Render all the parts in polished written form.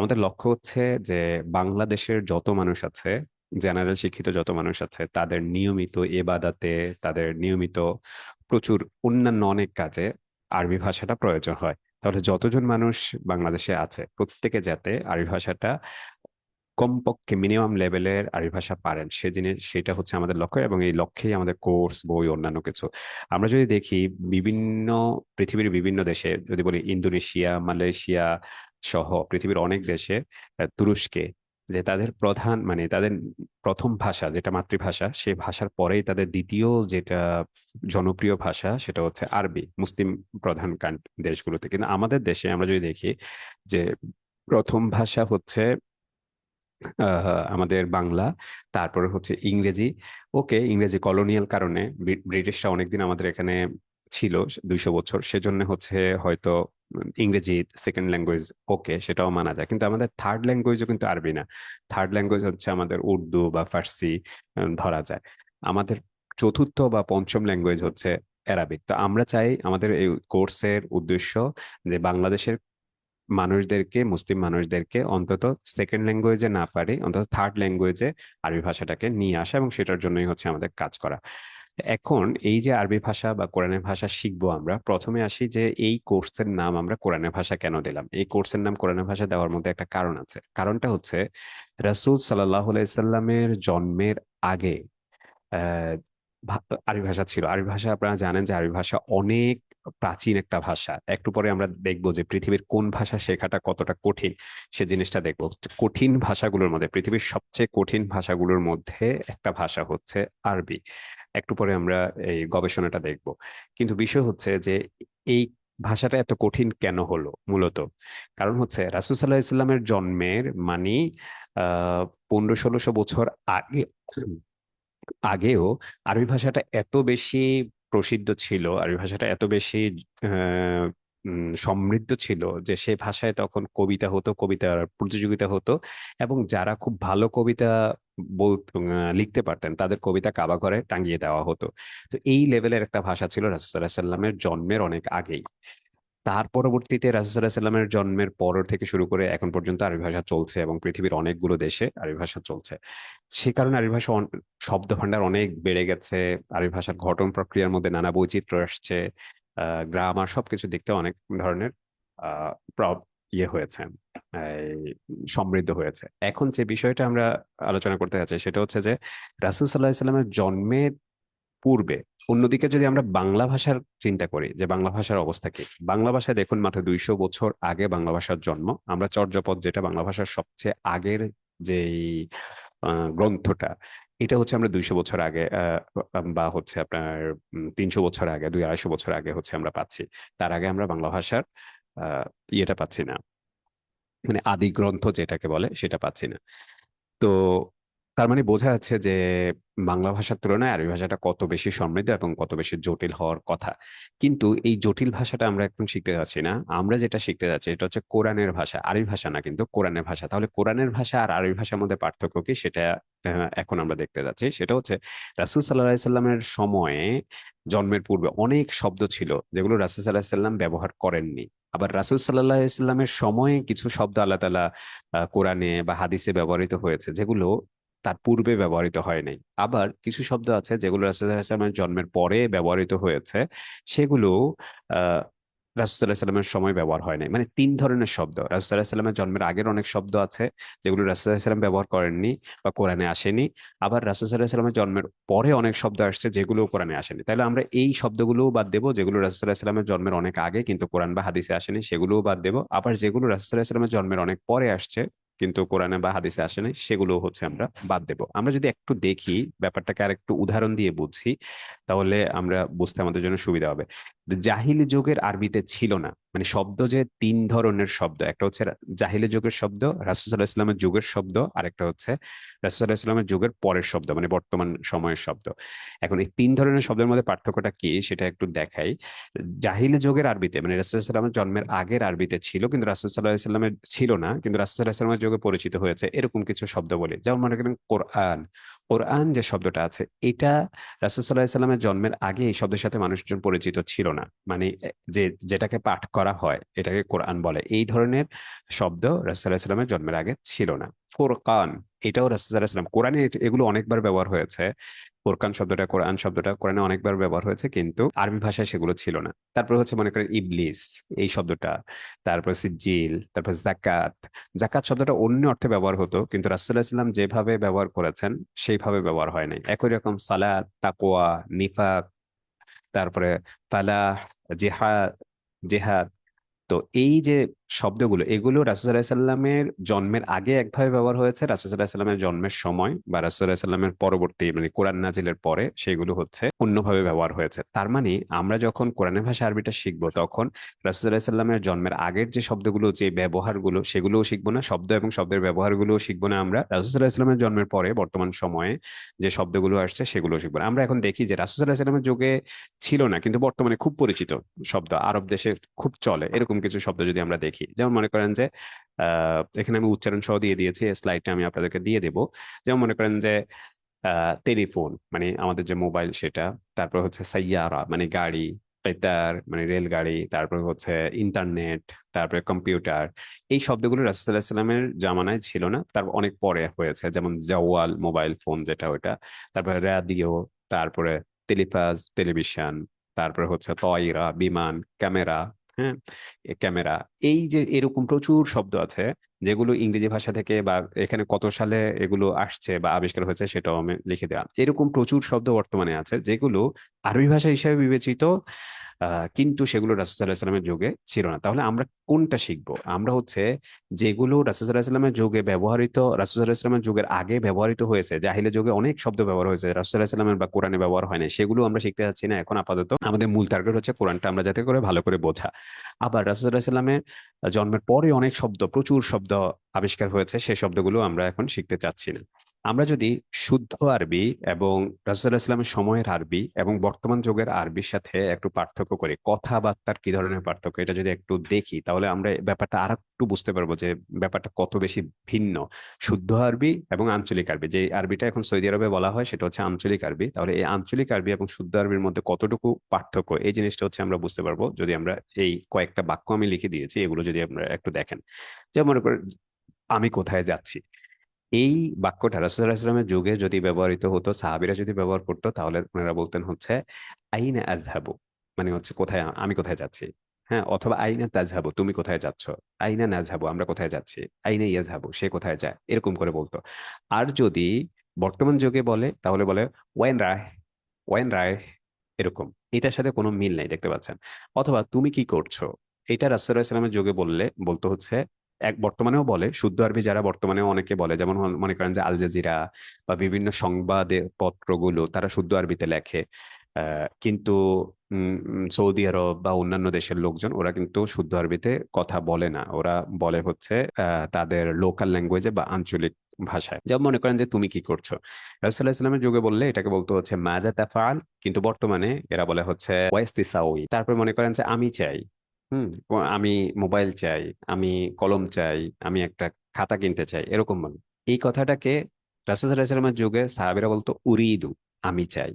আমাদের লক্ষ্য হচ্ছে যে বাংলাদেশের যত মানুষ আছে, জেনারেল শিক্ষিত যত মানুষ আছে, তাদের নিয়মিত এবাদাতে, তাদের নিয়মিত প্রচুর অন্যান্য অনেক কাজে আরবি ভাষাটা প্রয়োজন হয়। তাহলে যতজন মানুষ বাংলাদেশে আছে প্রত্যেকে যাতে আরবি ভাষাটা কমপক্ষে মিনিমাম লেভেলের আরবি ভাষা পারেন, সে জিনিস সেটা হচ্ছে আমাদের লক্ষ্য, এবং এই লক্ষ্যেই আমাদের কোর্স, বই, অন্যান্য কিছু। আমরা যদি দেখি বিভিন্ন পৃথিবীর বিভিন্ন দেশে, যদি বলি ইন্দোনেশিয়া, মালয়েশিয়া সহ পৃথিবীর অনেক দেশে, তুরস্কে, যে তাদের প্রধান মানে তাদের প্রথম ভাষা যেটা মাতৃভাষা, সেই ভাষার পরেই তাদের দ্বিতীয় যেটা জনপ্রিয় ভাষা সেটা হচ্ছে আরবি, মুসলিম প্রধান দেশগুলোতে। কিন্তু আমাদের দেশে আমরা যদি দেখি যে প্রথম ভাষা হচ্ছে আমাদের বাংলা, তারপরে হচ্ছে ইংরেজি। ওকে, ইংরেজি কলোনিয়াল কারণে ব্রিটিশরা অনেকদিন আমাদের এখানে ছিল, 200 বছর, সেজন্য হচ্ছে হয়তো ইংরেজি সেকেন্ড ল্যাঙ্গুয়েজ, ওকে, সেটাও মানা যায়। কিন্তু আমাদের থার্ড ল্যাঙ্গুয়েজও কিন্তু আরবি না। থার্ড ল্যাঙ্গুয়েজ হচ্ছে আমাদের উর্দু বা ফার্সি, ধরা যায়। আমাদের চতুর্থ বা পঞ্চম ল্যাঙ্গুয়েজ হচ্ছে অ্যারাবিক। তো আমরা চাই আমাদের এই কোর্সের উদ্দেশ্য যে বাংলাদেশের মানুষদেরকে, মুসলিম মানুষদেরকে অন্তত সেকেন্ড ল্যাঙ্গুয়েজে না পারি, অন্তত থার্ড ল্যাঙ্গুয়েজে আরবি ভাষাটাকে নিয়ে আসা, এবং সেটার জন্যই হচ্ছে আমাদের কাজ করা। এখন এই যে আরবি ভাষা বা কোরআনের ভাষা শিখবো, আমরা প্রথমে আসি যে এই কোর্সের নাম আমরা কোরআনের ভাষা কেন দিলাম। এই কোর্সের নাম কোরআনের ভাষা দেওয়ার মধ্যে একটা কারণ আছে। কারণটা হচ্ছে রাসূল সাল্লাল্লাহু আলাইহি সাল্লামের জন্মের আগে আহ আরবি ভাষা ছিল। আরবি ভাষা আপনারা জানেন যে আরবি ভাষা অনেক প্রাচীন একটা ভাষা। একটু পরে আমরা দেখবো যে পৃথিবীর কোন ভাষা শেখাটা কতটা কঠিন, সে জিনিসটা দেখবো। কঠিন ভাষাগুলোর মধ্যে, পৃথিবীর সবচেয়ে কঠিন ভাষাগুলোর মধ্যে একটা ভাষা হচ্ছে আরবি। একটু পরে আমরা এই গবেষণাটা দেখব। কিন্তু বিষয় হচ্ছে যে এই ভাষাটা এত কঠিন কেন হলো মূলত? কারণ হচ্ছে রাসূল সাল্লাল্লাহু আলাইহি সাল্লামের জন্মের মানে 1500-1600 বছর আগে, আগেও আরবি ভাষাটা এত বেশি প্রসিদ্ধ ছিল, আরবি ভাষাটা এত বেশি আহ, সমৃদ্ধ ছিল যে সে ভাষায় তখন কবিতা হতো, কবিতার প্রতিযোগিতা হতো, এবং যারা খুব ভালো কবিতা লিখতে পারতেন তাদের কবিতা কাবা ঘরে টাঙিয়ে দেওয়া হতো। তো এই লেভেলের একটা ভাষা ছিল রাসূল সাল্লাল্লাহু আলাইহি সাল্লামের জন্মের অনেক আগেই। তার পরবর্তীতে রাসূল সাল্লাল্লাহু আলাইহি সাল্লামের জন্মের পর থেকে শুরু করে এখন পর্যন্ত আরবি ভাষা চলছে, এবং পৃথিবীর অনেকগুলো দেশে আরবি ভাষা চলছে। সে কারণে আরবি ভাষা শব্দ ভান্ডার অনেক বেড়ে গেছে। আরবি ভাষার ঘটন প্রক্রিয়ার মধ্যে নানা বৈচিত্র্য আসছে। গ্রামার সবকিছু দেখতে অনেক ধরনের আহ ইয়ে হয়েছে, এই সমৃদ্ধ হয়েছে। এখন যে বিষয়টা আমরা আলোচনা করতে যাচ্ছি সেটা হচ্ছে যে রাসূল সাল্লাল্লাহু আলাইহি সাল্লামের জন্মের পূর্বে, অন্যদিকে যদি আমরা বাংলা ভাষার চিন্তা করি যে বাংলা ভাষার অবস্থা কি, বাংলা ভাষায় দেখুন মাত্র 200 বছর আগে বাংলা ভাষার জন্ম। আমরা চর্যাপদ, যেটা বাংলা ভাষার সবচেয়ে আগের যে গ্রন্থটা, এটা হচ্ছে আমরা 200 বছর আগে, বা হচ্ছে আপনার 300 বছর আগে, 200-250 বছর আগে হচ্ছে আমরা পাচ্ছি। তার আগে আমরা বাংলা ভাষার আহ ইয়েটা পাচ্ছি না, মানে আদি গ্রন্থ যেটাকে বলে সেটা পাচ্ছি না। তো তার মানে বোঝা যাচ্ছে যে বাংলা ভাষার তুলনায় আরবি ভাষাটা কত বেশি সমৃদ্ধ এবং কত বেশি জটিল হওয়ার কথা। কিন্তু এই জটিল ভাষাটা আমরা এখন শিখতে যাচ্ছি না। আমরা যেটা শিখতে যাচ্ছি এটা হচ্ছে কোরআনের ভাষা, আরবি ভাষা না, কিন্তু কোরআনের ভাষা। তাহলে কোরআনের ভাষা আর আরবি ভাষার মধ্যে পার্থক্য কি, সেটা এখন আমরা দেখতে যাচ্ছি। সেটা হচ্ছে রাসূল সাল্লাল্লাহু আলাইহি সাল্লামের সময়ে, জন্মের পূর্বে অনেক শব্দ ছিল যেগুলো রাসূল সাল্লাল্লাহু আলাইহি সাল্লাম ব্যবহার করেননি। আবার রাসূল সাল্লাল্লাহু আলাইহি সাল্লামের সময়ে কিছু শব্দ আল্লাহ তাআলা কোরআনে বা হাদিসে ব্যবহৃত হয়েছে, যেগুলো তার পূর্বে ব্যবহৃত হয় নাই। আবার কিছু শব্দ আছে যেগুলো রাসূলুল্লাহ সাল্লাল্লাহু আলাইহি ওয়াসাল্লামের জন্মের পরে ব্যবহৃত হয়েছে, সেগুলো আহ রাসূলুল্লাহ সাল্লাল্লাহু আলাইহি ওয়াসাল্লামের সময় ব্যবহার হয় নাই। মানে তিন ধরনের শব্দ, রাসূলুল্লাহ সাল্লাল্লাহু আলাইহি ওয়াসাল্লামের জন্মের আগের অনেক শব্দ আছে যেগুলো রাসূলুল্লাহ সাল্লাল্লাহু আলাইহি ওয়াসাল্লাম ব্যবহার করেননি বা কোরআনে আসেনি। আবার রাসূলুল্লাহ সাল্লাল্লাহু আলাইহি ওয়াসাল্লামের জন্মের পরে অনেক শব্দ আসছে যেগুলো কোরআনে আসেনি। তাহলে আমরা এই শব্দগুলোও বাদ দেবো যেগুলো রাসূলুল্লাহ সাল্লাল্লাহু আলাইহি ওয়াসাল্লামের জন্মের অনেক আগে কিন্তু কোরআন বা হাদিসে আসেনি, সেগুলোও বাদ দেবো। আবার যেগুলো রাসূলুল্লাহ সাল্লাল্লাহু আলাইহি ওয়াসাল্লামের জন্মের অনেক পরে আসছে কিন্তু কোরআনে বা হাদিসে আসে নাই, সেগুলো হচ্ছে আমরা বাদ দেব। আমরা যদি একটু দেখি ব্যাপারটাকে আর একটু উদাহরণ দিয়ে বুঝছি, তাহলে আমরা বুঝতে আমাদের জন্য সুবিধা হবে। জাহিলি যুগের আরবিতে ছিল না, মানে শব্দ যে তিন ধরনের শব্দ, একটা হচ্ছে জাহিলি যুগের শব্দ, রাসূল সাল্লাল্লাহু আলাইহি ওয়াসাল্লামের যুগের শব্দ, আর একটা হচ্ছে রাসূল সাল্লাল্লাহু আলাইহি ওয়াসাল্লামের যুগের পরের শব্দ, মানে বর্তমান সময়ের শব্দ। এখন এই তিন ধরনের শব্দের মধ্যে পার্থক্যটা কি সেটা একটু দেখাই। জাহিলি যুগের আরবিতে, মানে রাসূল সাল্লাল্লাহু আলাইহি ওয়াসাল্লামের জন্মের আগের আরবিতে ছিল, কিন্তু রাসূল সাল্লাল্লাহু আলাইহি ওয়াসাল্লামের ছিল না, কিন্তু রাসূল সাল্লাল্লাহু আলাইহি ওয়াসাল্লামের যুগে পরিচিত হয়েছে, এরকম কিছু শব্দ বলি। যেমন মনে করেন কোরআন। কোরআন যে শব্দটা আছে, এটা রাসূল সাল্লাল্লাহু আলাইহি ওয়াসাল্লামের জন্মের আগে এই শব্দের সাথে মানুষজন পরিচিত ছিল না। মানে যে যেটাকে পাঠ করা হয় এটাকে কোরআন বলে, এই ধরনের শব্দ রাসূলুল্লাহ সাল্লাল্লাহু আলাইহি ওয়াসাল্লামের জন্মের আগে ছিল না। ফুরকান, এটাও রাসূলুল্লাহ সাল্লাল্লাহু আলাইহি ওয়াসাল্লাম কোরআনে এগুলো অনেকবার ব্যবহার হয়েছে। ফুরকান শব্দটা, কোরআন শব্দটা কোরআনে অনেকবার ব্যবহার হয়েছে, কিন্তু আরবি ভাষায় সেগুলো ছিল না। তারপর হচ্ছে মনে করেন ইবলিস, এই শব্দটা। তারপর সিজিল, তারপর জাকাত। জাকাত শব্দটা অন্য অর্থে ব্যবহার হতো, কিন্তু রাসূলুল্লাহ সাল্লাল্লাহু আলাইহি ওয়াসাল্লাম যেভাবে ব্যবহার করেছেন সেইভাবে ব্যবহার হয় নাই। একই রকম সালাত, তাকওয়া, নিফাক, তারপরে ফালাহ, জিহাদ, জেহাদ। তো এই যে শব্দগুলো, এগুলো রাসূল সাল্লাল্লাহু আলাইহি সাল্লামের জন্মের আগে একভাবে ব্যবহার হয়েছে, রাসূল সাল্লাল্লাহু আলাইহি সাল্লামের জন্মের সময় বা রাসূল সাল্লাল্লাহু আলাইহি সাল্লামের পরবর্তী মানে কোরআন নাজিলের পরে সেগুলো হচ্ছে অন্যভাবে ব্যবহার হয়েছে। তার মানে আমরা যখন কোরআনের ভাষা আরবিটা শিখবো, তখন রাসূল সাল্লাল্লাহু আলাইহি সাল্লামের জন্মের আগের যে শব্দগুলো, যে ব্যবহারগুলো, সেগুলোও শিখবো না। শব্দ এবং শব্দের ব্যবহারগুলোও শিখবো না আমরা। রাসূল সাল্লাল্লাহু আলাইহি সাল্লামের জন্মের পরে বর্তমান সময়ে যে শব্দগুলো আসছে সেগুলো শিখবো না। আমরা এখন দেখি যে রাসূল সাল্লাল্লাহু আলাইহি সাল্লামের যুগে ছিল না কিন্তু বর্তমানে খুব পরিচিত শব্দ, আরব দেশে খুব চলে এরকম কিছু শব্দ যদি আমরা দেখি। যেমন মনে করেন যে এখানে আমি উচ্চারণ সহ দিয়ে দিয়েছি, স্লাইডটা আমি আপনাদেরকে দিয়ে দেব। যেমন মনে করেন যে টেলিফোন মানে আমাদের যে মোবাইল সেটা, তারপর হচ্ছে সাইয়ারা মানে গাড়ি, বেতার মানে রেলগাড়ি, তারপর হচ্ছে ইন্টারনেট, তারপরে কম্পিউটার। এই শব্দগুলো রাসূল সাল্লাল্লাহু আলাইহি সাল্লামের জামানায় ছিল না, তার অনেক পরে হয়েছে। যেমন জাওয়াল মোবাইল ফোন যেটা ওটা, তারপরে রেডিও, তারপরে টেলিপাস টেলিভিশন, তারপরে হচ্ছে তয়রা বিমান, ক্যামেরা। হ্যাঁ, ক্যামেরা। এই যে এরকম প্রচুর শব্দ আছে যেগুলো ইংরেজি ভাষা থেকে বা এখানে কত সালে এগুলো আসছে বা আবিষ্কার হয়েছে সেটাও আমি লিখে দেওয়া। এরকম প্রচুর শব্দ বর্তমানে আছে যেগুলো আরবি ভাষা হিসেবে বিবেচিত, কিন্তু সেগুলো রাসূল সাল্লাল্লাহু আলাইহি সাল্লামের যুগে ছিল না। তাহলে আমরা কোনটা শিখবো? আমরা হচ্ছে যেগুলো রাসূল সাল্লাল্লাহু আলাইহি সাল্লামের যুগে ব্যবহৃত, রাসূল সাল্লাল্লাহু আলাইহি সাল্লামের যুগের আগে ব্যবহৃত হয়েছে, জাহিলিয়াতের যুগে অনেক শব্দ ব্যবহার হয়েছে রাসূল সাল্লাল্লাহু আলাইহি সাল্লামের বা কোরআনে ব্যবহার হয় না, সেগুলো আমরা শিখতে যাচ্ছি না এখন। আপাতত আমাদের মূল টার্গেট হচ্ছে কোরআনটা আমরা যাতে করে ভালো করে বোঝা। আবার রাসূল সাল্লাল্লাহু আলাইহি সাল্লামের জন্মের পরে অনেক শব্দ, প্রচুর শব্দ আবিষ্কার হয়েছে, সেই শব্দগুলো আমরা এখন শিখতে চাচ্ছি না। আমরা যদি শুদ্ধ আরবি এবং রাসূল সাল্লাল্লাহু আলাইহি সাল্লামের সময়ের আরবি এবং বর্তমান যুগের আরবির সাথে একটু পার্থক্য করি, কথাবার্তার কি ধরনের পার্থক্য এটা যদি একটু দেখি, তাহলে আমরা এই ব্যাপারটা আর একটু বুঝতে পারবো যে ব্যাপারটা কত বেশি ভিন্ন। শুদ্ধ আরবি এবং আঞ্চলিক আরবি, যে আরবিটা এখন সৌদি আরবে বলা হয় সেটা হচ্ছে আঞ্চলিক আরবি। তাহলে এই আঞ্চলিক আরবি এবং শুদ্ধ আরবির মধ্যে কতটুকু পার্থক্য, এই জিনিসটা হচ্ছে আমরা বুঝতে পারবো যদি আমরা এই কয়েকটা বাক্য আমি লিখে দিয়েছি এগুলো যদি আমরা একটু দেখেন। যেমন মনে করেন, আমি কোথায় যাচ্ছি, এই বাক্যটা রাসূল সাল্লাল্লাহু আলাইহি ওয়াসাল্লামের যুগে যদি ব্যবহৃত হতো, সাহাবীরা যদি ব্যবহার করতো, তাহলে ওনারা বলতেন হচ্ছে আইনা আযহাবু, মানে হচ্ছে কোথায়, আমি কোথায় যাচ্ছি। হ্যাঁ, অথবা আইনা তাযহাবু, তুমি কোথায় যাচ্ছ। আইনা নাযহাবু, আমরা কোথায় যাচ্ছি। আইনা ইয়াযহাবু, সে কোথায় যায়, এরকম করে বলতো। আর যদি বর্তমান যুগে বলে তাহলে বলে ওয়েন রায়, ওয়েন রায়, এরকম। এটার সাথে কোনো মিল নাই, দেখতে পাচ্ছেন। অথবা তুমি কি করছো, এটা রাসূল সাল্লাল্লাহু আলাইহি ওয়াসাল্লামের যুগে বললে বলতো হচ্ছে, এক বর্তমানেও বলে শুদ্ধ আরবি যারা বর্তমানেও অনেকে বলে, যেমন মনে করেন যে আল জাজিরা বা বিভিন্ন সংবাদ পত্রগুলো তারা শুদ্ধ আরবিতে লেখে। কিন্তু সৌদি আরব বা অন্যান্য দেশের লোকজন ওরা কিন্তু শুদ্ধ আরবিতে কথা বলে না, ওরা বলে হচ্ছে তাদের লোকাল ল্যাঙ্গুয়েজে বা আঞ্চলিক ভাষায়। যেমন মনে করেন যে তুমি কি করছো, রাসূলুল্লাহ সাল্লাল্লাহু আলাইহি ওয়াসাল্লামের যুগে বললে এটাকে বলতো হচ্ছে মাজা তাফআল, কিন্তু বর্তমানে এরা বলে হচ্ছে ওয়াইস্তিসাউই। তারপর মনে করেন যে আমি চাই, আমি মোবাইল চাই, আমি কলম চাই, আমি একটা খাতা কিনতে চাই, এরকম বলে। এই কথাটাকে রাসূল সাল্লাল্লাহু আলাইহি ওয়াসাল্লামের যুগে সাহাবীরা বলতো উরিদু, আমি চাই।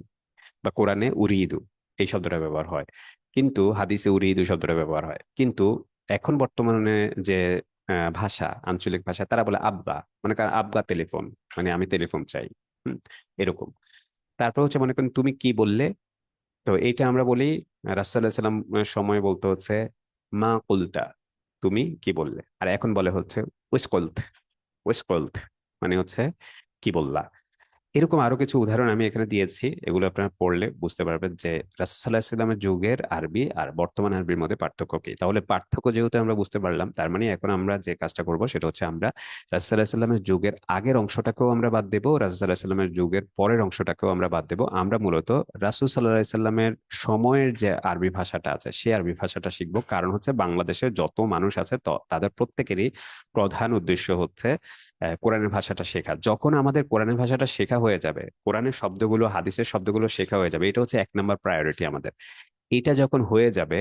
বা কোরআনে উরিদু এই শব্দটা ব্যবহার হয়, কিন্তু হাদিসে উরিদু শব্দটা ব্যবহার হয়। কিন্তু এখন বর্তমানে যে ভাষা, আঞ্চলিক ভাষা, তারা বলে আবগা, মানে আবগা টেলিফোন, মানে আমি টেলিফোন চাই। হুম, এরকম। তারপর হচ্ছে মনে করেন তুমি কি বললে, তো এইটা আমরা বলি রাসূলুল্লাহ সাল্লাম সময় বলতে হচ্ছে মা কুলতা, তুমি কি বললে। আর এখন বলে হচ্ছে উসকলত, উসকলত, মানে হচ্ছে কি বললা। এরকম আরো কিছু উদাহরণ আমি এখানে দিয়েছি, এগুলো আপনারা পড়লে বুঝতে পারবেন যে রাসূল সাল্লাল্লাহু আলাইহি ওয়াসাল্লামের যুগের আরবি আর বর্তমান আরবির মধ্যে পার্থক্য কি। তাহলে পার্থক্য যেহেতু আমরা বুঝতে পারলাম, তার মানে এখন আমরা যে কাজটা করব সেটা হচ্ছে আমরা রাসূল সাল্লাল্লাহু আলাইহি ওয়াসাল্লামের যুগের আগের অংশটাকেও আমরা বাদ দেব, রাসূল সাল্লাল্লাহু আলাইহি ওয়াসাল্লামের যুগের পরের অংশটাকেও আমরা বাদ দেব। আমরা মূলত রাসূল সাল্লাল্লাহু আলাইহি ওয়াসাল্লামের সময়ের যে আরবি ভাষাটা আছে সেই আরবি ভাষাটা শিখবো। কারণ হচ্ছে বাংলাদেশের যত মানুষ আছে তাদের প্রত্যেকেরই প্রধান উদ্দেশ্য হচ্ছে কোরআনের ভাষাটা শেখা। যখন আমাদের কোরআনের ভাষাটা শেখা হয়ে যাবে, কোরআনের শব্দগুলো, হাদিসের শব্দগুলো শেখা হয়ে যাবে, এটা হচ্ছে এক নাম্বার প্রায়োরিটি আমাদের। এটা যখন হয়ে যাবে,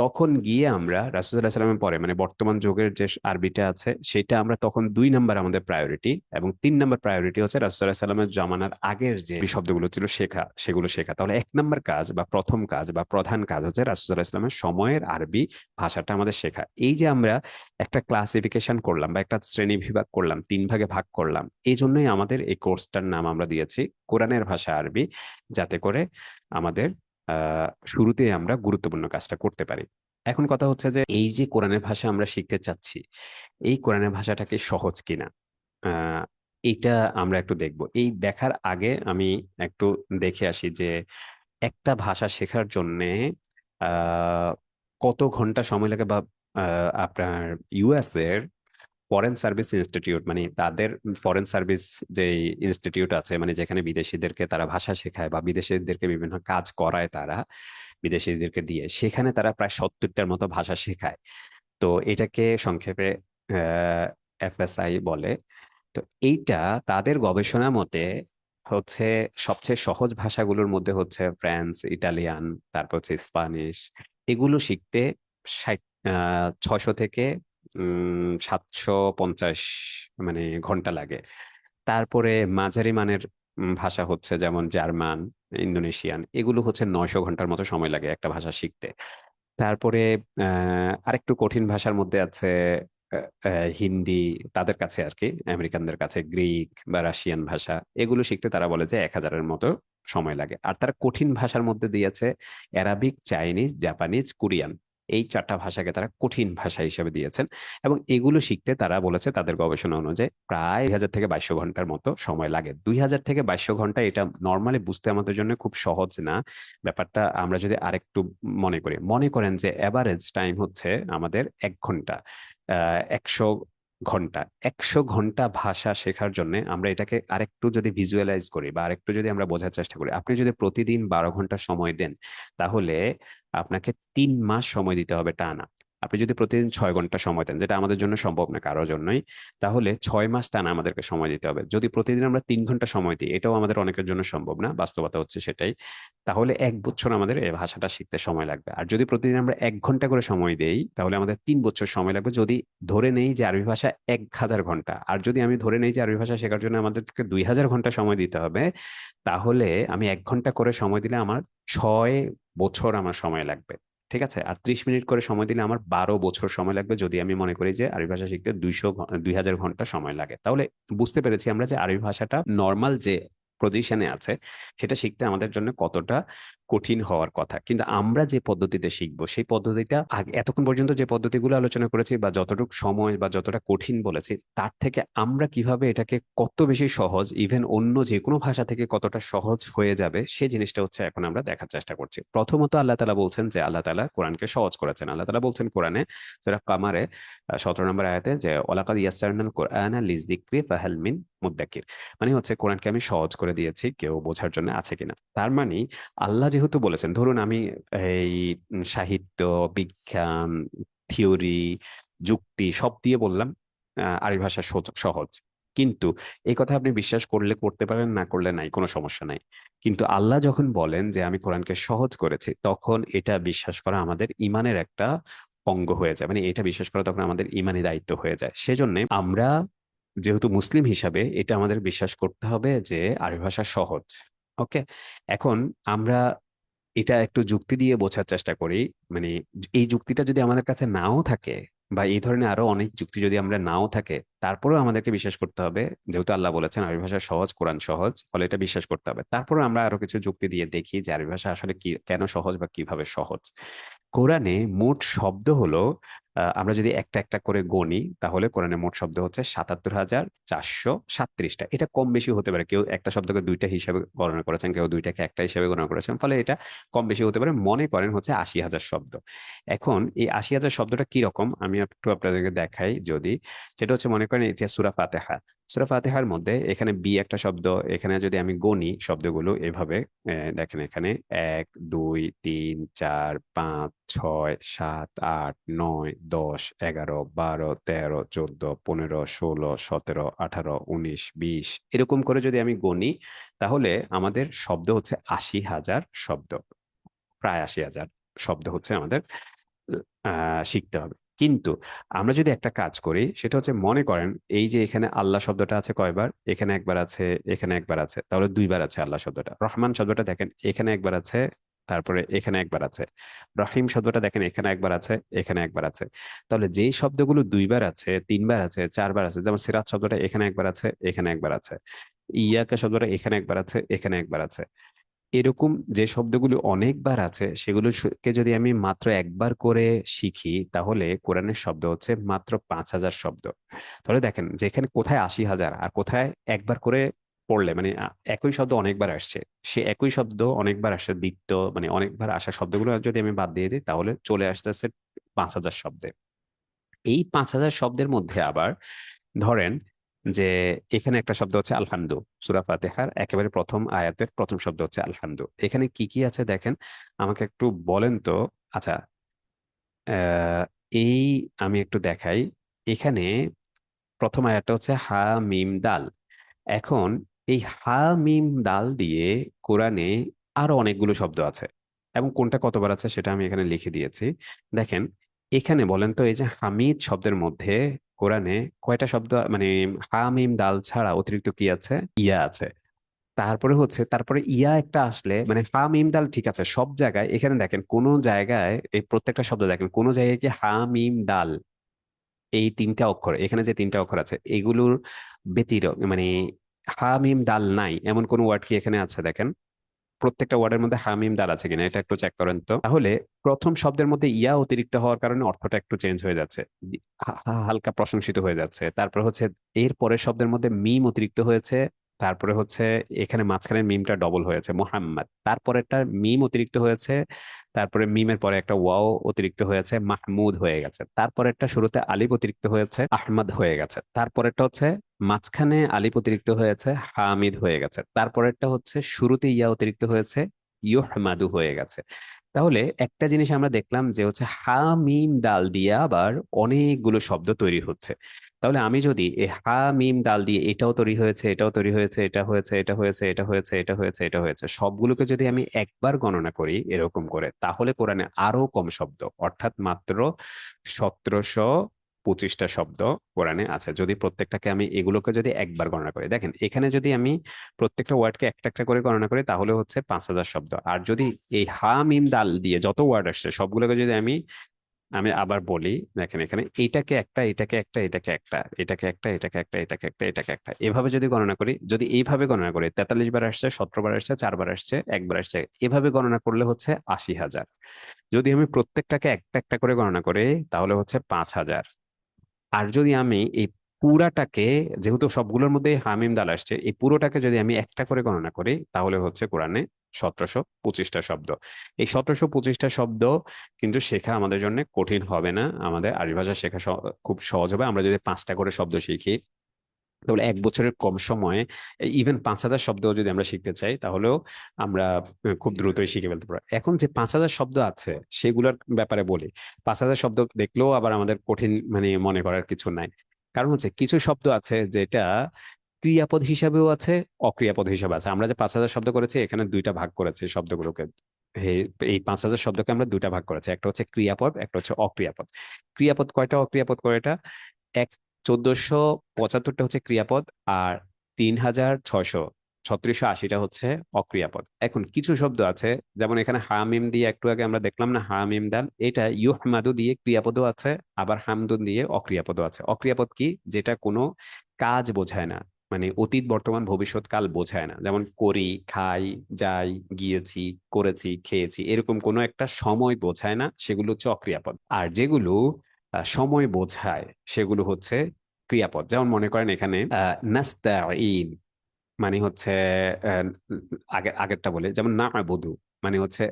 তখন গিয়ে আমরা রাসূলুল্লাহ সাল্লামের পরে মানে বর্তমান যুগের যে আরবিটা আছে সেটা আমরা তখন 2 নাম্বার আমাদের প্রায়োরিটি, এবং 3 নাম্বার প্রায়োরিটি হচ্ছে রাসূলুল্লাহ সাল্লামের জমানার আগের যে শব্দগুলো ছিল শেখা, সেগুলো শেখা। তাহলে 1 নাম্বার কাজ বা প্রথম কাজ বা প্রধান কাজ হচ্ছে রাসূলুল্লাহ সাল্লামের সময়ের আরবি ভাষাটা আমাদের শেখা। এই যে আমরা একটা ক্লাসিফিকেশন করলাম বা একটা শ্রেণী বিভাগ করলাম, 3 ভাগে ভাগ করলাম, এই জন্যই আমাদের এই কোর্সটার নাম আমরা দিয়েছি কোরআনের ভাষা আরবি, যাতে করে আমাদের শুরুতে আমরা গুরুত্বপূর্ণ কাজটা করতে পারি। এখন কথা হচ্ছে যে এই যে কোরআনের ভাষা আমরা শিখতে চাচ্ছি, এই কোরআনের ভাষাটা কি সহজ কিনা, আহ এইটা আমরা একটু দেখব। এই দেখার আগে আমি একটু দেখে আসি যে একটা ভাষা শেখার জন্য আহ কত ঘন্টা সময় লাগে, বা আপনার ইউএস এর ফরেন সার্ভিস ইনস্টিটিউট, মানে তাদের ফরেন সার্ভিস যে ইনস্টিটিউট আছে, মানে যেখানে বিদেশিদেরকে তারা ভাষা শেখায় বা বিদেশিদেরকে বিভিন্ন কাজ করায় তারা বিদেশিদেরকে দিয়ে, সেখানে তারা প্রায় 70টার মতো ভাষা শেখায়। তো এটাকে সংক্ষেপে এফএসআই বলে। তো এইটা তাদের গবেষণা মতে হচ্ছে সবচেয়ে সহজ ভাষাগুলোর মধ্যে হচ্ছে ফ্রান্স, ইটালিয়ান, তারপর হচ্ছে স্প্যানিশ। এগুলো শিখতে 600 থেকে 750 মানে ঘন্টা লাগে। তারপরে মাঝারি মানের ভাষা হচ্ছে যেমন জার্মান, ইন্দোনেশিয়ান, এগুলো হচ্ছে 900 ঘন্টার মতো সময় লাগে একটা ভাষা শিখতে। তারপরে আরেকটু কঠিন ভাষার মধ্যে আছে হিন্দি, তাদের কাছে আর কি, আমেরিকানদের কাছে গ্রিক বা রাশিয়ান ভাষা, এগুলো শিখতে তারা বলে যে 1000-এর মতো সময় লাগে। আর তারা কঠিন ভাষার মধ্যে দিয়েছে অ্যারাবিক, চাইনিজ, জাপানিজ, কোরিয়ান, এই 4টা ভাষাকে তারা কঠিন ভাষা হিসেবে দিয়েছেন। এবং এগুলো শিখতে তারা বলেছে তাদের গবেষণা অনুযায়ী প্রায় 2000 থেকে 2200 ঘন্টার মতো সময় লাগে। 2000 থেকে 2200 ঘন্টা, এটা নর্মালি বুঝতে আমাদের জন্য খুব সহজ না ব্যাপারটা। আমরা যদি আরেকটু মনে করি, মনে করেন যে এভারেজ টাইম হচ্ছে আমাদের 1 ঘন্টা। 100 ঘন্টা, 100 ঘন্টা ভাষা শেখার জন্য আমরা এটাকে আরেকটু যদি ভিজুয়ালাইজ করি বা আরেকটু যদি আমরা বোঝার চেষ্টা করি, আপনি যদি প্রতিদিন 12 ঘন্টা সময় দেন, তাহলে আপনাকে 3 মাস সময় দিতে হবে টানা। আপনি যদি প্রতিদিন 6 ঘন্টা সময় দেন, যেটা আমাদের জন্য সম্ভব না কারোর জন্যই, তাহলে 6 মাস টানা আমাদেরকে সময় দিতে হবে। যদি প্রতিদিন আমরা 3 ঘন্টা সময় দিই, এটাও আমাদের অনেকের জন্য সম্ভব না, বাস্তবতা হচ্ছে সেটাই। তাহলে 1 বছর আমাদের এই ভাষাটা শিখতে সময় লাগবে। আর যদি প্রতিদিন আমরা 1 ঘন্টা করে সময় দেই, তাহলে আমাদের 3 বছর সময় লাগবে। যদি ধরে নেই যে আরবি ভাষা 1000 ঘন্টা, আর যদি আমি ধরে নেই যে আরবি ভাষা শেখার জন্য আমাদেরকে 2000 ঘন্টা সময় দিতে হবে, তাহলে আমি 1 ঘন্টা করে সময় দিলে আমার 6 বছর আমার সময় লাগবে। ঠিক আছে? আর 30 মিনিট করে সময় দিলে আমার 12 বছর সময় লাগবে, যদি আমি মনে করি যে আরবি ভাষা শিখতে 2000 ঘন্টা সময় লাগে। তাহলে বুঝতে পেরেছি আমরা যে আরবি ভাষাটা নর্মাল যে পজিশনে আছে সেটা শিখতে আমাদের জন্য কতটা কঠিন হওয়ার কথা। কিন্তু আমরা যে পদ্ধতিতে শিখবো সেই পদ্ধতিটা আগে এতক্ষণ পর্যন্ত যে পদ্ধতিগুলো আলোচনা করেছি বা যতটুকু সময় বা যতটা কঠিন বলেছি, তার থেকে আমরা কিভাবে এটাকে কত বেশি সহজ, ইভেন অন্য যে কোনো ভাষা থেকে কতটা সহজ হয়ে যাবে, সেই জিনিসটা হচ্ছে এখন আমরা দেখার চেষ্টা করছি। প্রথমত আল্লাহ তাআলা বলছেন যে আল্লাহ তাআলা কোরআনকে সহজ করেছেন। আল্লাহ তাআলা বলছেন কোরআনে সূরা কামারে 17 নম্বর আয়াতে যে ওয়ালাকাদ ইয়াসসারনাল কোরআনা লিযিকরি ফাহাল মিন মুদ্দাকির, মানে হচ্ছে কোরআনকে আমি সহজ করে দিয়েছি, কেউ বোঝার জন্য আছে কিনা। তার মানে আল্লাহ যেহেতু বলেছেন, ধরুন আমি এই সাহিত্য, বিজ্ঞান, থিওরি, যুক্তি সব দিয়ে বললাম আরবি ভাষা সহজ, কিন্তু এই কথা আপনি বিশ্বাস করলে করতে পারেন, না করলে নাই, কোনো সমস্যা নাই। কিন্তু আল্লাহ যখন বলেন যে আমি কোরআনকে সহজ করেছি, তখন এটা বিশ্বাস করা আমাদের ইমানের একটা অঙ্গ হয়ে যায়, মানে এটা বিশ্বাস করা তখন আমাদের ইমানি দায়িত্ব হয়ে যায়। সেজন্য আমরা যেহেতু মুসলিম হিসাবে এটা আমাদের বিশ্বাস করতে হবে যে আরবি ভাষা সহজ। ওকে, এখন আমরা এটা একটু যুক্তি দিয়ে বোঝার চেষ্টা করি। মানে এই যুক্তিটা যদি আমাদের কাছে নাও থাকে, বা এই ধরনের আরো অনেক যুক্তি যদি আমরা নাও থাকে, তারপরেও আমাদেরকে বিশ্বাস করতে হবে, যেহেতু আল্লাহ বলেছেন আরবি ভাষা সহজ, কোরআন সহজ, ফলে এটা বিশ্বাস করতে হবে। তারপরে আমরা আরো কিছু যুক্তি দিয়ে দেখি যে আরবি ভাষা আসলে কি, কেন সহজ বা কিভাবে সহজ। কোরআনে মোট শব্দ হলো, আমরা যদি একটা একটা করে গণি, তাহলে কোরআনে মোট শব্দ হচ্ছে 77,437টা। এটা কম বেশি হতে পারে, কেউ একটা শব্দকে দুইটা হিসাবে গণনা করেছেন, কেউ দুইটাকে একটা হিসাবে গণনা করেছেন, ফলে এটা কম বেশি হতে পারে। মনে করেন হচ্ছে 80,000 শব্দ। এখন এই 80,000 শব্দটা কি রকম আমি একটু আপনাদেরকে দেখাই যদি। সেটা হচ্ছে, মনে করেন এটা সূরা ফাতিহা। সূরা ফাতিহার মধ্যে এখানে বি একটা শব্দ, এখানে যদি আমি গণি শব্দগুলো এভাবে, দেখেন এখানে 1, 2, 3, 4, 5, 6, 7, 8, 9, 10, 11, 12, 13, 14, 15, 16, 17, 18, 19, 20, এরকম করে যদি আমি গণি, তাহলে আমাদের শব্দ হচ্ছে 80,000 শব্দ, প্রায় 80,000। শব্দ হচ্ছে আমাদের শিখতে হবে। কিন্তু আমরা যদি একটা কাজ করি, সেটা হচ্ছে মনে করেন এই যে এখানে আল্লাহ শব্দটা আছে কয়বার, এখানে একবার আছে, এখানে একবার আছে, তাহলে দুইবার আছে আল্লাহ শব্দটা। রহমান শব্দটা দেখেন এখানে একবার আছে, তারপরে এখানে একবার আছে। রহিম শব্দটা দেখেন এখানে একবার আছে, এখানে একবার আছে। তাহলে যেই শব্দগুলো দুইবার আছে, তিনবার আছে, চারবার আছে, যেমন সিরাত শব্দটা এখানে একবার আছে, এখানে একবার আছে। ইয়াকা শব্দটা এখানে একবার আছে, এখানে একবার আছে। এরকম যে শব্দগুলো অনেকবার আছে সেগুলোকে যদি আমি মাত্র একবার করে শিখি, তাহলে কোরআনের শব্দ হচ্ছে মাত্র 5,000 শব্দ। তাহলে দেখেন যে এখানে কোথায় 80,000 আর কোথায় একবার করে পড়লে মানে একই শব্দ অনেকবার আসছে। সে একই শব্দ অনেকবার আসছে, দ্বিতীয় মানে অনেকবার আসা শব্দগুলো যদি আমি বাদ দিয়ে দিই, তাহলে চলে আসতেছে 5,000 শব্দে। এই 5,000 শব্দের মধ্যে আবার ধরেন যে এখানে একটা শব্দ হচ্ছে আলহামদু। সূরা ফাতিহার একেবারে প্রথম আয়াতের প্রথম শব্দ হচ্ছে আলহামদু। এখানে কি কি আছে দেখেন, আমাকে একটু বলেন তো। আচ্ছা, আহ, এই আমি একটু দেখাই। এখানে প্রথম আয়াতটা হচ্ছে হা মিম দাল। এখন এই হা মিম দাল দিয়ে কোরআনে আরো অনেকগুলো শব্দ আছে, এবং কোনটা কতবার আছে সেটা আমি এখানে লিখে দিয়েছি। দেখেন, এখানে বলেন তো এই যে হামিদ শব্দের মধ্যে কোরআনে কয়টা শব্দ, মানে হা মিম দাল ছাড়া অতিরিক্ত কি আছে? ইয়া আছে। তারপরে হচ্ছে তারপরে ইয়া একটা আসলে মানে হা মিম দাল ঠিক আছে সব জায়গায়, এখানে দেখেন কোন জায়গায় এই প্রত্যেকটা শব্দ দেখেন কোন জায়গায় কি হা মিম দাল এই তিনটা অক্ষর, এখানে যে তিনটা অক্ষর আছে এগুলোর ব্যতির মানে হা মিম দাল নাই এমন কোন ওয়ার্ড কি এখানে আছে? দেখেন প্রত্যেকটা ওয়ার্ডের মধ্যে হা মিম দাল আছে কিনা এটা একটু চেক করেন তো। তাহলে প্রথম শব্দের মধ্যে ইয়া অতিরিক্ত হওয়ার কারণে অর্থটা একটু চেঞ্জ হয়ে যাচ্ছে, হালকা প্রশংসিত হয়ে যাচ্ছে। তারপর হচ্ছে এর পরের শব্দের মধ্যে মিম অতিরিক্ত হয়েছে। তারপরে হচ্ছে এখানে মাঝখানে মিমটা ডবল হয়েছে মোহাম্মদ, তারপরেরটা মিম অতিরিক্ত হয়েছে। তারপরে মিমের পরে একটা ওয়াও অতিরিক্ত হয়েছে, মাহমুদ হয়ে গেছে। তারপরেরটা শুরুতে আলিফ অতিরিক্ত হয়েছে, আহমদ হয়ে গেছে। তারপরেরটা হচ্ছে মাঝখানে আলিফ অতিরিক্ত হয়েছে, হামিদ হয়ে গেছে। তারপরেরটা হচ্ছে শুরুতে ইয়া অতিরিক্ত হয়েছে, ইউহমাদু হয়ে গেছে। তাহলে একটা জিনিস আমরা দেখলাম যে হচ্ছে হা মিম দাল দিয়ে আবার অনেকগুলো শব্দ তৈরি হচ্ছে। তাহলে আমি যদি এই হা মিম দাল দিয়ে এটাও তৈরি হয়েছে, এটাও তৈরি হয়েছে, এটা হয়েছে, এটা হয়েছে, এটা হয়েছে, এটা হয়েছে, এটা হয়েছে, সবগুলোকে যদি আমি একবার গণনা করি এরকম করে, তাহলে কোরআনে আরো কম শব্দ, অর্থাৎ মাত্র 1,725টা শব্দ কোরআনে আছে। যদি প্রত্যেকটাকে আমি এগুলোকে যদি একবার গণনা করি, দেখেন এখানে যদি আমি প্রত্যেকটা ওয়ার্ডকে একটা একটা করে গণনা করি তাহলে হচ্ছে 5,000 শব্দ। আর যদি এই হা মিম দাল দিয়ে যত ওয়ার্ড আসছে সবগুলোকে যদি আমি আমি আবার বলি, দেখেন এখানে এইটাকে একটা, এটাকে একটা, এটাকে একটা, এটাকে একটা, এটাকে একটা, এটাকে একটা, এটাকে একটা, এভাবে যদি গণনা করি, যদি এইভাবে গণনা করি 43 বার আসছে, 17 বার আসছে, 4 বার আসছে, একবার আসছে, এভাবে গণনা করলে হচ্ছে 80,000। যদি আমি প্রত্যেকটাকে একটা একটা করে গণনা করি তাহলে হচ্ছে 5,000। আর যদি আমি এই পুরাটাকে, যেহেতু সবগুলোর মধ্যে হামিম দাল আসছে, এই পুরোটাকে যদি আমি একটা করে গণনা করি তাহলে হচ্ছে কোরআনে 1,725টা শব্দ। এই 1,725টা শব্দ কিন্তু শেখা আমাদের জন্য কঠিন হবে না, আমাদের আরবি ভাষা শেখা খুব সহজ হবে আমরা যদি 5টা করে শব্দ শিখি। তাহলে 1 বছরের কম সময়ে ইভেন 5,000 শব্দ যদি আমরা শিখতে চাই তাহলেও আমরা খুব দ্রুতই শিখে ফেলতে পারবো। এখন যে 5,000 শব্দ আছে সেগুলোর ব্যাপারে বলি। 5,000 শব্দ দেখলেও আবার আমাদের কঠিন মানে মনে করার কিছু নাই। কারণ হচ্ছে কিছু শব্দ আছে যেটা ক্রিয়াপদ হিসাবেও আছে, অক্রিয়াপদ হিসাবে আছে। আমরা যে 5,000 শব্দ করেছি এখানে দুইটা ভাগ করেছি শব্দগুলোকে। এই 5,000 শব্দকে আমরা দুইটা ভাগ করেছি, একটা হচ্ছে ক্রিয়াপদ, একটা হচ্ছে অক্রিয়াপদ। ক্রিয়াপদ কয়টা, অক্রিয়াপদ কয়টা? এক 1,475টা হচ্ছে ক্রিয়াপদ, আর 3,600 3680টা হচ্ছে অক্রিয়াপদ। এখন কিছু শব্দ আছে, যেমন এখানে হামিম দিয়ে একটু আগে আমরা দেখলাম না, হামিম দাল, এটা ইউহমাদু দিয়ে ক্রিয়াপদও আছে, আবার হামদুন দিয়ে অক্রিয়াপদও আছে। অক্রিয়াপদ কি? যেটা কোনো কাজ বোঝায় না, মানে অতীত বর্তমান ভবিষ্যৎ কাল বোঝায় না, যেমন করি, খাই, যাই, গিয়েছি, করেছি, খেয়েছি, এরকম কোনো একটা সময় বোঝায় না, সেগুলো হচ্ছে অক্রিয়াপদ। আর যেগুলো সময় বোঝায় সেগুলো হচ্ছে ক্রিয়াপদ। যেমন মনে করেন এখানে নাস্তাঈন মানে হচ্ছে আহ, আগেরটা বলে, যেমন না'বুদু মানে হচ্ছে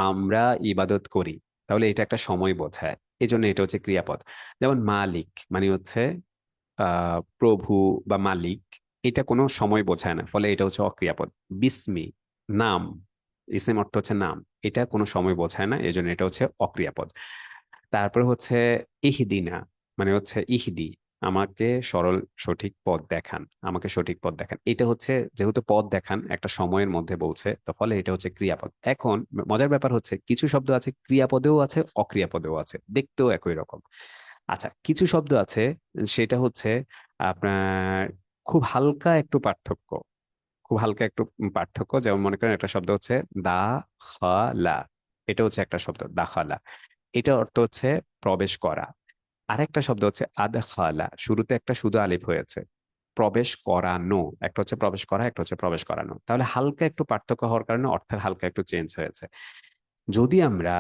আমরা ইবাদত করি, তাহলে এটা একটা সময় বোঝায়, এই জন্য এটা হচ্ছে ক্রিয়াপদ। যেমন মালিক মানে হচ্ছে প্রভু বা মালিক, এটা কোনো সময় বোঝায় না, ফলে এটা হচ্ছে অক্রিয়াপদ। বিস্মি নাম, ইসম অর্থ হচ্ছে নাম, এটা কোনো সময় বোঝায় না, এই জন্য এটা হচ্ছে অক্রিয়াপদ। তারপরে হচ্ছে ইহদিনা মানে হচ্ছে ইহদি, আমাকে সরল সঠিক পথ দেখান, আমাকে সঠিক পথ দেখান। এটা হচ্ছে, যেহেতু পথ দেখান একটা সময়ের মধ্যে বলছে, তো ফলে এটা হচ্ছে ক্রিয়াপদ। এখন মজার ব্যাপার হচ্ছে কিছু শব্দ আছে ক্রিয়াপদেও আছে অক্রিয়াপদেও আছে, দেখতেও একই রকম। আচ্ছা, কিছু শব্দ আছে সেটা হচ্ছে আপনার খুব হালকা একটু পার্থক্য, খুব হালকা একটু পার্থক্য। যেমন মনে করেন একটা শব্দ হচ্ছে দা খালা, এটা হচ্ছে একটা শব্দ দাখালা, এটা অর্থ হচ্ছে প্রবেশ করা। আরেকটা শব্দ হচ্ছে আদখালা, শুরুতে একটা শুধু আলিফ হয়েছে, প্রবেশ করানো। একটা হচ্ছে প্রবেশ করা, একটা হচ্ছে প্রবেশ করানো। তাহলে হালকা একটু পার্থক্য হওয়ার কারণে অর্থের হালকা একটু চেঞ্জ হয়েছে। যদি আমরা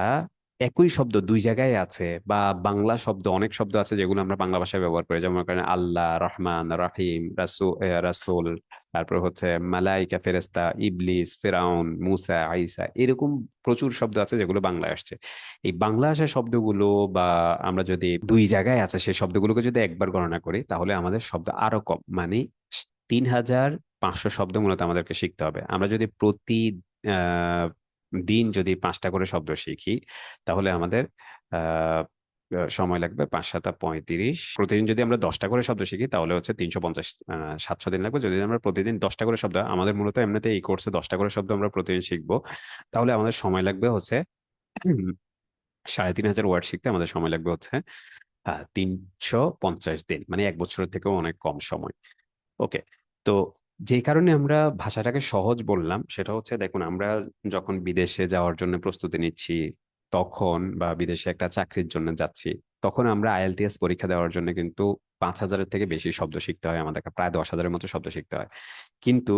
একই শব্দ দুই জায়গায় আছে, বা বাংলা শব্দ অনেক শব্দ আছে যেগুলো আমরা বাংলা ভাষায় ব্যবহার করি, যেমন মনে করেন আল্লাহ, রহমান, রাহিম, রাসূল, তারপর হচ্ছে মালাইকা, ফেরেস্তা, ইবলিস, ফেরাউন, মুসা, আইসা, এরকম প্রচুর শব্দ আছে যেগুলো বাংলায় আসছে। এই বাংলা ভাষার শব্দগুলো, বা আমরা যদি দুই জায়গায় আছে সেই শব্দগুলোকে যদি একবার গণনা করি, তাহলে আমাদের শব্দ আরো কম, মানে 3500 শব্দ মূলত আমাদেরকে শিখতে হবে। আমরা যদি প্রতি আহ দিন যদি 5টা করে শব্দ শিখি, তাহলে আমাদের আহ সময় লাগবে 5 × 7 = 35। প্রতিদিন যদি আমরা 10টা করে শব্দ শিখি তাহলে হচ্ছে 350, 700 দিন লাগবে। যদি আমরা প্রতিদিন 10টা করে শব্দ, আমাদের মূলত এমনিতে এই কোর্সে 10টা করে শব্দ আমরা প্রতিদিন শিখবো, তাহলে আমাদের সময় লাগবে হচ্ছে 3500 ওয়ার্ড শিখতে আমাদের সময় লাগবে হচ্ছে 350 দিন, মানে 1 বছরের থেকেও অনেক কম সময়। ওকে। তো যে কারণে আমরা ভাষাটাকে সহজ বললাম সেটা হচ্ছে, দেখুন আমরা যখন বিদেশে যাওয়ার জন্য প্রস্তুতি নিচ্ছি তখন, বা বিদেশে একটা চাকরির জন্য যাচ্ছি, তখন আমরা আইএলটিএস পরীক্ষা দেওয়ার জন্য কিন্তু 5000-এর থেকে বেশি শব্দ শিখতে হয় আমাদেরকে, প্রায় 10,000-এর মতো শব্দ শিখতে হয়। কিন্তু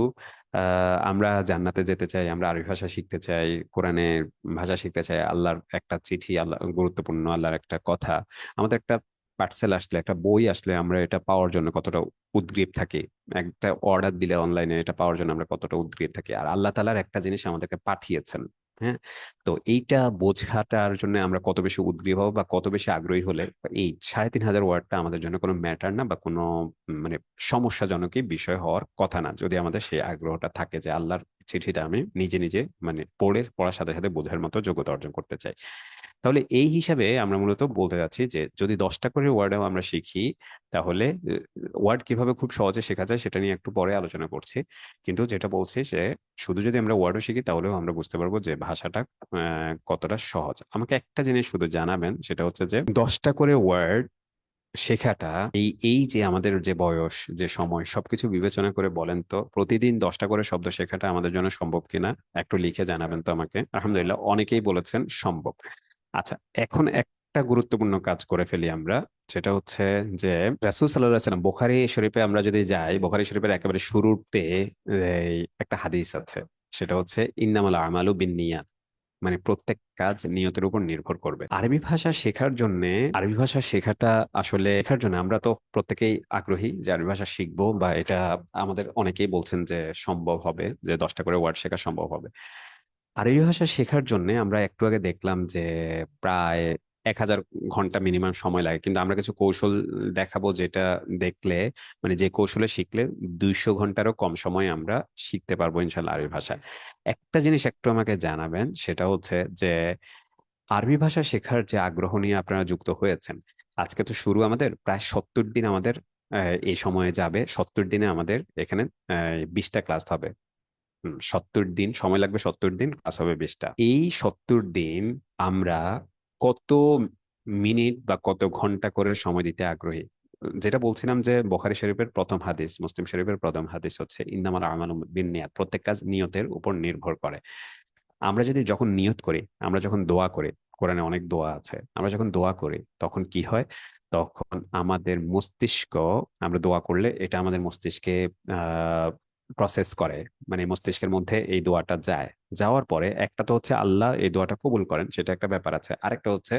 আমরা জান্নাতে যেতে চাই, আমরা আরবি ভাষা শিখতে চাই, কোরআনের ভাষা শিখতে চাই, আল্লাহর একটা চিঠি, আল্লাহ গুরুত্বপূর্ণ আল্লাহর একটা কথা, আমাদের একটা পার্সেল আসলে, একটা বই আসলে আমরা এটা পাওয়ার জন্য কতটা উদ্গ্রীব থাকি, একটা অর্ডার দিলে অনলাইনে এটা পাওয়ার জন্য আমরা কতটা উদ্গ্রীব থাকি, আর আল্লাহ তাআলার একটা জিনিস আমাদেরকে পাঠিয়েছেন। হ্যাঁ, তো এইটা বোঝাটার জন্য আমরা কত বেশি উদ্গ্রীব হব বা কত বেশি আগ্রহী হলে, এই 3500 ওয়ার্ডটা আমাদের জন্য কোনো ম্যাটার না, বা কোনো মানে সমস্যাজনকই বিষয় হওয়ার কথা না, যদি আমাদের সেই আগ্রহটা থাকে যে আল্লাহর চিঠিটা আমি নিজে নিজে মানে পড়ার সাথে সাথে বোঝার মতো যোগ্যতা অর্জন করতে চাই। তাহলে এই হিসাবে আমরা মূলত বলতে যাচ্ছি যে যদি 10টা করে ওয়ার্ডও আমরা শিখি, তাহলে ওয়ার্ড কিভাবে খুব সহজে শেখা যায় সেটা নিয়ে একটু পরে আলোচনা করছি। কিন্তু যেটা বলছি যে শুধু যদি আমরা ওয়ার্ডও শিখি তাহলেও আমরা বুঝতে পারবো যে ভাষাটা কতটা সহজ। আমাকে একটা জিনিস শুধু জানাবেন, সেটা হচ্ছে যে 10টা করে ওয়ার্ড শেখাটা, এই এই যে আমাদের যে বয়স, যে সময়, সবকিছু বিবেচনা করে বলেন তো প্রতিদিন 10টা করে শব্দ শেখাটা আমাদের জন্য সম্ভব কিনা একটু লিখে জানাবেন তো আমাকে। আলহামদুলিল্লাহ, অনেকেই বলেছেন সম্ভব। আচ্ছা, এখন একটা গুরুত্বপূর্ণ কাজ করে ফেলি আমরা, সেটা হচ্ছে যে রাসূল সাল্লাল্লাহু আলাইহি ওয়াসাল্লাম বুখারী শরীফে আমরা যদি যাই, বুখারী শরীফের একেবারে শুরুতে একটা হাদিস আছে, সেটা হচ্ছে ইন্নামাল আমালু বিন্নিয়াত, মানে প্রত্যেক কাজ নিয়তের উপর নির্ভর করবে। আরবি ভাষা শেখার জন্য, আরবি ভাষা শেখাটা আসলে শেখার জন্য আমরা তো প্রত্যেকেই আগ্রহী যে আরবি ভাষা শিখবো, বা এটা আমাদের অনেকেই বলছেন যে সম্ভব হবে, যে 10টা করে ওয়ার্ড শেখা সম্ভব হবে। আরবি ভাষা শেখার জন্য আমরা একটু আগে দেখলাম যে প্রায় 1000 ঘন্টা মিনিমাম সময় লাগে, কিন্তু আমরা কিছু কৌশল দেখাবো যেটা দেখলে, মানে যে কৌশলে শিখলে 200 ঘন্টারও কম সময় আমরা শিখতে পারবো ইনশাল্লাহ আরবি ভাষা। একটা জিনিস একটু আমাকে জানাবেন, সেটা হচ্ছে যে আরবি ভাষা শেখার যে আগ্রহ নিয়ে আপনারা যুক্ত হয়েছেন, আজকে তো শুরু, আমাদের প্রায় 70 দিন আমাদের এই সময়ে যাবে। 70 দিনে আমাদের এখানে 20টা ক্লাস হবে। 70 দিন সময় লাগবে, 70 দিন ক্লাস হবে 20টা। এই 70 দিন আমরা কত মিনিট বা কত ঘন্টা করে সময় দিতে আগ্রহী? যেটা বলছিলাম যে বুখারী শরীফের প্রথম হাদিস, মুসলিম শরীফের প্রথম হাদিস হচ্ছে ইন্নামাল আমালু বিন্নিয়াত, প্রত্যেক কাজ নিয়তের উপর নির্ভর করে। আমরা যদি যখন নিয়ত করি, আমরা যখন দোয়া করি, কোরআনে অনেক দোয়া আছে, আমরা যখন দোয়া করি তখন কি হয়, তখন আমাদের মস্তিষ্ক, আমরা দোয়া করলে এটা আমাদের মস্তিষ্কে আহ প্রসেস করে, মানে মস্তিষ্কের মধ্যে এই দোয়াটা যায়। যাওয়ার পরে একটা তো হচ্ছে আল্লাহ এই দোয়াটা কবুল করেন, সেটা একটা ব্যাপার আছে। আরেকটা হচ্ছে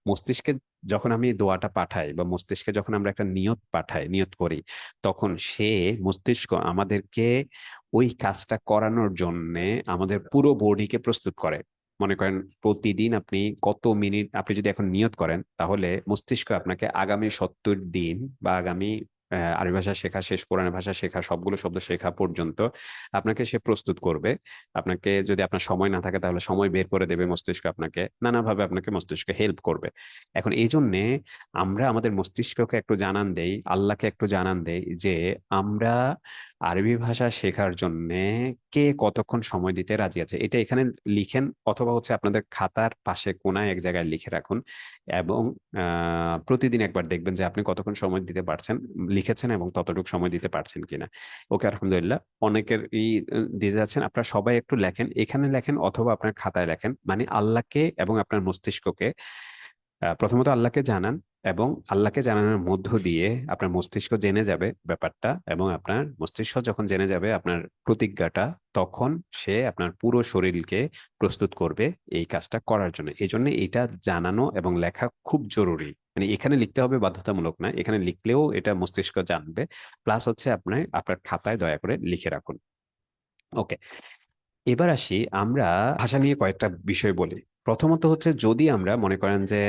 মস্তিষ্কে যখন আমি দোয়াটা পাঠাই, বা মস্তিষ্কে যখন আমরা একটা নিয়ত পাঠাই, নিয়ত করি, তখন সে মস্তিষ্ক আমাদেরকে ওই কাজটা করানোর জন্য আমাদের পুরো বডিকে প্রস্তুত করে। মনে করেন প্রতিদিন আপনি কত মিনিট, আপনি যদি এখন নিয়ত করেন তাহলে মস্তিষ্ক আপনাকে আগামী 70 দিন বা আগামী আরবি ভাষা শেখা শেষ, কোরআনের ভাষা শেখা, সবগুলো শব্দ শেখা পর্যন্ত আপনাকে সে প্রস্তুত করবে। আপনাকে যদি আপনার সময় না থাকে তাহলে সময় বের করে দেবে মস্তিষ্ক, আপনাকে নানাভাবে আপনাকে মস্তিষ্ক হেল্প করবে। এখন এই জন্যে আমরা আমাদের মস্তিষ্ককে একটু জানান দেই, আল্লাহকে একটু জানান দেই যে আমরা আরবি ভাষা শেখার জন্য কে কতক্ষণ সময় দিতে রাজি আছে। এটা এখানে লিখেন, অথবা হচ্ছে আপনাদের খাতার পাশে কোনায় এক জায়গায় লিখে রাখুন, এবং প্রতিদিন একবার দেখবেন যে আপনি কতক্ষণ সময় দিতে পারছেন, লিখেছেন এবং ততটুকু সময় দিতে পারছেন কিনা। ওকে, আলহামদুলিল্লাহ। অনেকের দিয়ে যাচ্ছেন, আপনারা সবাই একটু লেখেন, এখানে লেখেন অথবা আপনার খাতায় লেখেন, মানে আল্লাহকে এবং আপনার মস্তিষ্ককে প্রথমত আল্লাহকে জানান, এবং আল্লাহকে জানানোর মধ্য দিয়ে আপনার মস্তিষ্ক জেনে যাবে ব্যাপারটা, এবং আপনার মস্তিষ্ক যখন জেনে যাবে আপনার প্রতিজ্ঞাটা, তখন সে আপনার পুরো শরীরকে প্রস্তুত করবে এই কাজটা করার জন্য। এই জন্য এটা জানানো এবং লেখা খুব জরুরি। মানে এখানে লিখতে হবে বাধ্যতামূলক না, এখানে লিখলেও এটা মস্তিষ্ক জানবে। প্লাস হচ্ছে আপনি আপনার খাতায় দয়া করে লিখে রাখুন। ওকে, এবার আসি আমরা ভাষা নিয়ে কয়েকটা বিষয় বলি। প্রথমত হচ্ছে, যদি আমরা মনে করেন যে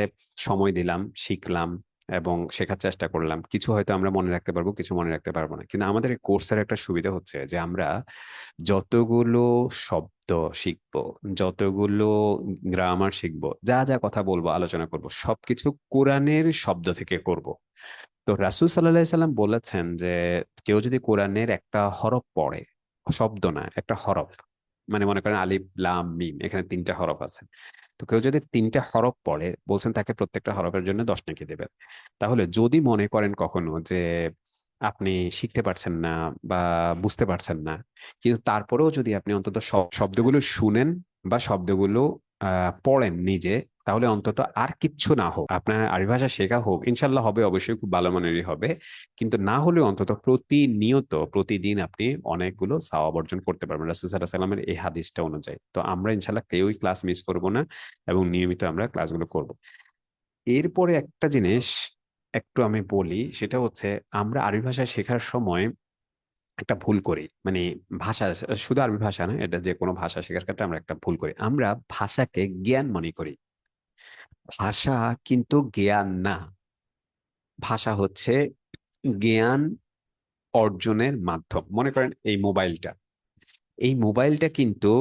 সময় দিলাম, শিখলাম এবং শেখার চেষ্টা করলাম, কিছু হয়তো আমরা মনে রাখতে পারবো, কিছু মনে রাখতে পারবো না, কিন্তু আমাদের এই কোর্সের একটা সুবিধা হচ্ছে যে আমরা যতগুলো শব্দ শিখবো, যতগুলো গ্রামার শিখবো, যা যা কথা বলবো, আলোচনা করব, সবকিছু কোরআনের শব্দ থেকে করব। তো রাসূল সাল্লাল্লাহু আলাইহি সাল্লাম বলেছেন যে কেউ যদি কোরআনের একটা হরফ পড়ে, শব্দ না, একটা হরফ, মানে মনে করেন আলিফ লাম মিম, এখানে তিনটা হরফ আছে, তো কেউ যদি তিনটা হরফ পড়ে, বলছেন তাকে প্রত্যেকটা হরফের জন্য 10 নেকি দেবেন। তাহলে যদি মনে করেন কখনো যে আপনি শিখতে পারছেন না বা বুঝতে পারছেন না, কিন্তু তারপরেও যদি আপনি অন্তত শব্দগুলো শুনেন বা শব্দগুলো পড়েন নিজে, তাহলে অন্তত আর কিচ্ছু না হোক, আপনার আরবি ভাষা শেখা হোক, ইনশাল্লাহ হবে, অবশ্যই খুব ভালো মানেরই হবে, কিন্তু না হলেও অন্তত প্রতিনিয়ত প্রতিদিন আপনি অনেকগুলো সওয়াব অর্জন করতে পারবেন রাসূল সাল্লাল্লাহু আলাইহি সাল্লামের এই হাদিসটা অনুযায়ী। তো আমরা ইনশাল্লাহ কেউই ক্লাস মিস করব না, এবং নিয়মিত আমরা ক্লাসগুলো করব। এরপরে একটা জিনিস একটু আমি বলি, সেটা হচ্ছে আমরা আরবি ভাষা শেখার সময় একটা ভুল করি, মানে ভাষা, শুধু আরবি ভাষা না, এটা যে কোনো ভাষা শেখার ক্ষেত্রে আমরা একটা ভুল করি, আমরা ভাষাকে জ্ঞান মনে করি। ভাষা কিন্তু জ্ঞান না। ভাষা হচ্ছে জ্ঞান অর্জনের মাধ্যম। মনে করেন এই মোবাইলটা কিন্তু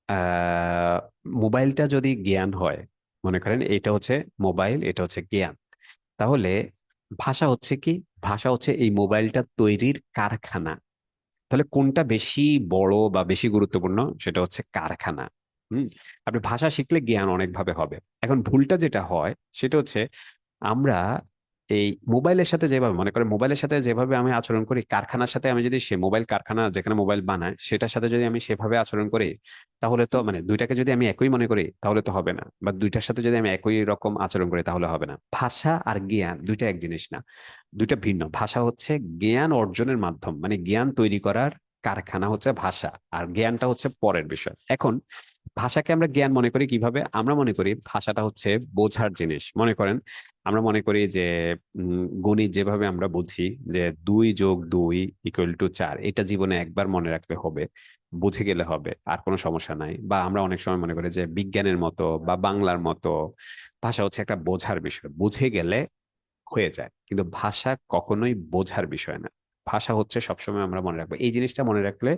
আহ মোবাইলটা যদি জ্ঞান হয়, মনে করেন এটা হচ্ছে মোবাইল, এটা হচ্ছে জ্ঞান, তাহলে ভাষা হচ্ছে কি? ভাষা হচ্ছে এই মোবাইলটা তৈরির কারখানা। তাহলে কোনটা বেশি বড় বা বেশি গুরুত্বপূর্ণ? সেটা হচ্ছে কারখানা। হুম। আপনি ভাষা শিখলে জ্ঞান অনেকভাবে হবে। এখন ভুলটা যেটা হয় সেটা হচ্ছে, আমরা এই মোবাইলের সাথে যেভাবে, মনে করেন মোবাইলের সাথে যেভাবে আমি আচরণ করি, কারখানার সাথে আমি যদি সে মোবাইল কারখানা যেখানে মোবাইল বানায় সেটার সাথে যদি আমি সেভাবে আচরণ করি, তাহলে তো মানে দুইটাকে যদি আমি একই মনে করি তাহলে তো হবে না, বা দুইটার সাথে যদি আমি একই রকম আচরণ করি তাহলে হবে না। ভাষা আর জ্ঞান দুইটা এক জিনিস না, দুইটা ভিন্ন। ভাষা হচ্ছে জ্ঞান অর্জনের মাধ্যম, মানে জ্ঞান তৈরি করার কারখানা হচ্ছে ভাষা, আর জ্ঞানটা হচ্ছে পরের বিষয়। এখন ভাষাকে আমরা জ্ঞান মনে করি কিভাবে? আমরা মনে করি ভাষাটা হচ্ছে বোঝার জিনিস। মনে করেন আমরা মনে করি যে গণিত যেভাবে আমরা বুঝি যে 2+2 = 4, এটা জীবনে একবার মনে রাখতে হবে, বুঝে গেলে হবে, আর কোনো সমস্যা নাই। বা আমরা অনেক সময় মনে করি যে বিজ্ঞানের মতো বা বাংলার মতো ভাষা হচ্ছে একটা বোঝার বিষয়, বুঝে গেলে হয়ে যায়, কিন্তু ভাষা কখনোই বোঝার বিষয় না। ভাষা হচ্ছে সবসময় আমরা মনে রাখবো, এই জিনিসটা মনে রাখলে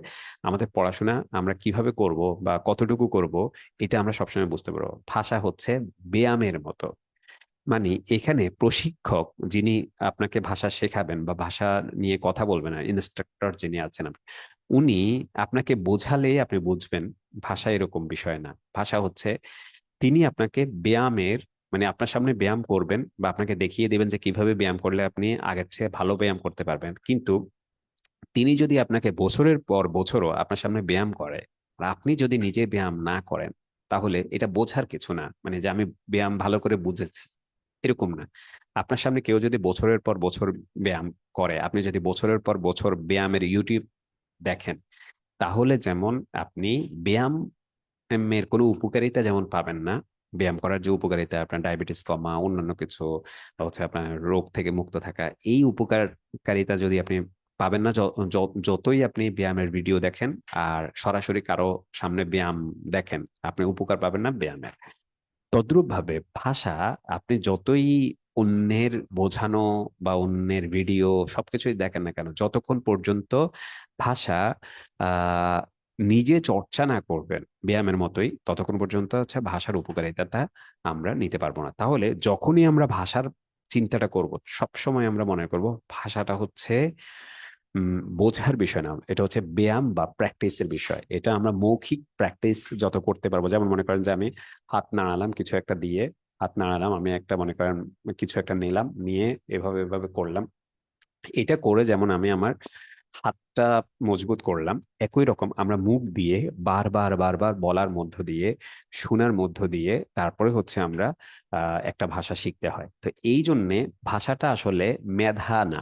আমাদের পড়াশোনা আমরা কিভাবে করব বা কতটুকু করব, এটা আমরা সবসময় বুঝতে পারবো। ভাষা হচ্ছে ব্যায়ামের মতো, মানে এখানে প্রশিক্ষক যিনি আপনাকে ভাষা শেখাবেন বা ভাষা নিয়ে কথা বলবেন, ইনস্ট্রাক্টর যিনি আছেন, উনি আপনাকে বোঝালে আপনি বুঝবেন, ভাষা এরকম বিষয় না। ভাষা হচ্ছে তিনি আপনাকে ব্যায়ামের, মানে আপনার সামনে ব্যায়াম করবেন বা আপনাকে দেখিয়ে দিবেন যে কিভাবে ব্যায়াম করলে আপনি আগের চেয়ে ভালো ব্যায়াম করতে পারবেন, কিন্তু তিনি যদি আপনাকে বছরের পর বছরও আপনার সামনে ব্যায়াম করে, আর আপনি যদি নিজে ব্যায়াম না করেন, তাহলে এটা বোঝার কিছু না, মানে যে আমি ব্যায়াম ভালো করে বুঝেছি, এরকম না। আপনার সামনে কেউ যদি বছরের পর বছর ব্যায়াম করে, আপনি যদি বছরের পর বছর ব্যায়ামের ইউটিউব দেখেন, তাহলে যেমন আপনি ব্যায়াম এর কোনো উপকারিতা যেমন পাবেন না, ব্যায়াম করার যে উপকারিতা, আপনার ডায়াবেটিস কমা, অন্যান্য কিছু হচ্ছে আপনার রোগ থেকে মুক্ত থাকা, এই উপকারিতা যদি আপনি পাবেন না, যতই আপনি ব্যায়ামের ভিডিও দেখেন আর সরাসরি কারো সামনে ব্যায়াম দেখেন, আপনি উপকার পাবেন না ব্যায়ামের। তদ্রূপ ভাবে ভাষা, আপনি যতই অন্যের বোঝানো বা অন্যের ভিডিও সবকিছুই দেখেন না কেন, যতক্ষণ পর্যন্ত ভাষা আহ নিজে চর্চা না করবেন ব্যায়ামের মতোই, ততক্ষণ পর্যন্ত হচ্ছে ভাষার উপকারিতাটা আমরা নিতে পারবো না। তাহলে যখনই আমরা ভাষার চিন্তাটা করব, সবসময় আমরা মনে করব ভাষাটা হচ্ছে বোঝার বিষয় না, এটা হচ্ছে ব্যায়াম বা প্র্যাকটিসের বিষয়। এটা আমরা মৌখিক প্র্যাকটিস যত করতে পারবো, যেমন মনে করেন যে আমি হাত নাড়ালাম কিছু একটা দিয়ে, হাত নাড়ালাম, আমি একটা মনে করেন কিছু একটা নিলাম, নিয়ে এভাবে এভাবে করলাম, এটা করে যেমন আমি আমার হাতটা মজবুত করলাম, একই রকম আমরা মুখ দিয়ে বারবার বারবার বলার মধ্য দিয়ে, শোনার মধ্য দিয়ে তারপরে হচ্ছে আমরা একটা ভাষা শিখতে হয়। তো এই জন্যে ভাষাটা আসলে মেধা না,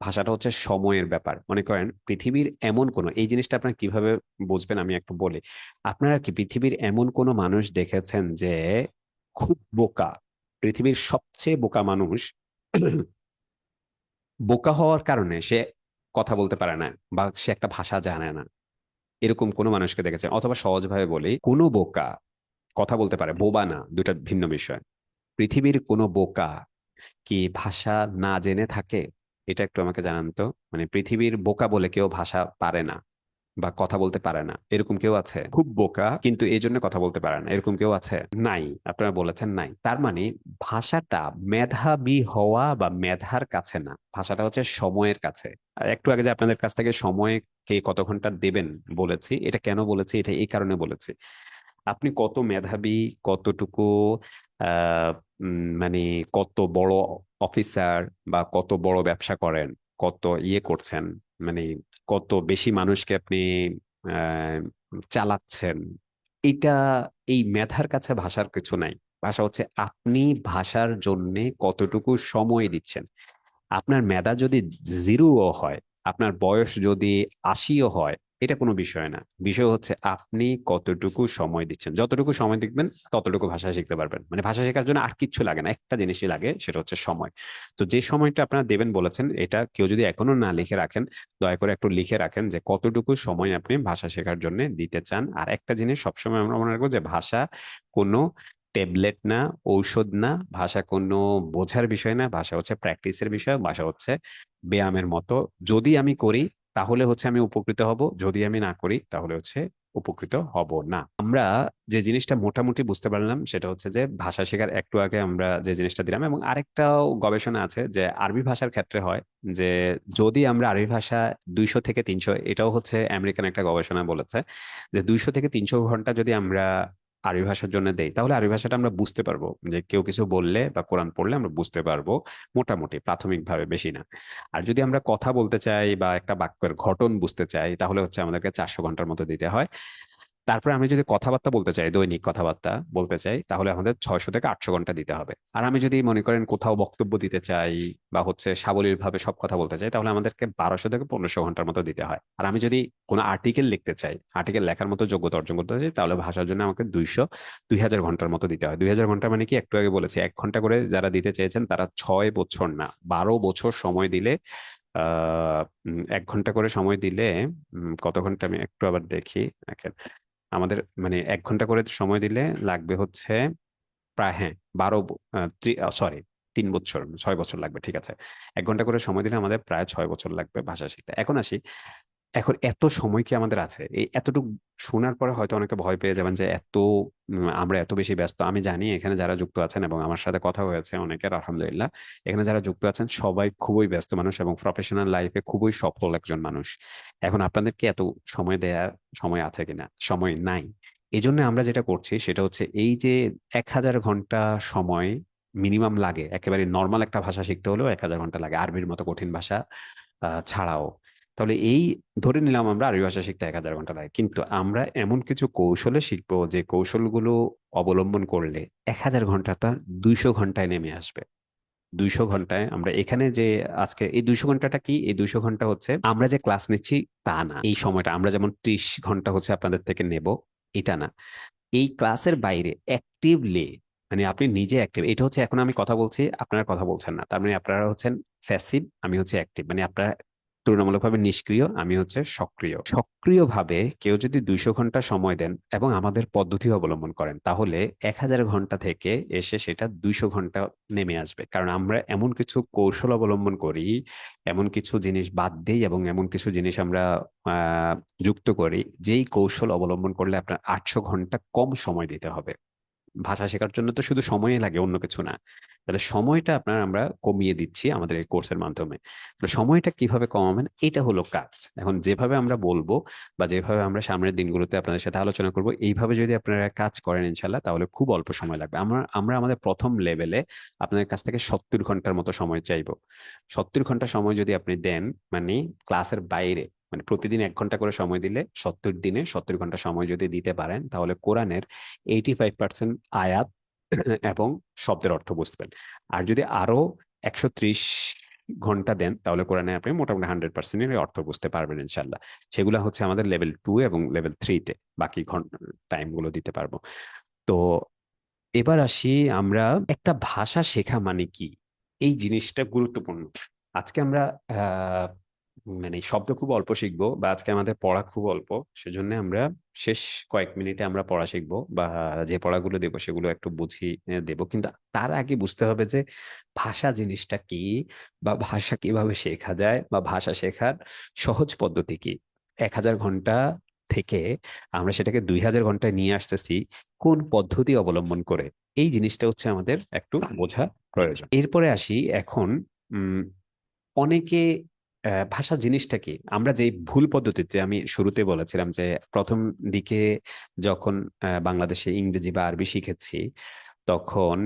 ভাষাটা হচ্ছে সময়ের ব্যাপার। মনে করেন পৃথিবীর এমন কোনো, এই জিনিসটা আপনারা কিভাবে বুঝবেন আমি একটু বলি। আপনারা কি পৃথিবীর এমন কোনো মানুষ দেখেছেন যে খুব বোকা, পৃথিবীর সবচেয়ে বোকা মানুষ, বোকা হওয়ার কারণে সে কথা বলতে পারে না বা সে একটা ভাষা জানে না, এরকম কোনো মানুষকে দেখেছেন? অথবা সহজভাবে বলি, কোনো বোকা কথা বলতে পারে, বোবা না, দুটা ভিন্ন বিষয়। পৃথিবীর কোনো বোকা কি ভাষা না জেনে থাকে? এটা একটু আমাকে জানান তো। মানে পৃথিবীর বোকা বলে কেউ ভাষা পারে না বা কথা বলতে পারে না, এরকম কেউ আছে? খুব বোকা কিন্তু এই জন্য কথা বলতে পারে না, এরকম কেউ আছে? নাই। আপনারা বলেছেন নাই, তার মানে ভাষাটা মেধাবী হওয়া বা মেধার কাছে না, ভাষাটা হচ্ছে সময়ের কাছে। আর একটু আগে যে আপনাদের কাছ থেকে সময়কে কত ঘন্টা দেবেন বলেছি, এটা কেন বলেছি, এটা এই কারণে বলেছি, আপনি কত মেধাবী, কতটুকু আহ মানে কত বড় অফিসার বা কত বড় ব্যবসা করেন, কত ইয়ে করছেন, মানে কত বেশি মানুষকে আপনি আহ চালাচ্ছেন, এটা, এই মেধার কাছে ভাষার কিছু নাই। ভাষা হচ্ছে আপনি ভাষার জন্যে কতটুকু সময় দিচ্ছেন। আপনার মেধা যদি জিরোও হয়, আপনার বয়স যদি 80ও হয়, এটা কোনো বিষয় না। বিষয় হচ্ছে আপনি কতটুকু সময় দিচ্ছেন। যতটুকু সময় দিবেন ততটুকু ভাষা শিখতে পারবেন। মানে ভাষা শেখার জন্য আর কিচ্ছু লাগে না, একটা জিনিসই লাগে, সেটা হচ্ছে সময়। তো যে সময়টা আপনারা দেবেন বলেছেন, এটা কেউ যদি এখনো না লিখে রাখেন, দয়া করে একটু লিখে রাখেন যে কতটুকু সময় আপনি ভাষা শেখার জন্য দিতে চান। আর একটা জিনিস সবসময় আমরা মনে রাখবো যে ভাষা কোনো ট্যাবলেট না, ঔষধ না, ভাষা কোনো বোঝার বিষয় না, ভাষা হচ্ছে প্র্যাকটিসের বিষয়, ভাষা হচ্ছে ব্যায়ামের মতো। যদি আমি করি তাহলে হচ্ছে আমি উপকৃত হব, যদি আমি না করি তাহলে হচ্ছে উপকৃত হব না। আমরা যে জিনিসটা মোটামুটি বুঝতে পারলাম সেটা হচ্ছে যে ভাষা শেখার একটু আগে আমরা যে জিনিসটা দিলাম, এবং আরেকটাও গবেষণা আছে যে আরবি ভাষার ক্ষেত্রে হয় যে যদি আমরা আরবি ভাষা 200 থেকে 300, এটাও হচ্ছে আমেরিকান একটা গবেষণা বলেছে যে 200 থেকে 300 ঘন্টা যদি আমরা আরবি ভাষার জন্য দেই, তাহলে আরবি ভাষাটা আমরা বুঝতে পারবো, যে কেউ কিছু বললে বা কোরআন পড়লে আমরা বুঝতে পারবো মোটামুটি প্রাথমিকভাবে, বেশি না। আর যদি আমরা কথা বলতে চাই বা একটা বাক্যের ঘটন বুঝতে চাই, তাহলে হচ্ছে আমাদেরকে 400 ঘন্টার মতো দিতে হয়। তারপরে আমি যদি কথাবার্তা বলতে চাই, দৈনিক কথাবার্তা বলতে চাই, তাহলে আমাদের 600 থেকে 800 ঘন্টা দিতে হবে। আর আমি যদি মনে করেন কোথাও বক্তব্য দিতে চাই বা হচ্ছে সাবলীল ভাবে সব কথা বলতে চাই, তাহলে আমাদেরকে 1200 থেকে 1500 ঘন্টার মতো দিতে হয়। আর আমি যদি কোনো আর্টিকেল লিখতে চাই, আর্টিকেল লেখার মতো যোগ্যতা অর্জন করতে চাই, তাহলে ভাষার জন্য আমাকে 2000 ঘন্টার মতো দিতে হয়। 2000 ঘন্টা মানে কি, একটু আগে বলেছি 1 ঘন্টা করে যারা দিতে চেয়েছেন তারা 6 বছর না 12 বছর সময় দিলে 1 ঘন্টা করে সময় দিলে কত ঘন্টা, আমি একটু আবার দেখি। দেখেন, আমাদের মানে 1 ঘন্টা করে সময় দিলে লাগবে হচ্ছে প্রায়, হ্যাঁ, 12, সরি, 3 বছর, 6 বছর লাগবে, ঠিক আছে। 1 ঘন্টা করে সময় দিলে আমাদের প্রায় 6 বছর লাগবে ভাষা শিখতে। এখন আসি, এখন এত সময় কি আমাদের আছে? এই এতটুকু শোনার পরে হয়তো অনেকে ভয় পেয়ে যাবেন যে এত আমরা এত বেশি ব্যস্ত। আমি জানি এখানে যারা যুক্ত আছেন এবং আমার সাথে কথা হয়েছে অনেকের, আলহামদুলিল্লাহ, এখানে যারা যুক্ত আছেন সবাই খুবই ব্যস্ত মানুষ এবং প্রফেশনাল লাইফে খুবই সফল একজন মানুষ। এখন আপনাদেরকে এত সময় দেওয়ার সময় আছে কিনা? সময় নাই। এই জন্য আমরা যেটা করছি সেটা হচ্ছে এই যে 1000 ঘন্টা সময় মিনিমাম লাগে, একেবারে নর্মাল একটা ভাষা শিখতে হলেও 1000 ঘন্টা লাগে, আরবির মতো কঠিন ভাষা ছাড়াও। তাহলে এই ধরে নিলাম আমরা আরবি ভাষা শিখতে 1000 ঘন্টা লাগে, কিন্তু আমরা এমন কিছু কৌশলে শিখবো যে কৌশলগুলো অবলম্বন করলে 1000 ঘন্টাটা 200 ঘন্টায় নেমে আসবে। 200 ঘন্টায় আমরা এখানে যে আজকে এই 200 ঘন্টাটা কি, এই 200 ঘন্টা হচ্ছে আমরা যে ক্লাস নিচ্ছি তা না। এই সময়টা আমরা যেমন 30 ঘন্টা হচ্ছে আপনাদের থেকে নেব, এটা না। এই ক্লাসের বাইরে অ্যাক্টিভলি, মানে আপনি নিজে অ্যাক্টিভ, এটা হচ্ছে এখন আমি কথা বলছি আপনারা কথা বলছেন না, তার মানে আপনারা হচ্ছেন প্যাসিভ, আমি হচ্ছে অ্যাক্টিভ। মানে আপনারা তুলনামূলকভাবে নিষ্ক্রিয়, আমি হচ্ছে সক্রিয়। সক্রিয়ভাবে কেউ যদি 200 ঘন্টা সময় দেন এবং আমাদের পদ্ধতি অবলম্বন করেন, তাহলে 1000 ঘন্টা থেকে এসে সেটা 200 ঘন্টা নেমে আসবে। কারণ আমরা এমন কিছু কৌশল অবলম্বন করি, এমন কিছু জিনিস বাদ দিই এবং এমন কিছু জিনিস আমরা আহ যুক্ত করি, যেই কৌশল অবলম্বন করলে আপনার 800 ঘন্টা কম সময় দিতে হবে। ভাষা শেখার জন্য তো শুধু সময়ই লাগে, অন্য কিছু না। তাহলে সময়টা আমরা কমিয়ে দিচ্ছি আমাদের এই কোর্সের মাধ্যমে। তাহলে সময়টা কিভাবে কমাবেন, এটা হলো কাজ। এখন যেভাবে আমরা বলবো বা যেভাবে আমরা সামনের দিনগুলোতে আপনাদের সাথে আলোচনা করব, এইভাবে যদি আপনারা কাজ করেন ইনশাল্লাহ, তাহলে খুব অল্প সময় লাগবে। আমরা আমরা আমাদের প্রথম লেভেলে আপনাদের কাছ থেকে 70 ঘন্টার মতো সময় চাইবো। 70 ঘন্টা সময় যদি আপনি দেন, মানে ক্লাসের বাইরে, মানে প্রতিদিন 1 ঘন্টা করে সময় দিলে 70 দিনে 70 ঘন্টা সময় যদি দিতে পারেন, তাহলে কোরআনের 85% আয়াত এবং শব্দের অর্থ বুঝবেন। আর যদি আরো 130 ঘন্টা দেন, তাহলে কোরআনে আপনি মোটামুটি 100%-এর অর্থ বুঝতে পারবেন ইনশাল্লাহ। সেগুলো হচ্ছে আমাদের লেভেল 2 এবং লেভেল 3-তে বাকি টাইম গুলো দিতে পারবো। তো এবার আসি, আমরা একটা ভাষা শেখা মানে কি, এই জিনিসটা গুরুত্বপূর্ণ। আজকে আমরা আহ মানে শব্দ খুব অল্প শিখবো, বা আজকে আমাদের পড়া খুব অল্প। সেজন্য আমরা শেষ কয়েক মিনিটে আমরা পড়া শিখবো, বা যে পড়াগুলো দেবো সেগুলো একটু বুঝিয়ে দেবো। কিন্তু তার আগে বুঝতে হবে যে ভাষা জিনিসটা কি, বা ভাষা কিভাবে শেখা যায়, বা ভাষা শেখার সহজ পদ্ধতি কি। 1000 ঘন্টা থেকে আমরা সেটাকে 2000 ঘন্টায় নিয়ে আসতেছি কোন পদ্ধতি অবলম্বন করে, এই জিনিসটা হচ্ছে আমাদের একটু বোঝা প্রয়োজন। এরপরে আসি এখন, উম অনেকে ভাষা জিনিসটা কি, আমরা যে ভুল পদ্ধতিতে, আমি শুরুতে বলেছিলাম যে প্রথম দিকে যখন বাংলাদেশে ইংরেজি বা আরবি শিখেছি, তখন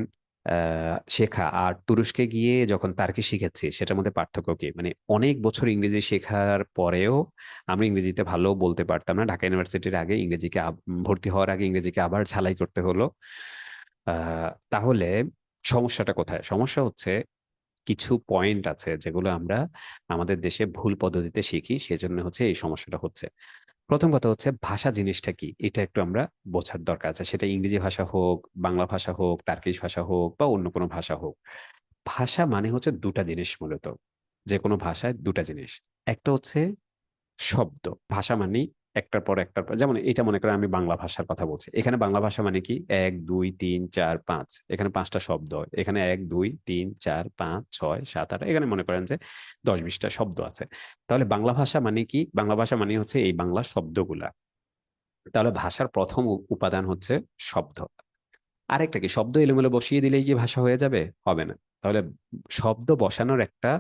শেখা আর তুরস্কে গিয়ে যখন তার্কি শিখেছি, সেটার মধ্যে পার্থক্য কি। মানে অনেক বছর ইংরেজি শেখার পরেও আমরা ইংরেজিতে ভালো বলতে পারতাম না। ঢাকা ইউনিভার্সিটির আগে ইংরেজিকে ভর্তি হওয়ার আগে ইংরেজিকে আবার ঝালাই করতে হলো। তাহলে সমস্যাটা কোথায়? সমস্যা হচ্ছে কিছু পয়েন্ট আছে যেগুলো আমরা আমাদের দেশে ভুল পদ্ধতিতে শিখি, সেজন্য হচ্ছে এই সমস্যাটা হচ্ছে। প্রথম কথা হচ্ছে ভাষা জিনিসটা কি, এটা একটু আমরা বোঝার দরকার আছে। সেটা ইংরেজি ভাষা হোক, বাংলা ভাষা হোক, তার্কিশ ভাষা হোক, বা অন্য কোনো ভাষা হোক। ভাষা মানে হচ্ছে দুটা জিনিস মূলত। যে কোনো ভাষায় দুটা জিনিস। একটা হচ্ছে শব্দ। ভাষা মানে একটার পর একটার পর, যেমন এটা মনে করেন আমি বাংলা ভাষার কথা বলছি, এখানে বাংলা ভাষা মানে কি, 1 2 3 4 5, এখানে 5টা শব্দ। এখানে 1 2 3 4 5 6 7 8, এখানে মনে করেন যে 10 20টা শব্দ আছে। তাহলে বাংলা ভাষা মানে কি, বাংলা ভাষা মানে হচ্ছে এই বাংলা শব্দগুলা। তাহলে ভাষার প্রথম উপাদান হচ্ছে শব্দ। আরেকটা কি, শব্দ এলোমেলো বসিয়ে দিলেই কি ভাষা হয়ে যাবে? হবে না। তাহলে শব্দ বসানোর একটা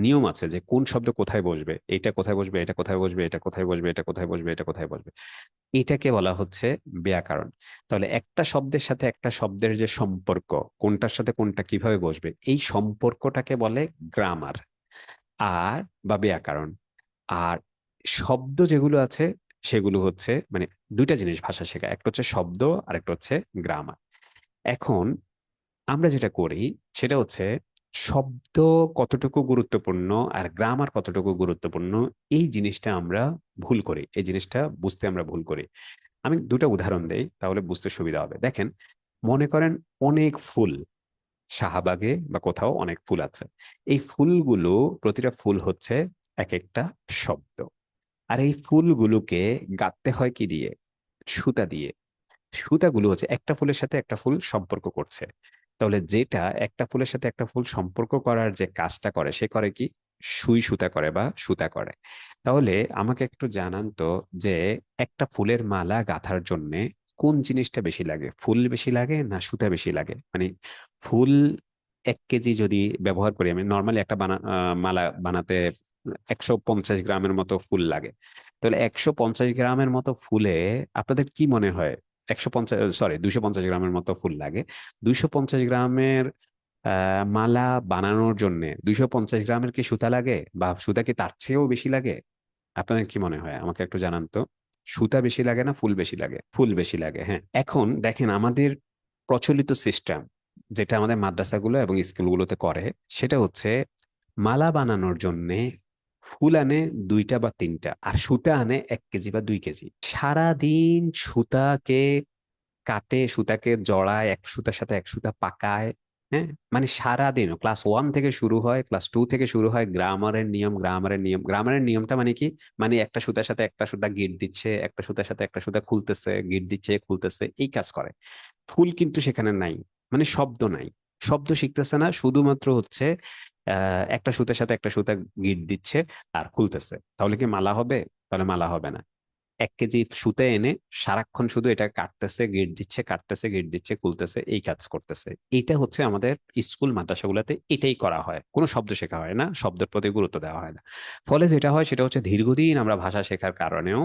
নিয়ম আছে, যে কোন শব্দ কোথায় বসবে, এটা কোথায় বসবে, এটা কোথায় বসবে, এটা কোথায় বসবে, এটা কোথায় বসবে, এটা কোথায় বসবে। এটাকে বলা হচ্ছে ব্যাকরণ। তাহলে একটা শব্দের সাথে একটা শব্দের যে সম্পর্ক, কোনটার সাথে কোনটা কিভাবে বসবে, এই সম্পর্কটাকে বলে গ্রামার আর বা ব্যাকরণ। আর শব্দ যেগুলো আছে সেগুলো হচ্ছে মানে দুইটা জিনিস ভাষা শেখা, একটা হচ্ছে শব্দ আর একটা হচ্ছে গ্রামার। এখন আমরা যেটা করি সেটা হচ্ছে শব্দ কতটুকু গুরুত্বপূর্ণ আর গ্রামার কতটুকু গুরুত্বপূর্ণ, এই জিনিসটা আমরা ভুল করি, এই জিনিসটা বুঝতে আমরা ভুল করি। আমি দুটা উদাহরণ দেই, তাহলে বুঝতে সুবিধা হবে। দেখেন, মনে করেন অনেক ফুল, শাহবাগে বা কোথাও অনেক ফুল আছে। এই ফুলগুলো, প্রতিটা ফুল হচ্ছে এক একটা শব্দ। আর এই ফুলগুলোকে গাঁথতে হয় কি দিয়ে? সুতা দিয়ে। সুতাগুলো হচ্ছে একটা ফুলের সাথে একটা ফুল সম্পর্ক করছে। তাহলে যেটা একটা ফুলের সাথে একটা ফুল সম্পর্ক করার যে কাজটা করে, সে করে কি? সুই সুতা করে বা সুতা করে। তাহলে আমাকে একটু জানান তো, যে একটা ফুলের মালা গাঁথার জন্য কোন জিনিসটা বেশি লাগে, ফুল বেশি লাগে না সুতা বেশি লাগে? মানে ফুল 1 কেজি যদি ব্যবহার করি, আমি নর্মালি একটা মালা বানাতে 150 গ্রামের মতো ফুল লাগে। তাহলে 150 গ্রামের মতো ফুলে আপনাদের কি মনে হয়, 250 গ্রামের মতো ফুল লাগে। 250 গ্রামের মালা বানানোর জন্য 250 গ্রামের কি সুতা লাগে, বা সুতা কি তার চেয়েও বেশি লাগে? আপনাদের কি মনে হয় আমাকে একটু জানান তো। সুতা বেশি লাগে না ফুল বেশি লাগে? ফুল বেশি লাগে, হ্যাঁ। এখন দেখেন, আমাদের প্রচলিত সিস্টেম, যেটা আমাদের মাদ্রাসাগুলো এবং স্কুলগুলোতে করে, সেটা হচ্ছে মালা বানানোর জন্য ফুল আনে 2টা বা 3টা, আর সুতা আনে 1 কেজি বা 2 কেজি। সারাদিন সুতাকে কাটে, সুতাকে জড়ায়, এক সুতার সাথে এক সুতা পাকায়, হ্যাঁ, মানে সারাদিন ক্লাস 1 থেকে শুরু হয়, ক্লাস 2 থেকে শুরু হয় গ্রামারের নিয়ম, গ্রামারের নিয়ম। গ্রামারের নিয়মটা মানে কি? মানে একটা সুতার সাথে একটা সুতা গিট দিচ্ছে, একটা সুতার সাথে একটা সুতা খুলতেছে, গিট দিচ্ছে, খুলতেছে, এই কাজ করে। ফুল কিন্তু সেখানে নাই, মানে শব্দ নাই, শব্দ শিখতেছে না, শুধুমাত্র হচ্ছে একটা সুতার সাথে একটা সুতা গিট দিচ্ছে আর খুলতেছে। তাহলে কি মালা হবে? তাহলে মালা হবে না। 1 কেজি সুতা এনে সারাক্ষণ শুধু এটা কাটতেছে, গিট দিচ্ছে, কাটতেছে, গিট দিচ্ছে, খুলতেছে, এই কাজ করতেছে। এটা হচ্ছে আমাদের স্কুল মাদ্রাসাগুলোতে এটাই করা হয়, কোনো শব্দ শেখা হয় না, শব্দের প্রতি গুরুত্ব দেওয়া হয় না। ফলে যেটা হয় সেটা হচ্ছে দীর্ঘদিন আমরা ভাষা শেখার কারণেও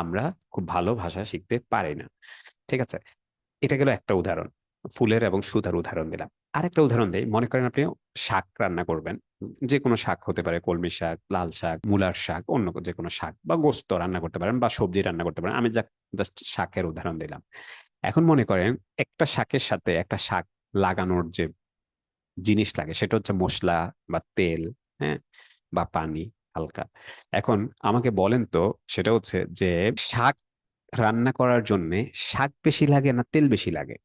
আমরা খুব ভালো ভাষা শিখতে পারি না। ঠিক আছে, এটা গেল একটা উদাহরণ, ফুলের এবং সুতার উদাহরণ দিলাম। আরেকটা উদাহরণ দেই, মনে করেন আপনি শাক রান্না করবেন। যে কোনো শাক হতে পারে, কলমি শাক, লাল শাক, মূলার শাক, অন্য যে কোনো শাক, বা গোস্ত রান্না করতে পারেন, বা সবজি রান্না করতে পারেন। আমি জাস্ট শাকের উদাহরণ দিলাম। এখন মনে করেন একটা শাকের সাথে একটা শাক লাগানোর যে জিনিস লাগে সেটা হচ্ছে মশলা বা তেল, হ্যাঁ, বা পানি হালকা। এখন আমাকে বলেন তো, সেটা হচ্ছে যে শাক রান্না করার জন্য শাক বেশি লাগে না তেল বেশি লাগে,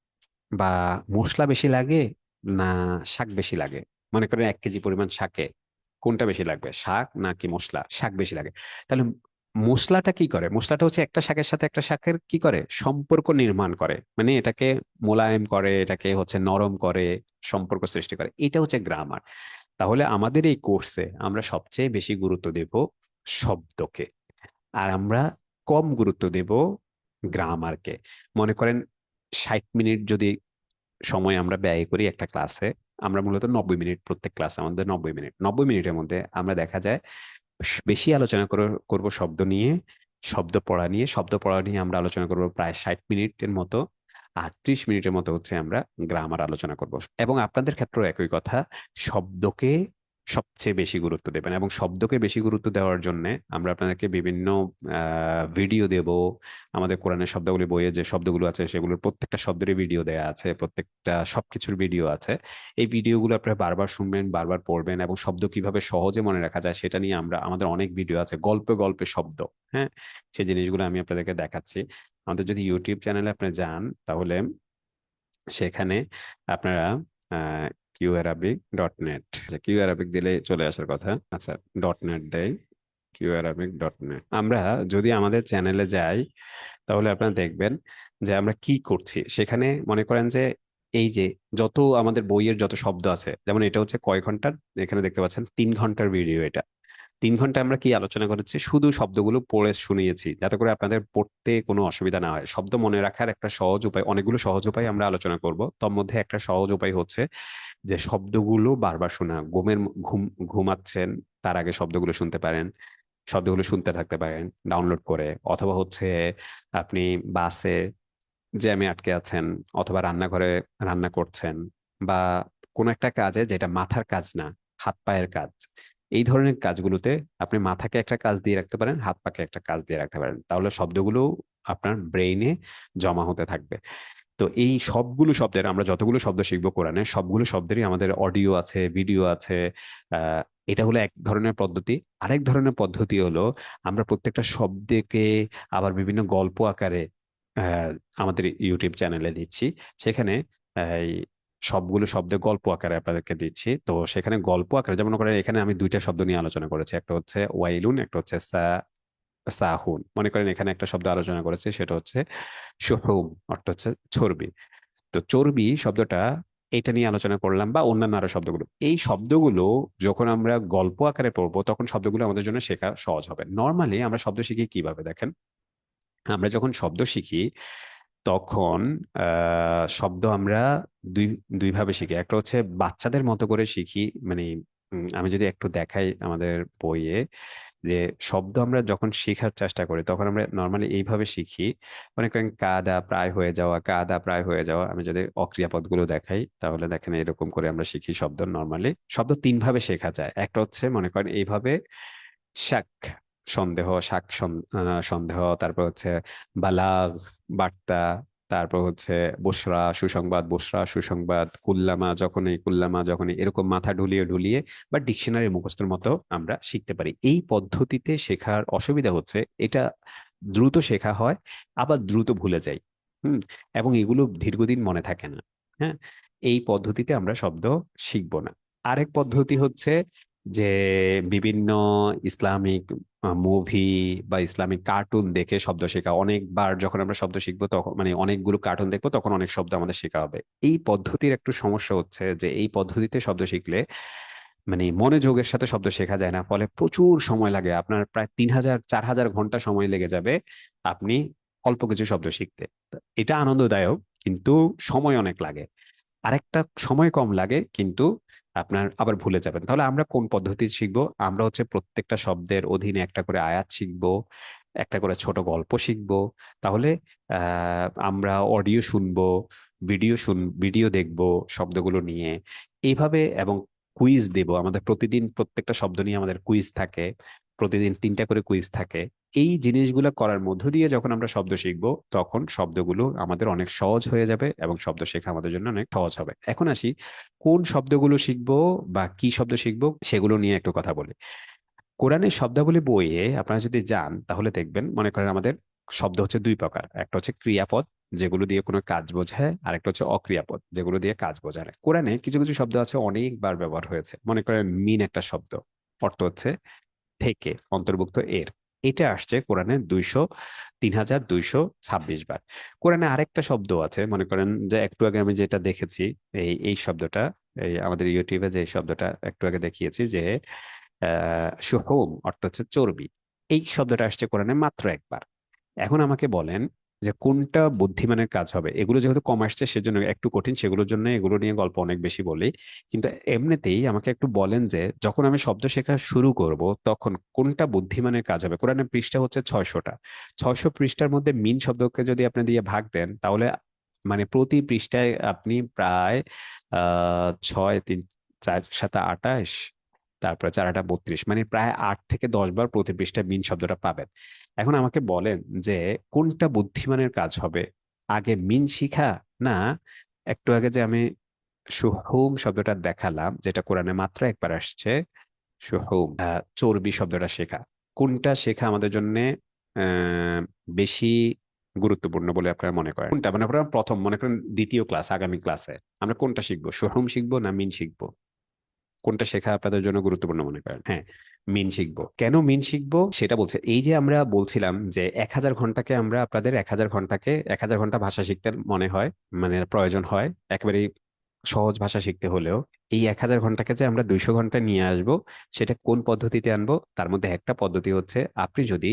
বা মশলা বেশি লাগে না শাক বেশি লাগে? মনে করেন 1 কেজি পরিমাণ শাকে কোনটা বেশি লাগবে, শাক নাকি মশলা? শাক বেশি লাগে। তাহলে মশলাটা কি করে? মশলাটা হচ্ছে একটা শাকের সাথে একটা শাকের কি করে, সম্পর্ক নির্মাণ করে, মানে এটাকে মোলায়েম করে, এটাকে হচ্ছে নরম করে, সম্পর্ক সৃষ্টি করে। এটা হচ্ছে গ্রামার। তাহলে আমাদের এই কোর্সে আমরা সবচেয়ে বেশি গুরুত্ব দেব শব্দকে, আর আমরা কম গুরুত্ব দেব গ্রামারকে। মনে করেন 60 মিনিট যদি সময় আমরা ব্যয় করি একটা ক্লাসে, আমরা মূলত 90 মিনিট, প্রত্যেক ক্লাসে আমাদের 90 মিনিট, 90 মিনিটের মধ্যে আমরা দেখা যায় বেশি আলোচনা করব শব্দ নিয়ে, শব্দ পড়া নিয়ে আমরা আলোচনা করব প্রায় 60 মিনিটের মতো। আর 30 মিনিটের মতো হচ্ছে আমরা গ্রামার আলোচনা করব। এবং আপনাদের ক্ষেত্রেও একই কথা, শব্দকে সবচেয়ে বেশি গুরুত্ব দেবেন। এবং শব্দকে বেশি গুরুত্ব দেওয়ার জন্য আমরা আপনাদেরকে বিভিন্ন ভিডিও দেব। আমাদের কোরআনের শব্দাবলী বইয়ে যে শব্দগুলো আছে সেগুলোর প্রত্যেকটা শব্দেরই ভিডিও দেয়া আছে, প্রত্যেকটা সবকিছুর ভিডিও আছে। এই ভিডিওগুলো আপনারা বারবার শুনবেন, বারবার পড়বেন, এবং শব্দ কিভাবে সহজে মনে রাখা যায় সেটা নিয়ে আমাদের অনেক ভিডিও আছে, গল্পে গল্পে শব্দ। হ্যাঁ, সেই জিনিসগুলো আমি আপনাদেরকে দেখাচ্ছি। আমাদের যদি ইউটিউব চ্যানেলে আপনি যান, তাহলে সেখানে আপনারা QArabic.net, QArabic দিলে চলে আসার কথা। আচ্ছা, .net দেয়, QArabic.net। আমরা যদি আমাদের চ্যানেলে যাই, তাহলে আপনারা দেখবেন যে আমরা কি করছি সেখানে। মনে করেন যে এই যে যত আমাদের বইয়ের যত শব্দ আছে, যেমন এটা হচ্ছে কয় ঘন্টার, এখানে দেখতে পাচ্ছেন 3 ঘন্টার ভিডিও। এটা 3 ঘন্টা আমরা কি আলোচনা করেছি, শুধু শব্দগুলো পড়ে শুনিয়েছি, যাতে করে আপনাদের পড়তে কোনো অসুবিধা না হয়। শব্দ মনে রাখার একটা সহজ উপায়, অনেকগুলো সহজ উপায় আমরা আলোচনা করব, তার মধ্যে একটা সহজ উপায় হচ্ছে যে শব্দগুলো বারবার শোনা। ঘুমাচ্ছেন, তার আগে শব্দগুলো শুনতে পারেন, শব্দগুলো শুনতে থাকতে পারেন ডাউনলোড করে। অথবা হচ্ছে আপনি বাসে জ্যামে আটকে আছেন, অথবা রান্নাঘরে রান্না করছেন, বা কোনো একটা কাজে যেটা মাথার কাজ না, হাত পায়ের কাজ, এই ধরনের কাজগুলোতে আপনি মাথাকে একটা কাজ দিয়ে রাখতে পারেন, হাত পাকে একটা কাজ দিয়ে রাখতে পারেন, তাহলে শব্দগুলো আপনার ব্রেইনে জমা হতে থাকবে। তো এই সবগুলো শব্দের, আমরা যতগুলো শব্দ শিখবো কোরআনে, সবগুলো শব্দেরই আমাদের অডিও আছে, ভিডিও আছে। আহ এটা হলো এক ধরনের পদ্ধতি। আরেক ধরনের পদ্ধতি হলো আমরা প্রত্যেকটা শব্দকে আবার বিভিন্ন গল্প আকারে আহ, আমাদের ইউটিউব চ্যানেলে দিচ্ছি। সেখানে এই সবগুলো শব্দে গল্প আকারে আপনাদেরকে দিচ্ছি। তো সেখানে গল্প আকারে, যেমন করে এখানে আমি দুইটা শব্দ নিয়ে আলোচনা করেছি, একটা হচ্ছে ওয়াইলুন, একটা হচ্ছে সাহুন। মনে করেন এখানে একটা শব্দ আলোচনা করেছি, সেটা হচ্ছে শুহুম, অর্থ হচ্ছে চর্বি। তো চর্বি শব্দটা, এটা নিয়ে আলোচনা করলাম, বা অন্যান্য আরো শব্দগুলো। এই শব্দগুলো যখন আমরা গল্প আকারে পড়বো, তখন শব্দগুলো আমাদের জন্য শেখা সহজ হবে। নর্মালি আমরা শব্দ শিখি কিভাবে দেখেন, আমরা যখন শব্দ শিখি তখন শব্দ আমরা দুই দুই ভাবে শিখি। একটা হচ্ছে বাচ্চাদের মতো করে শিখি, মানে আমি যদি একটু দেখাই আমাদের বইয়ে, যে শব্দ আমরা যখন শেখার চেষ্টা করি তখন আমরা নর্মালি এইভাবে শিখি। মনে করেন কাদা প্রায় হয়ে যাওয়া, কাদা প্রায় হয়ে যাওয়া, আমি যদি অক্রিয়াপদগুলো দেখাই তাহলে দেখেন এরকম করে আমরা শিখি শব্দ। নর্মালি শব্দ 3 ভাবে শেখা যায়। একটা হচ্ছে মনে করেন এইভাবে, শাক সন্দেহ, সন্দেহ, তারপর হচ্ছে বালাগ বার্তা, তারপর হচ্ছে বুশরা সুসংবাদ, বুশরা সুসংবাদ, কুল্লামা যখনই, কুল্লামা যখনই, এরকম মাথা ঢুলিয়ে ঢুলিয়ে বা ডিকশনারি মুখস্থের মতো আমরা শিখতে পারি। এই পদ্ধতিতে শেখার অসুবিধা হচ্ছে এটা দ্রুত শেখা হয়, আবার দ্রুত ভুলে যাই। হুম। এবং এগুলো দীর্ঘদিন মনে থাকে না। হ্যাঁ, এই পদ্ধতিতে আমরা শব্দ শিখবো না। আরেক পদ্ধতি হচ্ছে যে বিভিন্ন ইসলামিক মুভি বা ইসলামিক কার্টুন দেখে শব্দ শেখা। অনেকবার যখন আমরা শব্দ শিখবো তখন মানে অনেকগুলো কার্টুন দেখবো তখন অনেক শব্দ আমাদের শেখা হবে। এই পদ্ধতির একটু সমস্যা হচ্ছে যে এই পদ্ধতিতে শব্দ শিখলে মানে মনোযোগের সাথে শব্দ শেখা যায় না, ফলে প্রচুর সময় লাগে। আপনার প্রায় 3000 4000 ঘন্টা সময় লেগে যাবে আপনি অল্প কিছু শব্দ শিখতে। তো এটা আনন্দদায়ক, কিন্তু সময় অনেক লাগে। আরেকটা, সময় কম লাগে কিন্তু আপনার আবার ভুলে যাবেন। তাহলে আমরা কোন পদ্ধতি শিখবো? আমরা হচ্ছে প্রত্যেকটা শব্দের অধীনে একটা করে আয়াত শিখবো, একটা করে ছোট গল্প শিখবো। তাহলে আমরা অডিও শুনবো, ভিডিও দেখবো শব্দগুলো নিয়ে এইভাবে, এবং কুইজ দেব। আমাদের প্রতিদিন প্রত্যেকটা শব্দ নিয়ে আমাদের কুইজ থাকে, প্রতিদিন 3টা করে কুইজ থাকে। এই জিনিসগুলো করার মধ্য দিয়ে যখন আমরা শব্দ শিখবো তখন শব্দগুলো আমাদের অনেক সহজ হয়ে যাবে এবং শব্দ শেখা আমাদের জন্য অনেক সহজ হবে। এখন আসি কোন শব্দগুলো শিখবো বা কি শব্দ শিখবো সেগুলো নিয়ে একটু কথা বলি। কোরআনের শব্দাবলী বইয়ে আপনারা যদি যান তাহলে দেখবেন, মনে করেন আমাদের শব্দ হচ্ছে 2 প্রকার। একটা হচ্ছে ক্রিয়াপদ, যেগুলো দিয়ে কোনো কাজ বোঝায়, আর একটা হচ্ছে অক্রিয়াপদ, যেগুলো দিয়ে কাজ বোঝায় না। কোরআনে কিছু কিছু শব্দ আছে অনেকবার ব্যবহার হয়েছে। মনে করেন মিন একটা শব্দ, অর্থ হচ্ছে থেকে, অন্তর্ভুক্ত এর। এটা আসছে কোরআনে 3226 বার। কোরআনে আরেকটা শব্দ আছে, মনে করেন যে একটু আগে আমি যেটা দেখেছি, এই শব্দটা, এই আমাদের ইউটিউবে যে শব্দটা একটু আগে দেখিয়েছি, যে সুহুম অর্থ হচ্ছে চর্বি। এই শব্দটা আসছে কোরআনে মাত্র একবার। এখন আমাকে বলেন যে কোনটা বুদ্ধিমানের কাজ হবে। এগুলো যেহেতু কম আসছে সেজন্য একটু কঠিন, সেগুলোর জন্য এগুলো নিয়ে গল্প অনেক বেশি বলি। কিন্তু এমনিতেই আমাকে একটু বলেন যে যখন আমি শব্দ শেখা শুরু করব তখন কোনটা বুদ্ধিমানের কাজ হবে। কোরআনের পৃষ্ঠা হচ্ছে 600টা। 600 পৃষ্ঠার মধ্যে মিন শব্দকে যদি আপনি দিয়ে ভাগ দেন তাহলে মানে প্রতি পৃষ্ঠায় আপনি প্রায় 6 3 4 7 28, তারপরে 4 8 32, মানে প্রায় 8 থেকে 10 বার প্রতি পৃষ্ঠায় মিন শব্দটা পাবেন। এখন আমাকে বলেন যে কোনটা বুদ্ধিমানের কাজ হবে, আগে মিন শিখা, না একটু আগে যে আমি সুহুম শব্দটা দেখালাম যেটা কোরআনে মাত্র একবার আসছে, সুহুম চর্বি শব্দটা শেখা। কোনটা শেখা আমাদের জন্য আহ বেশি গুরুত্বপূর্ণ বলে আপনারা মনে করেন? কোনটা মানে আপনারা প্রথম মনে করেন দ্বিতীয় ক্লাস, আগামী ক্লাসে আমরা কোনটা শিখবো, সুহুম শিখবো না মিন শিখবো? কোনটা শেখা আপনাদের জন্য গুরুত্বপূর্ণ মনে করেন? হ্যাঁ, মিন শিখবো। কেন মিন শিখবো সেটা বলছে। এই যে আমরা বলছিলাম যে 1000 ঘন্টাকে আমরা আপনাদের 1000 ঘন্টাকে 1000 ঘন্টা ভাষা শিখতে মনে হয়, মানে প্রয়োজন হয় একেবারে সহজ ভাষা শিখতে হলেও। এই 1000 ঘন্টাকে যে আমরা 200 ঘন্টা নিয়ে আসব, সেটা কোন পদ্ধতিতে আনবো? তার মধ্যে একটা পদ্ধতি হচ্ছে আপনি যদি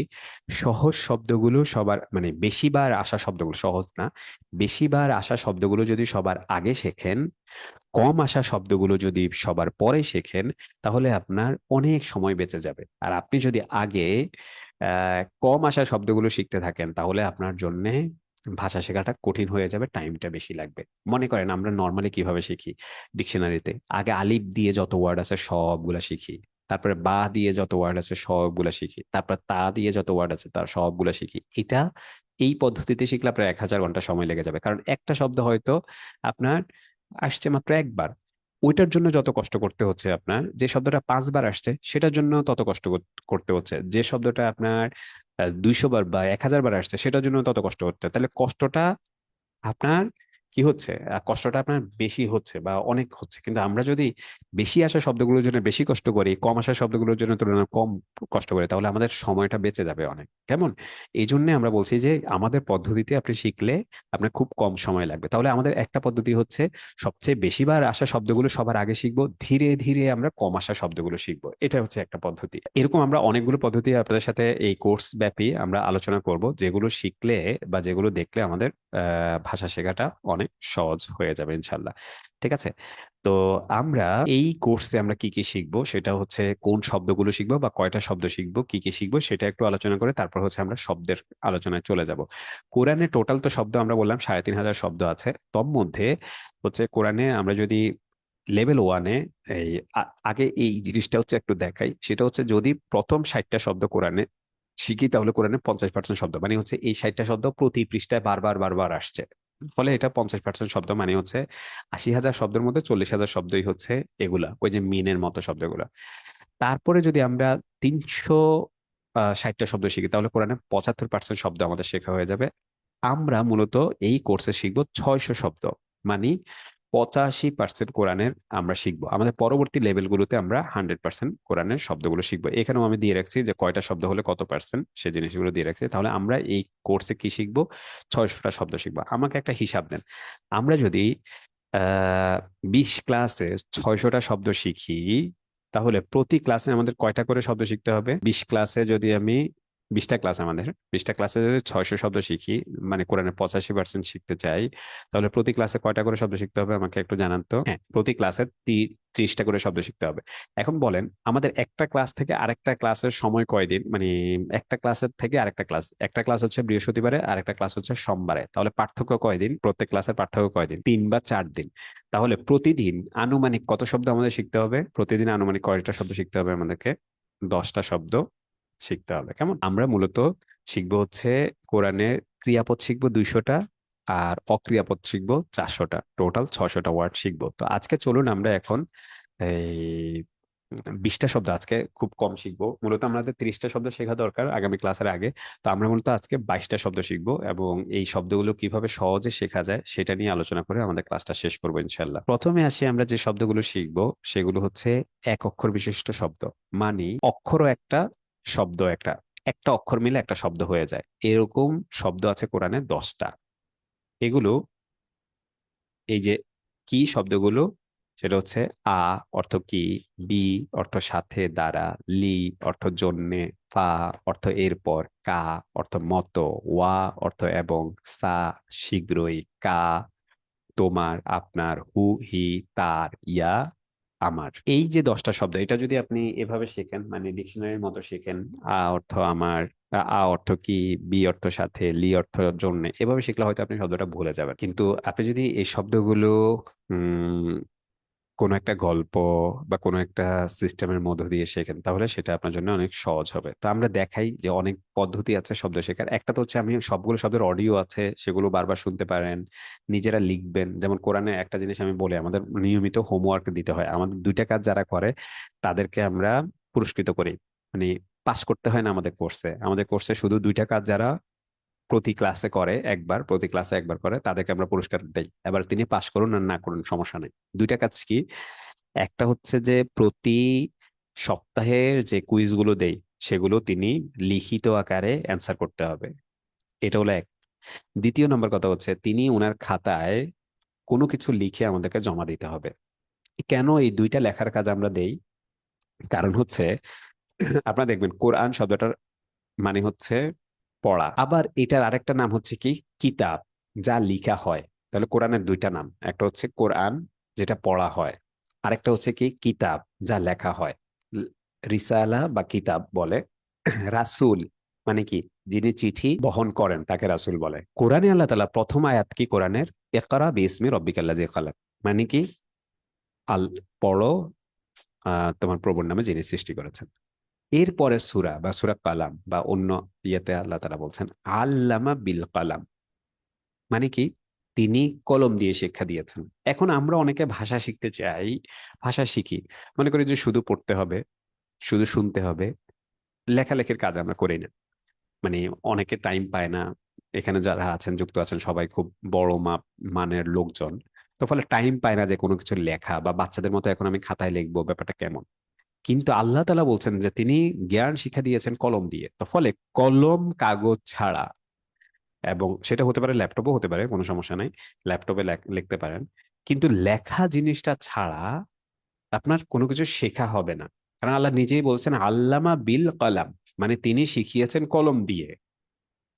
সহজ শব্দগুলো সবার মানে বেশিবার আসা শব্দগুলো, সহজ না, বেশিবার আসা শব্দগুলো যদি সবার আগে শেখেন, কম আসা শব্দগুলো যদি সবার পরে শেখেন, তাহলে আপনার অনেক সময় বেঁচে যাবে। আর আপনি যদি আগে কম আসা শব্দগুলো শিখতে থাকেন তাহলে আপনার জন্য ভাষা শেখাটা কঠিন হয়ে যাবে, টাইমটা বেশি লাগবে। মনে করেন আমরা নর্মালি কিভাবে শিখি, ডিকশনারিতে আগে আলিফ দিয়ে যত ওয়ার্ড আছে সবগুলা শিখি, তারপরে বা দিয়ে যত ওয়ার্ড আছে সবগুলা শিখি, তারপর তা দিয়ে যত ওয়ার্ড আছে তার সবগুলা শিখি। এটা এই পদ্ধতিতে শিখলে আপনার 1000 ঘন্টা সময় লেগে যাবে, কারণ একটা শব্দ হয়তো আপনার আসছে মাত্র একবার। ওইটার জন্য যত কষ্ট করতে হচ্ছে আপনার, যে শব্দটা 5 বার আসছে সেটার জন্য তত কষ্ট করতে হচ্ছে। যে শব্দটা আপনার 200 বার বা 1000 বার আসছে সেটার জন্য তত কষ্ট হচ্ছে। তাহলে কষ্টটা আপনার কি হচ্ছে, কষ্টটা আপনার বেশি হচ্ছে বা অনেক হচ্ছে। কিন্তু আমরা যদি বেশি আসা শব্দগুলোর জন্য বেশি কষ্ট করি, কম আসা শব্দগুলোর জন্য তুলনায় কম কষ্ট করি, তাহলে আমাদের সময়টা বেঁচে যাবে অনেক। কেমন? এই জন্য আমরা বলছি যে আমাদের পদ্ধতিতে আপনি শিখলে আপনার খুব কম সময় লাগবে। তাহলে আমাদের একটা পদ্ধতি হচ্ছে সবচেয়ে বেশিবার আসা শব্দগুলো সবার আগে শিখবো, ধীরে ধীরে আমরা কম আসা শব্দগুলো শিখবো। এটা হচ্ছে একটা পদ্ধতি। এরকম আমরা অনেকগুলো পদ্ধতি আপনাদের সাথে এই কোর্স ব্যাপী আমরা আলোচনা করব, যেগুলো শিখলে বা যেগুলো দেখলে আমাদের ভাষা শেখাটা অনেক সহজ হয়ে যাবে ইনশাল্লাহ। ঠিক আছে? তো আমরা এই কোর্সে আমরা কি কি শিখবো সেটা হচ্ছে কোন শব্দগুলো শিখবো বা কয়টা শব্দ শিখবো, কি কি শিখবো সেটা একটু আলোচনা করে তারপর হচ্ছে আমরা শব্দের আলোচনায় চলে যাব। কোরআনে টোটাল তো শব্দ আমরা বললাম 3500 শব্দ আছে। তোর মধ্যে হচ্ছে কোরআনে আমরা যদি লেভেল 1-এ এই আগে এই জিনিসটা হচ্ছে একটু দেখাই, সেটা হচ্ছে যদি প্রথম 60টা শব্দ কোরআনে শিখি তাহলে কোরআনে 50% শব্দ মানে হচ্ছে এই 60টা শব্দ প্রতি পৃষ্ঠায় বারবার বারবার আসছে। ফলে এটা 50% শব্দ মানে হচ্ছে 80,000 শব্দের মধ্যে 40,000 শব্দই হচ্ছে এগুলা, ওই যে মিনের মতো শব্দগুলা। তারপরে যদি আমরা 360টা শব্দ শিখি তাহলে কোরআনে 75% শব্দ আমাদের শেখা হয়ে যাবে। আমরা মূলত এই কোর্সে শিখবো 600 শব্দ, মানে 85% কোরআনের আমরা শিখবো। আমাদের পরবর্তী লেভেলগুলোতে আমরা 100% কোরআনের শব্দগুলো শিখবো। এখানেও আমি দিয়ে রাখছি যে কয়টা শব্দ হলে কত পার্সেন্ট, সে জিনিসগুলো দিয়ে রাখছি। তাহলে আমরা এই কোর্সে কি শিখবো? 600টা শব্দ শিখবো। আমাকে একটা হিসাব দেন, আমরা যদি 20 ক্লাসে 600টা শব্দ শিখি, তাহলে প্রতি ক্লাসে আমাদের কয়টা করে শব্দ শিখতে হবে? 20 ক্লাসে যদি আমি 20টা ক্লাস, আমাদের 20টা ক্লাসে যদি 600 শব্দ শিখি, মানে কোরআনের 85% শিখতে চাই, তাহলে প্রতি ক্লাসে কয়টা করে শব্দ শিখতে হবে আমাকে একটু জানান তো। হ্যাঁ, প্রতি ক্লাসে 30টা করে শব্দ শিখতে হবে। এখন বলেন, আমাদের একটা ক্লাস থেকে আরেকটা ক্লাসের সময় কয়দিন? মানে একটা ক্লাসের থেকে আরেকটা ক্লাস, একটা ক্লাস হচ্ছে বৃহস্পতিবারে, আরেকটা ক্লাস হচ্ছে সোমবারে, তাহলে পার্থক্য কয়দিন? প্রত্যেক ক্লাসের পার্থক্য কয়দিন? 3 বা 4 দিন। তাহলে প্রতিদিন আনুমানিক কত শব্দ আমাদের শিখতে হবে? প্রতিদিন আনুমানিক কয়টা শব্দ শিখতে হবে আমাদেরকে? 10টা শব্দ শিখতে হবে। কেমন? আমরা মূলত শিখবো হচ্ছে কোরআনের ক্রিয়াপদ শিখবো 200টা, আর অক্রিয়াপদ শিখবো 400টা, টোটাল 600টা ওয়ার্ড শিখবো। তো আজকে চলুন আমরা এখন এই 20টা শব্দ, আজকে খুব কম শিখবো। মূলত আমাদের 30টা শব্দ শেখা দরকার আগামী ক্লাসের আগে। তো আমরা মূলত আজকে 22টা শব্দ শিখবো, এবং এই শব্দগুলো কিভাবে সহজে শেখা যায় সেটা নিয়ে আলোচনা করে আমাদের ক্লাসটা শেষ করবো ইনশাল্লাহ। প্রথমে আসি, আমরা যে শব্দগুলো শিখবো সেগুলো হচ্ছে এক অক্ষর বিশিষ্ট শব্দ। মানে অক্ষরও একটা, শব্দ একটা, একটা অক্ষর মিলে একটা শব্দ হয়ে যায়, এরকম শব্দ আছে কোরআনে 10টা। এগুলো, এই যে কি শব্দগুলো, সেটা হচ্ছে আ অর্থ কি, বি অর্থ সাথে দ্বারা, লি অর্থ জন্যে, ফা অর্থ এরপর, কা অর্থ মতো, ওয়া অর্থ এবং, সা শীঘ্রই, কা তোমার, আপনার, হু হি তার, ইয়া আমার। এই যে 10টা শব্দ, এটা যদি আপনি এভাবে শেখেন, মানে ডিকশনারির মতো শেখেন, আ অর্থ আমার, আ অর্থ কি, বি অর্থ সাথে, লি অর্থ জন্য, এভাবে শিখলে হয়তো আপনি শব্দটা ভুলে যাবেন। কিন্তু আপনি যদি এই শব্দগুলো উম কোনো একটা গল্প বা কোনো একটা সিস্টেমের মধ্য দিয়ে শেখেন, তাহলে সেটা আপনার জন্য অনেক সহজ হবে। তো আমরা দেখাই যে অনেক পদ্ধতি আছে শব্দ শেখার। একটা তো হচ্ছে, আমি সবগুলো শব্দের অডিও আছে, সেগুলো বারবার শুনতে পারেন, নিজেরা লিখবেন। যেমন কোরআনে একটা জিনিস আমি বলি, আমাদের নিয়মিত হোমওয়ার্ক দিতে হয়। আমাদের 2টা কাজ যারা করে তাদেরকে আমরা পুরস্কৃত করি, মানে পাস করতে হয় না আমাদের কোর্সে। আমাদের কোর্সে শুধু 2টা কাজ যারা প্রতি ক্লাসে করে, একবার প্রতি ক্লাসে একবার করে, তাদেরকে আমরা পুরস্কার দেই। এবার তিনি পাশ করুন আর না করুন সমস্যা নেই। 2টা কাজ কি? একটা হচ্ছে যে প্রতি সপ্তাহের যে কুইজ গুলো দেই, সেগুলো তিনি লিখিত আকারে অ্যান্সার করতে হবে। এটা হলো এক। দ্বিতীয় নম্বর কথা হচ্ছে, তিনি ওনার খাতায় কোনো কিছু লিখে আমাদেরকে জমা দিতে হবে। কেন এই 2টা লেখার কাজ আমরা দেই? কারণ হচ্ছে, আপনারা দেখবেন কোরআন শব্দটার মানে হচ্ছে পড়া, আবার এটার আরেকটা নাম হচ্ছে কি? কিতাব, যা লিখা হয়। তাহলে কোরআনের 2টা নাম, একটা হচ্ছে কোরআন যেটা পড়া হয়, আরেকটা হচ্ছে কি? কিতাব, যা লেখা হয়। রিসালা বা কিতাব বলে। রাসূল মানে কি? যিনি চিঠি বহন করেন তাকে রাসূল বলে। কোরআনে আল্লাহ তাআলা প্রথম আয়াত কি কোরআনের? ইকরা বিইসমি রাব্বিকাল্লাযী খালাক। মানে কি? আল পড়ো, তোমার প্রভুর নামে যিনি সৃষ্টি করেছেন। এরপরে সূরা বা সূরা কালাম বা অন্য ইয়েতে আল্লাহ তাআলা বলছেন আল্লামা বিল কালাম, মানে কি? তিনি কলম দিয়ে শিক্ষা দিয়েছেন। এখন আমরা অনেকে ভাষা শিখতে চাই, ভাষা শিখি, মনে করি যে শুধু পড়তে হবে, শুধু শুনতে হবে, লেখালেখির কাজ আমরা করি না। মানে অনেকে টাইম পায় না। এখানে যারা আছেন, যুক্ত আছেন, সবাই খুব বড় মানের লোকজন। তো ফলে টাইম পায় না যে কোনো কিছু লেখা, বা বাচ্চাদের মতো এখন আমি খাতায় লিখবো, ব্যাপারটা কেমন। কিন্তু আল্লাহ তাআলা বলছেন যে তিনি জ্ঞান শিক্ষা দিয়েছেন কলম দিয়ে। তো ফলে কলম কাগজ ছাড়া, এবং সেটা হতে পারে ল্যাপটপও হতে পারে, কোনো সমস্যা নাই, ল্যাপটপে লিখতে পারেন, কিন্তু লেখা জিনিসটা ছাড়া আপনার কোনো কিছু শেখা হবে না। কারণ আল্লাহ নিজেই বলছেন আল্লামা বিল কলাম, মানে তিনি শিখিয়েছেন কলম দিয়ে,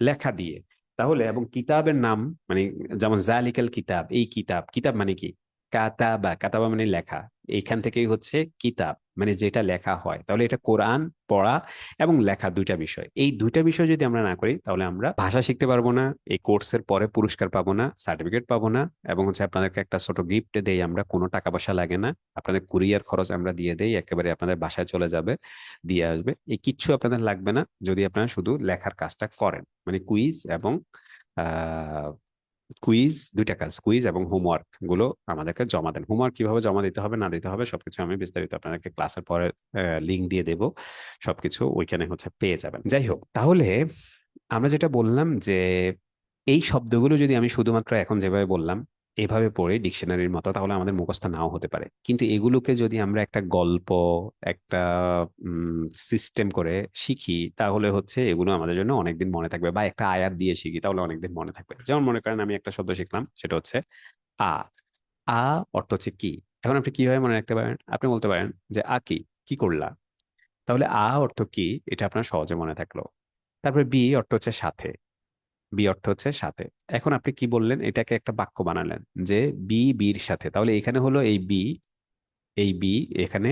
লেখা দিয়ে। তাহলে, এবং কিতাবের নাম, মানে যেমন জালিকাল কিতাব, এই কিতাব, কিতাব মানে কি? কাতাবা, কাতাবা মানে লেখা। এইখান থেকেই হচ্ছে কিতাব, মানে যেটা লেখা হয়। তাহলে এটা কোরআন পড়া এবং লেখা, 2টা বিষয়। এই 2টা বিষয় যদি আমরা না করি, তাহলে আমরা ভাষা শিখতে পারবো না, এই কোর্সের পরে পুরস্কার পাবো না, সার্টিফিকেট পাবো না, এবং হচ্ছে আপনাদেরকে একটা ছোট গিফট দেই আমরা, কোনো টাকা পয়সা লাগে না, আপনাদের কুরিয়ার খরচ আমরা দিয়ে দেই, একেবারে আপনাদের বাসায় চলে যাবে, দিয়ে আসবে। এই কিচ্ছু আপনাদের লাগবে না যদি আপনারা শুধু লেখার কাজটা করেন। মানে কুইজ এবং আহ কুইজ, 2টা কাজ, কুইজ এবং হোমওয়ার্ক গুলো আমাদেরকে জমা দেন। হোমওয়ার্ক কিভাবে জমা দিতে হবে না দিতে হবে সবকিছু আমি বিস্তারিত আপনাদেরকে ক্লাসের পরে লিঙ্ক দিয়ে দেব, সবকিছু ওইখানে হচ্ছে পেয়ে যাবেন। যাই হোক, তাহলে আমরা যেটা বললাম যে এই শব্দগুলো যদি আমি শুধুমাত্র এখন যেভাবে বললাম, এভাবে পড়ে ডিকশনারির মতো, তাহলে আমাদের মুখস্থ নাও হতে পারে। কিন্তু এগুলোকে যদি আমরা একটা গল্প, একটা সিস্টেম করে শিখি, তাহলে হচ্ছে এগুলো আমাদের জন্য অনেকদিন মনে থাকবে। বা একটা আয়াত দিয়ে শিখি, তাহলে অনেকদিন মনে থাকবে। যেমন মনে করেন আমি একটা শব্দ শিখলাম, সেটা হচ্ছে আ। আ অর্থ হচ্ছে কি। এখন আপনি কিভাবে মনে রাখতে পারেন? আপনি বলতে পারেন যে আ কি, কি করলা। তাহলে আ অর্থ কি, এটা আপনার সহজে মনে থাকলো। তারপরে বি অর্থ হচ্ছে সাথে। বি অর্থ হচ্ছে সাথে। এখন আপনি কি বললেন, এটাকে একটা বাক্য বানালেন যে বি বির সাথে। তাহলে এখানে হলো এই বি, এই বি এখানে,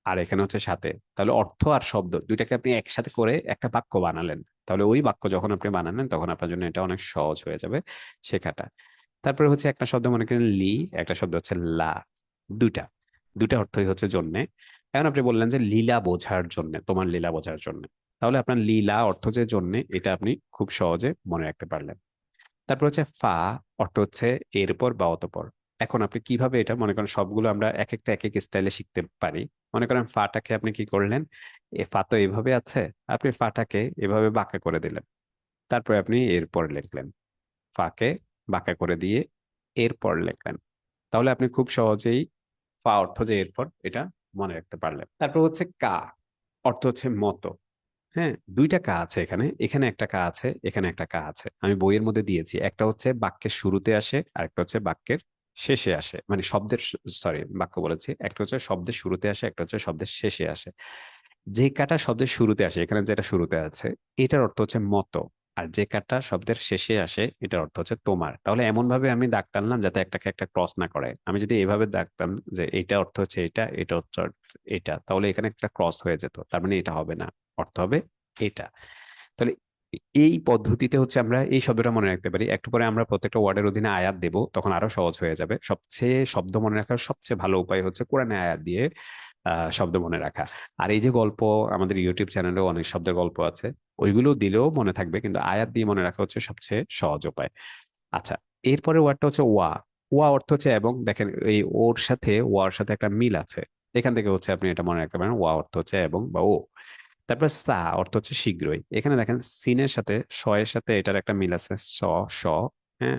আর এখানে হচ্ছে সাথে। তাহলে অর্থ আর শব্দ দুইটাকে আপনি একসাথে করে একটা বাক্য বানালেন। তাহলে ওই বাক্য যখন আপনি বানালেন, তখন আপনার জন্য এটা অনেক সহজ হয়ে যাবে শেখাটা। তারপরে হচ্ছে একটা শব্দ মনে করেন লি, একটা শব্দ হচ্ছে লা। দুটা, দুটা অর্থই হচ্ছে জন্যে। এখন আপনি বললেন যে লীলা বোঝার জন্য, তোমার লীলা বোঝার জন্য। তাহলে আপনার লীলা অর্থ যে জন্যে, এটা আপনি খুব সহজে মনে রাখতে পারলেন। তারপর হচ্ছে ফা, অর্থ হচ্ছে এরপর বা অতপর। এখন আপনি কিভাবে এটা মনে করেন, সবগুলো আমরা এক একটা এক এক স্টাইলে শিখতে পারি। মনে করেন ফাটাকে আপনি কি করলেন, এ ফা তো এভাবে আছে, আপনি ফাটাকে এভাবে বাঁকা করে দিলেন। তারপরে আপনি এরপর লিখলেন, ফাকে বাঁকা করে দিয়ে এরপর লিখলেন। তাহলে আপনি খুব সহজেই ফা অর্থ যে এরপর, এটা মনে রাখতে পারলেন। তারপর হচ্ছে কা, অর্থ হচ্ছে মতো। হ্যাঁ, দুইটা কা আছে এখানে, এখানে একটা কা আছে, এখানে একটা কা আছে। আমি বইয়ের মধ্যে দিয়েছি, একটা হচ্ছে বাক্যের শুরুতে আসে, আর একটা হচ্ছে বাক্যের শেষে আসে। মানে শব্দের, সরি বাক্য বলেছি, একটা হচ্ছে শব্দের শুরুতে আসে, একটা হচ্ছে শব্দের শেষে আসে। যে কাটা শব্দের শুরুতে আসে, এখানে যেটা শুরুতে আছে, এটার অর্থ হচ্ছে মতো। আর যে কাটা শব্দের শেষে আসে, এটার অর্থ হচ্ছে তোমার। তাহলে এমন ভাবে আমি দাগ টানলাম যাতে একটাকে একটা ক্রস না করে। আমি যদি এভাবে দাগতাম যে এটা অর্থ হচ্ছে এটা, এটা হচ্ছে এটা, তাহলে এখানে একটা ক্রস হয়ে যেত, তার মানে এটা হবে না, অর্থ হবে এটা। তাহলে এই পদ্ধতিতে হচ্ছে আমরা এই শব্দটা মনে রাখতে পারি। একটু পরে আমরা প্রত্যেকটা ওয়ার্ডের অধীনে আয়াত দেব, তখন আরো সহজ হয়ে যাবে। সবচেয়ে শব্দ মনে রাখার সবচেয়ে ভালো উপায় হচ্ছে কোরআনে আয়াত দিয়ে শব্দ মনে রাখা। আর এই যে গল্প, আমাদের ইউটিউব চ্যানেলেও অনেক শব্দের গল্প আছে, ওইগুলো দিলেও মনে থাকবে, কিন্তু আয়াত দিয়ে মনে রাখা হচ্ছে সবচেয়ে সহজ উপায়। আচ্ছা, এরপরে ওয়ার্ডটা হচ্ছে ওয়া। ওয়া অর্থ হচ্ছে এবং। দেখেন এই ওর সাথে ওয়ার সাথে একটা মিল আছে, এখান থেকে হচ্ছে আপনি এটা মনে রাখতে পারেন, ওয়া অর্থ হচ্ছে এবং বা ও। তারপর সা অর্থ হচ্ছে শীঘ্রই। এখানে দেখেন সিনের সাথে শ এর সাথে এটার একটা মিল আছে, স, শ। হ্যাঁ,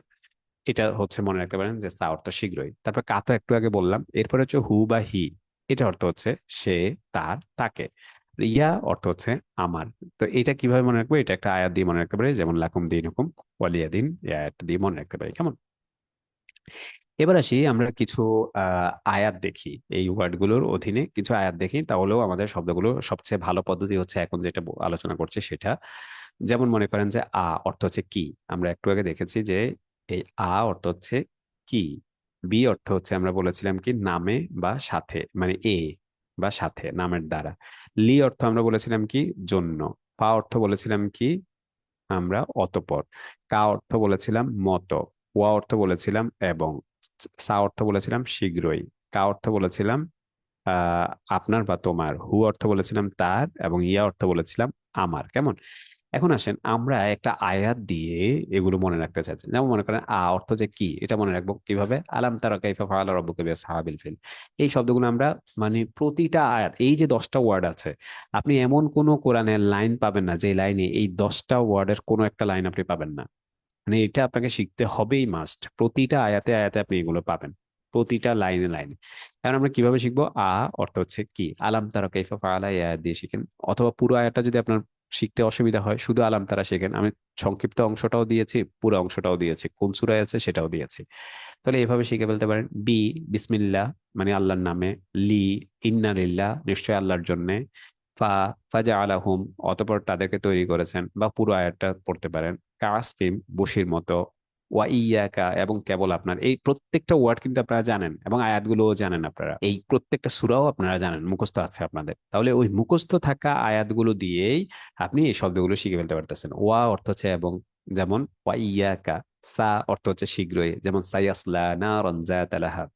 এটা হচ্ছে মনে রাখতে পারেন যে সা অর্থ শীঘ্রই। তারপর কা তো একটু আগে বললাম। এরপরে হচ্ছে হু বা হি, এটা অর্থ হচ্ছে সে, তার, তাকে। ইয়া অর্থ হচ্ছে আমার। তো এটা কিভাবে মনে রাখবো, এটা একটা আয়াত দিয়ে মনে রাখতে পারি, যেমন লাকুম দিনুকুম ওয়ালিয়া দিন, এই আয়াতটা দিয়ে মনে রাখতে পারি। কেমন? এবার আসি আমরা কিছু আয়াত দেখি, এই ওয়ার্ডগুলোর অধীনে কিছু আয়াত দেখি, তাহলেও আমাদের শব্দগুলো সবচেয়ে ভালো পদ্ধতি হচ্ছে এখন যেটা আলোচনা করছি সেটা। যেমন মনে করেন যে আ অর্থ হচ্ছে কি। আমরা একটু আগে দেখেছি যে এই আ অর্থ হচ্ছে কি। বি অর্থ হচ্ছে আমরা বলেছিলাম কি নামে বা সাথে, মানে এ বা সাথে, নামের দ্বারা। লি অর্থ আমরা বলেছিলাম কি জন্য। পা অর্থ বলেছিলাম কি আমরা অতঃপর। কা অর্থ বলেছিলাম মত। ওয়া অর্থ বলেছিলাম এবং। সা অর্থ বলেছিলাম শীঘ্রই। কা অর্থ বলেছিলাম আহ আপনার বা তোমার। হু অর্থ বলেছিলাম তার, এবং ইয়া অর্থ বলেছিলাম আমার। কেমন? এখন আসেন আমরা একটা আয়াত দিয়ে এগুলো মনে রাখতে চাচ্ছি। যেমন মনে করেন আ অর্থ যে কি, এটা মনে রাখবো কিভাবে? আলাম তারা কাইফা ফাআলা রাব্বুকা বিআসহাবিল ফিল। এই শব্দগুলো আমরা, মানে প্রতিটা আয়াত, এই যে 10টা ওয়ার্ড আছে, আপনি এমন কোনো কোরআনের লাইন পাবেন না যে লাইনে এই 10টা ওয়ার্ডের কোনো একটা লাইন আপনি পাবেন না। মানে এটা আপনাকে শিখতে হবেই, মাস্ট। প্রতিটা আয়াতে আয়াতে আপনি এগুলো পাবেন, প্রতিটা লাইনে লাইনে। এখন আমরা কিভাবে শিখবো? আ অর্থ হচ্ছে কি, আলাম তারা কাইফা ফাআলা, এই আয়াত দিয়ে শিখেন। অথবা পুরো আয়াতটা যদি আপনার শিখতে অসুবিধা হয়, শুধু আলাম তারা শেখেন। আমি সংক্ষিপ্ত অংশটাও দিয়েছি, পুরো অংশটাও দিয়েছি, কোন সূরায় আছে সেটাও দিয়েছি। তাহলে এভাবে শিখে ফেলতে পারেন। বি, বিসমিল্লাহ, মানে আল্লাহর নামে। লি, ইন্না লিল্লাহ, নিশ্চয় আল্লাহর জন্য। ফা, ফাজা আলাহুম, অতঃপর তাদেরকে তৈরি করেছেন, বা পুরো আয়াতটা পড়তে পারেন। কাসফিম, বশির মতো। ওয়া ইয়াকা, এবং কেবল আপনার। এই প্রত্যেকটা ওয়ার্ড কিন্তু আপনারা জানেন, এবং আয়াতগুলোও জানেন আপনারা। এই প্রত্যেকটা সূরাও আপনারা জানেন, মুখস্থ আছে আপনাদের। তাহলে ওই মুখস্থ থাকা আয়াতগুলো দিয়েই আপনি এই শব্দগুলো শিখে ফেলতে পারতেছেন। ওয়া অর্থ হচ্ছে এবং, যেমন ওয়া ইয়াকা। সা অর্থ হচ্ছে শীঘ্রই, যেমন সায়াসলা নারান যাতা লাহাব,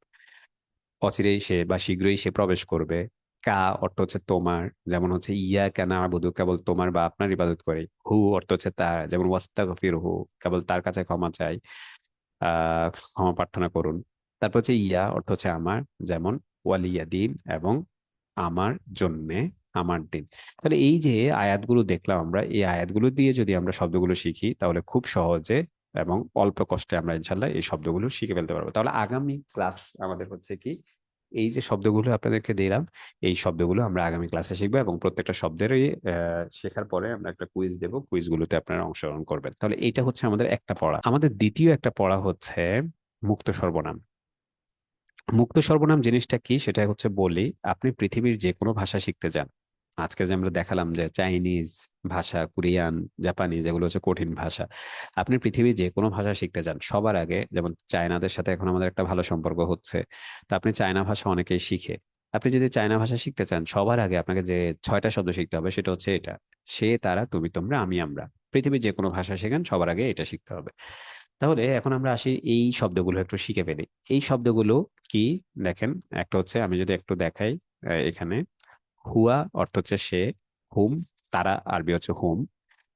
অচিরেই সে বা শীঘ্রই সে প্রবেশ করবে। কা অর্থ হচ্ছে তোমার, যেমন হচ্ছে ইয়াকা না'বুদু, কেবল তোমার বা আপনার ইবাদত করি। হু অর্থ হচ্ছে তার, যেমন ওয়াস্তাগফিরহু, কেবল তার কাছে ক্ষমা চাই, ক্ষমা প্রার্থনা করুন। তারপর হচ্ছে ইয়া অর্থ হচ্ছে আমার, যেমন ওয়ালিয়া দিন, এবং আমার জন্যে, আমার দিন। তাহলে এই যে আয়াতগুলো দেখলাম আমরা, এই আয়াতগুলো দিয়ে যদি আমরা শব্দগুলো শিখি, তাহলে খুব সহজে এবং অল্প কষ্টে আমরা ইনশাল্লাহ এই শব্দগুলো শিখে ফেলতে পারবো। তাহলে আগামী ক্লাস আমাদের হচ্ছে কি, এই যে শব্দগুলো আপনাদেরকে দিলাম, এই শব্দগুলো আমরা আগামী ক্লাসে শিখবো এবং প্রত্যেকটা শব্দেরই শেখার পরে আমরা একটা কুইজ দেবো, কুইজগুলোতে আপনারা অংশগ্রহণ করবেন। তাহলে এইটা হচ্ছে আমাদের একটা পড়া। আমাদের দ্বিতীয় একটা পড়া হচ্ছে মুক্ত সর্বনাম। মুক্ত সর্বনাম জিনিসটা কি সেটা হচ্ছে বলি, আপনি পৃথিবীর যে কোনো ভাষা শিখতে যান, আজকে যে আমরা দেখালাম যে চাইনিজ ভাষা, কোরিয়ান, জাপানিজ, এগুলো হচ্ছে কঠিন ভাষা। আপনি পৃথিবীর যে কোনো ভাষা শিখতে যান, সবার আগে যেমন চায়নাদের সাথে এখন আমাদের একটা ভালো সম্পর্ক হচ্ছে, তো আপনি চায়না ভাষা অনেকেই শিখে। আপনি যদি চায়না ভাষা শিখতে চান, সবার আগে আপনাকে যে 6টা শব্দ শিখতে হবে সেটা হচ্ছে এটা: সে, তারা, তুমি, তোমরা, আমি, আমরা। পৃথিবীর যে কোনো ভাষা শেখেন, সবার আগে এটা শিখতে হবে। তাহলে এখন আমরা আসি এই শব্দগুলো একটু শিখে ফেলি। এই শব্দগুলো কি দেখেন, একটা হচ্ছে আমি যদি একটু দেখাই, এখানে হুয়া অর্থ হচ্ছে সে, হুম তারা, আরবি হচ্ছে হুম,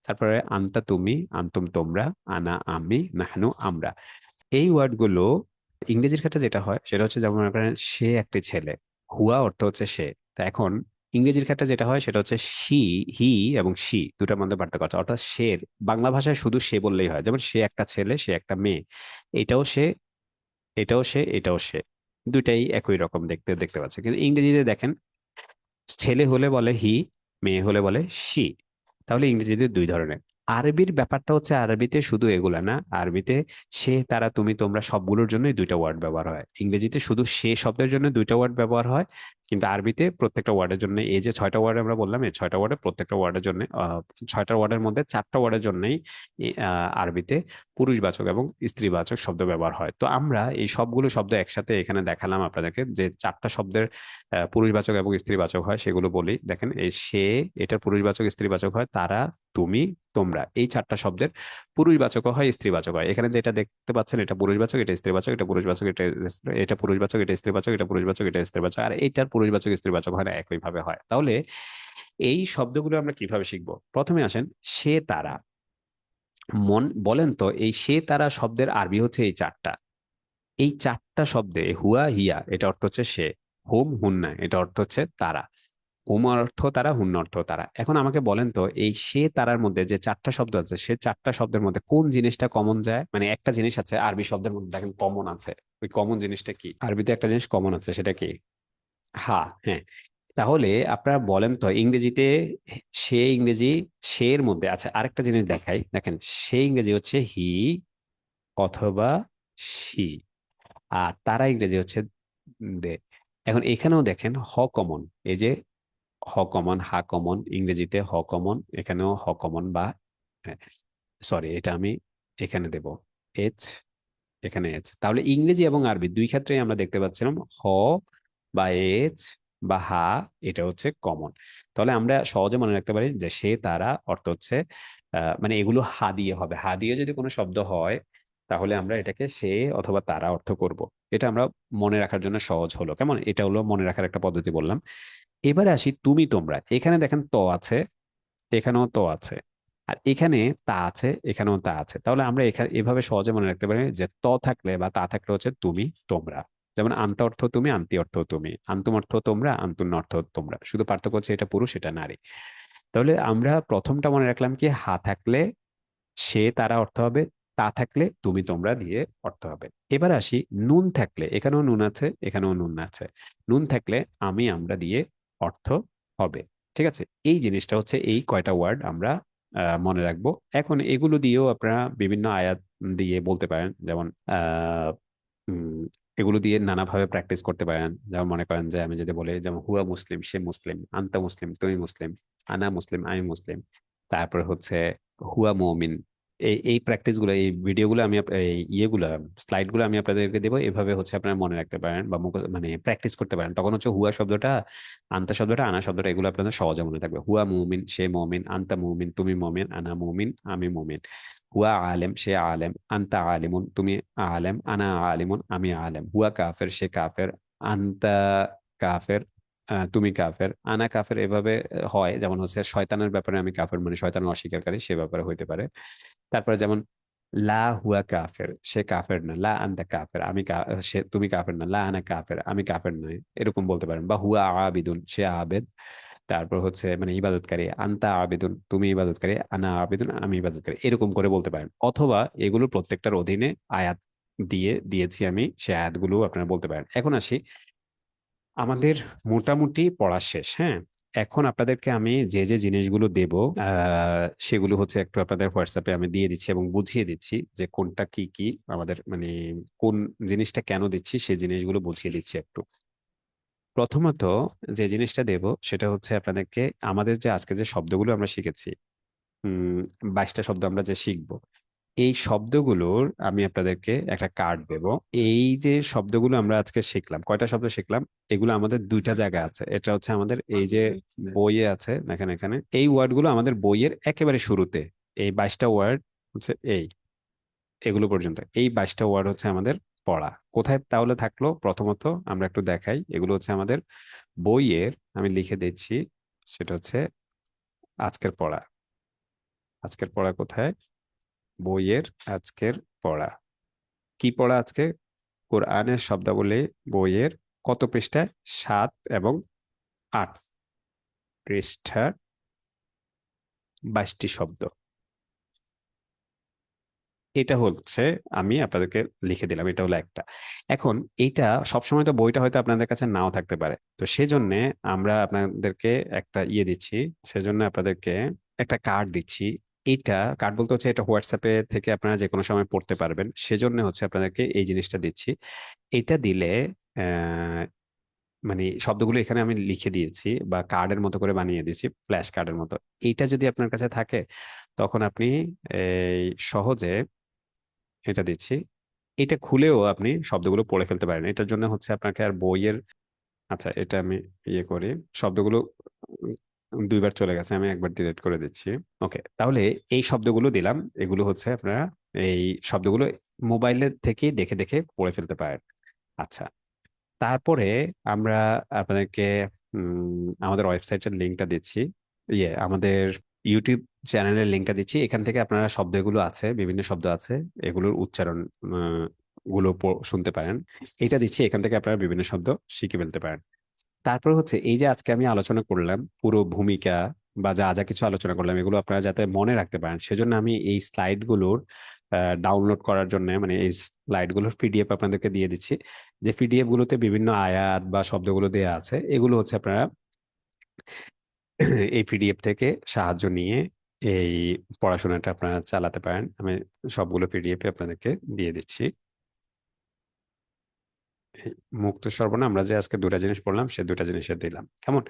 তারপরে আন্তা তুমি, আন্তুম তোমরা, আনা আমি, নাহনু আমরা। এই ওয়ার্ডগুলো ইংরেজির ক্ষেত্রে যেটা হয় সেটা হচ্ছে, যেমন মনে করেন সে একটি ছেলে, হুয়া অর্থ হচ্ছে সে। তা এখন ইংরেজির ক্ষেত্রে যেটা হয় সেটা হচ্ছে সি, হি এবং সি দুটার মধ্যে পার্থক্য আছে। অর্থাৎ সে, বাংলা ভাষায় শুধু সে বললেই হয়, যেমন সে একটা ছেলে, সে একটা মেয়ে, এটাও সে, এটাও সে, এটাও সে, দুইটাই একই রকম দেখতে দেখতে পাচ্ছে। কিন্তু ইংরেজিতে দেখেন, ছেলে হলে বলে হি, মেয়ে হলে বলে সি। তাহলে ইংরেজিতে দুই ধরনের। আরবির ব্যাপারটা হচ্ছে, আরবিতে শুধু এগুলা না, আরবিতে সে, তারা, তুমি, তোমরা সবগুলোর জন্যই দুইটা ওয়ার্ড ব্যবহার হয়। ইংরেজিতে শুধু সে শব্দের জন্য দুইটা ওয়ার্ড ব্যবহার হয়, কিন্তু আরবিতে প্রত্যেকটা ওয়ার্ডের জন্য, এই যে 6টা ওয়ার্ড আমরা বললাম, এই 6টা ওয়ার্ডে প্রত্যেকটা ওয়ার্ডের জন্য 6টা ওয়ার্ডের মধ্যে 4টা ওয়ার্ডের জন্যই আরবিতে পুরুষবাচক এবং স্ত্রীবাচক শব্দ ব্যবহার হয়। তো আমরা এই সবগুলো শব্দ একসাথে এখানে দেখালাম আপনাদেরকে, যে 4টা শব্দের পুরুষবাচক এবং স্ত্রীবাচক হয় সেগুলো বলি। দেখেন, এই সে, এটার পুরুষবাচক স্ত্রীবাচক হয় তারা, তুমি, তোমরা। এই 4টা শব্দের পুরুষবাচক হয়, স্ত্রীবাচক হয়। এখানে যেটা দেখতে পাচ্ছেন, এটা পুরুষবাচক, এটা স্ত্রীবাচক, এটা পুরুষবাচক, এটা পুরুষবাচক, এটা স্ত্রীবাচক, এটা পুরুষবাচক, এটা স্ত্রীবাচক, আর এইটার পুরুষবাচক স্ত্রীবাচক হয় না, একই ভাবে হয়। তাহলে এই শব্দগুলো আমরা কিভাবে শিখবো? প্রথমে আসেন সে, তারা। বলেন তো, এই সে, তারা শব্দের আরবি হচ্ছে এই 4টা। এই 4টা শব্দে হুয়া, হিয়া এটা অর্থ হচ্ছে সে, হুম, হুন্না এটা অর্থ হচ্ছে তারা, হুম অর্থ তারা, হুন্না অর্থ তারা। এখন আমাকে বলেন তো, এই সে, তারার মধ্যে যে 4টা শব্দ আছে, সে 4টা শব্দের মধ্যে কোন জিনিসটা কমন যায়? মানে একটা জিনিস আছে আরবি শব্দের মধ্যে, দেখেন কমন আছে, ওই কমন জিনিসটা কি? আরবিতে একটা জিনিস কমন আছে, সেটা কি? হা, হ্যাঁ। তাহলে আপনারা বলেন তো, ইংরেজিতে সে, ইংরেজি সে এর মধ্যে আছে আরেকটা জিনিস দেখাই, দেখেন সে ইংরেজি হচ্ছে হি অথবা সি, আর তারা ইংরেজি হচ্ছে দে। এখন এখানেও দেখেন হ কমন, এই যে হ কমন, হা কমন, ইংরেজিতে হ কমন, এখানেও হ কমন, বা সরি এটা আমি এখানে দেব এইচ, এখানে এইচ। তাহলে ইংরেজি এবং আরবি দুই ক্ষেত্রেই আমরা দেখতে পাচ্ছিলাম হ বা এইচ বা হা, এটা হচ্ছে কমন। তাহলে আমরা সহজে মনে রাখতে পারি যে সে, তারা অর্থ হচ্ছে মানে এগুলো হা দিয়ে হবে। হা দিয়ে যদি কোনো শব্দ হয়, তাহলে আমরা এটাকে সে অথবা তারা অর্থ করব। এটা আমরা মনে রাখার জন্য সহজ হলো। কেমন? এটা হলো মনে রাখার একটা পদ্ধতি বললাম। এবারে আসি তুমি, তোমরা। এখানে দেখেন ত আছে, এখানেও তো আছে, আর এখানে তা আছে, এখানেও তা আছে। তাহলে আমরা এখানে এভাবে সহজে মনে রাখতে পারি যে ত থাকলে বা তা থাকলে হচ্ছে তুমি, তোমরা। যেমন আন্তা অর্থ তুমি, আন্তি অর্থ তুমি, আন্তুম অর্থ তোমরা, আন্তুন অর্থ তোমরা। শুধু পার্থক্য হচ্ছে এটা পুরুষ, এটা নারী। তাহলে আমরা প্রথমটা মনে রাখলাম কি, হা থাকলে সে, তারা অর্থ হবে, তা থাকলে তুমি, তোমরা দিয়ে অর্থ হবে। এবার আসি নুন থাকলে, এখানেও নুন আছে, এখানেও নুন আছে। নুন থাকলে আমি, আমরা দিয়ে অর্থ হবে। ঠিক আছে? এই জিনিসটা হচ্ছে, এই কয়টা ওয়ার্ড আমরা মনে রাখবো। এখন এগুলো দিয়েও আপনারা বিভিন্ন আয়াত দিয়ে বলতে পারেন, যেমন উম, এগুলো দিয়ে নানাভাবে প্র্যাকটিস করতে পারেন। যেমন মনে করেন যে আমি যদি বলি, যেমন হুয়া মুসলিম, সে মুসলিম, আন্তা মুসলিম, তুমি মুসলিম, আনা মুসলিম, আমি মুসলিম। তারপর হচ্ছে হুয়া মুমিন। এই প্র্যাকটিস গুলো, এই ভিডিওগুলো আমি এই ইয়েগুলো, স্লাইড গুলো আমি আপনাদেরকে দেবো। এভাবে হচ্ছে আপনারা মনে রাখতে পারেন বা মানে প্র্যাকটিস করতে পারেন। তখন হচ্ছে হুয়া শব্দটা, আন্তা শব্দটা, আনা শব্দটা, এগুলো আপনাদের সহজে মনে থাকবে। হুয়া মুমিন, সে মুমিন, আন্তা মুমিন, তুমি মুমিন, আনা মুমিন, আমি মুমিন। হুয়া আলেম, সে আলেম, আন্তা আলিমুন, তুমি আলেম, আনা আলিমুন, আমি আলেম। হুয়া কাফের, সে কাফের, আন্তা কাফের, তুমি কাফের, আনা কাফের। এভাবে হয়। যেমন হচ্ছে শয়তানের ব্যাপারে আমি কাফের, মানে শয়তান অস্বীকারী, সে ব্যাপারে হইতে পারে। তারপরে যেমন লা হুয়া কাফের, সে কাফের না, লা আনতা কাফের, সে, তুমি কাফের না, লা আনা কাফের, আমি কাফের নই, এরকম বলতে পারেন। বা হুয়া আবিদুন, সে আবেদ, তারপর হচ্ছে মানে ইবাদতকারী, আনতা আবেদুন তুমি ইবাদতকারী, আনা আবেদুন আমি ইবাদতকারী, এরকম করে বলতে পারেন। অথবা এগুলো প্রত্যেকটার অধীনে আয়াত দিয়েছি আমি, সে আয়াতগুলো আপনারা বলতে পারেন। এখন আসি, আমাদের মোটামুটি পড়া শেষ। হ্যাঁ, এখন আপনাদেরকে আমি যে যে জিনিসগুলো দেব সেগুলো হচ্ছে একটু আপনাদের হোয়াটসঅ্যাপে আমি দিয়ে দিচ্ছি এবং বুঝিয়ে দিচ্ছি যে কোনটা কি কি আমাদের মানে কোন জিনিসটা কেন দিচ্ছি, সেই জিনিসগুলো বুঝিয়ে দিচ্ছি একটু। প্রথমত যে জিনিসটা দেব সেটা হচ্ছে আপনাদেরকে, আমাদের যে আজকে যে শব্দগুলো আমরা শিখেছি, 22টা শব্দ আমরা যে শিখবো, এই শব্দগুলোর আমি আপনাদেরকে একটা কার্ড দেব। এই যে শব্দগুলো আমরা আজকে শিখলাম, কয়টা শব্দ শিখলাম, এগুলো আমাদের দুইটা জায়গায় আছে। এটা হচ্ছে আমাদের এই যে বইয়ে আছে দেখেন এখানে, এই ওয়ার্ডগুলো আমাদের বইয়ের একেবারে শুরুতে, এই 22টা ওয়ার্ড হচ্ছে এগুলো পর্যন্ত, এই 22টা ওয়ার্ড হচ্ছে আমাদের পড়া। কোথায় তাহলে থাকলো? প্রথমত আমরা একটু দেখাই, এগুলো হচ্ছে আমাদের বইয়ের, আমি লিখে দিচ্ছি, সেটা হচ্ছে আজকের পড়া। আজকের পড়া কোথায়? বইয়ের আজকের পড়া। কি পড়া আজকে? কোরআনের শব্দাবলী, বইয়ের কত পৃষ্ঠায়? 7 এবং 8 পৃষ্ঠার 22টি শব্দ। এটা হচ্ছে আমি আপনাদেরকে লিখে দিলাম, এটা হলো একটা। এখন এইটা সবসময় তো বইটা হয়তো আপনাদের কাছে নাও থাকতে পারে, তো সেজন্য আমরা আপনাদেরকে একটা দিচ্ছি, সেজন্য আপনাদেরকে একটা কার্ড দিচ্ছি। এইটা কার্ড বলতে হচ্ছে এটা হোয়াটসঅ্যাপে থেকে আপনারা যে কোনো সময় পড়তে পারবেন, সেজন্য হচ্ছে আপনাদেরকে এই জিনিসটা দিচ্ছি। এটা দিলে আহ মানে শব্দগুলো এখানে আমি লিখে দিয়েছি বা কার্ডের মতো করে বানিয়ে দিয়েছি, ফ্ল্যাশ কার্ডের মতো। এইটা যদি আপনার কাছে থাকে তখন আপনি এই সহজে, এটা দিচ্ছি, এটা খুলেও আপনি শব্দগুলো পড়ে ফেলতে পারেন। এটার জন্য হচ্ছে আপনাকে আর বইয়ের, আচ্ছা এটা আমি করি, শব্দগুলো দুইবার চলে গেছে, আমি একবার ডিলিট করে দিচ্ছি। ওকে, তাহলে এই শব্দগুলো দিলাম, এগুলো হচ্ছে আপনারা এই শব্দগুলো মোবাইলের থেকে দেখে দেখে পড়ে ফেলতে পারেন। আচ্ছা, তারপরে আমরা আপনাদেরকে আমাদের ওয়েবসাইটের লিঙ্কটা দিচ্ছি, আমাদের ইউটিউব চ্যানেলের লিঙ্কটা দিচ্ছি। এখান থেকে আপনারা শব্দগুলো আছে, বিভিন্ন শব্দ আছে, এগুলোর উচ্চারণ গুলো শুনতে পারেন। এটা দিচ্ছি, এখান থেকে আপনারা বিভিন্ন শব্দ শিখে ফেলতে পারেন। তারপর হচ্ছে এই যে আজকে আমি আলোচনা করলাম পুরো ভূমিকা বা যা যা কিছু আলোচনা করলাম, এগুলো আপনারা যাতে মনে রাখতে পারেন, সেজন্য আমি এই স্লাইড গুলোর ডাউনলোড করার জন্য মানে এই স্লাইড গুলোর পিডিএফ আপনাদেরকে দিয়ে দিচ্ছি। যে পিডিএফ গুলোতে বিভিন্ন আয়াত বা শব্দগুলো দেওয়া আছে, এগুলো হচ্ছে আপনারা এই পিডিএফ থেকে সাহায্য নিয়ে এই পড়াশোনাটা আপনারা চালাতে পারেন। আমি সবগুলো পিডিএফ আপনাদেরকে দিয়ে দিচ্ছি। মুক্ত সর্বনাম আমরা যে আজকে দুটা জিনিস পড়লাম, সে দুটা জিনিসের দিলাম কেমন।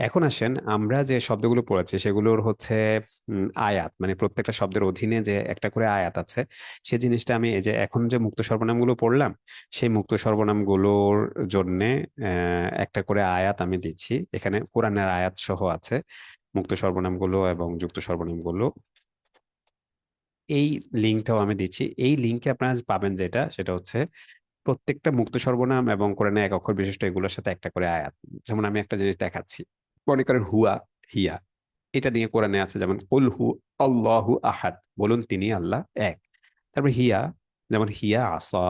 এখন আসেন, আমরা যে শব্দগুলো পড়েছি সেগুলোর হচ্ছে আয়াত, মানে প্রত্যেকটা শব্দের অধীনে যে একটা করে আয়াত আছে, সেই জিনিসটা আমি এই যে এখন যে মুক্ত সর্বনামগুলো পড়লাম, সেই মুক্ত সর্বনামগুলোর জন্য একটা করে আয়াত আমি দিচ্ছি। এখানে কোরআনের আয়াত সহ আছে মুক্ত সর্বনামগুলো এবং যুক্ত সর্বনামগুলো। এই লিঙ্কটাও আমি দিচ্ছি। এই লিঙ্কে আপনারা পাবেন যেটা, সেটা হচ্ছে প্রত্যেকটা মুক্ত সর্বনাম এবং কোরআনে এক অক্ষর বিশিষ্ট এগুলোর সাথে একটা করে আয়াত। যেমন আমি একটা জিনিস দেখাচ্ছি, মনে করেন হুয়া, হিয়া, এটা দিয়ে কোরআনে আছে যেমন কুল হু আল্লাহু আহাদ, বলুন তিনি আল্লাহ এক। তারপর হিয়া, যেমন হিয়া আসা,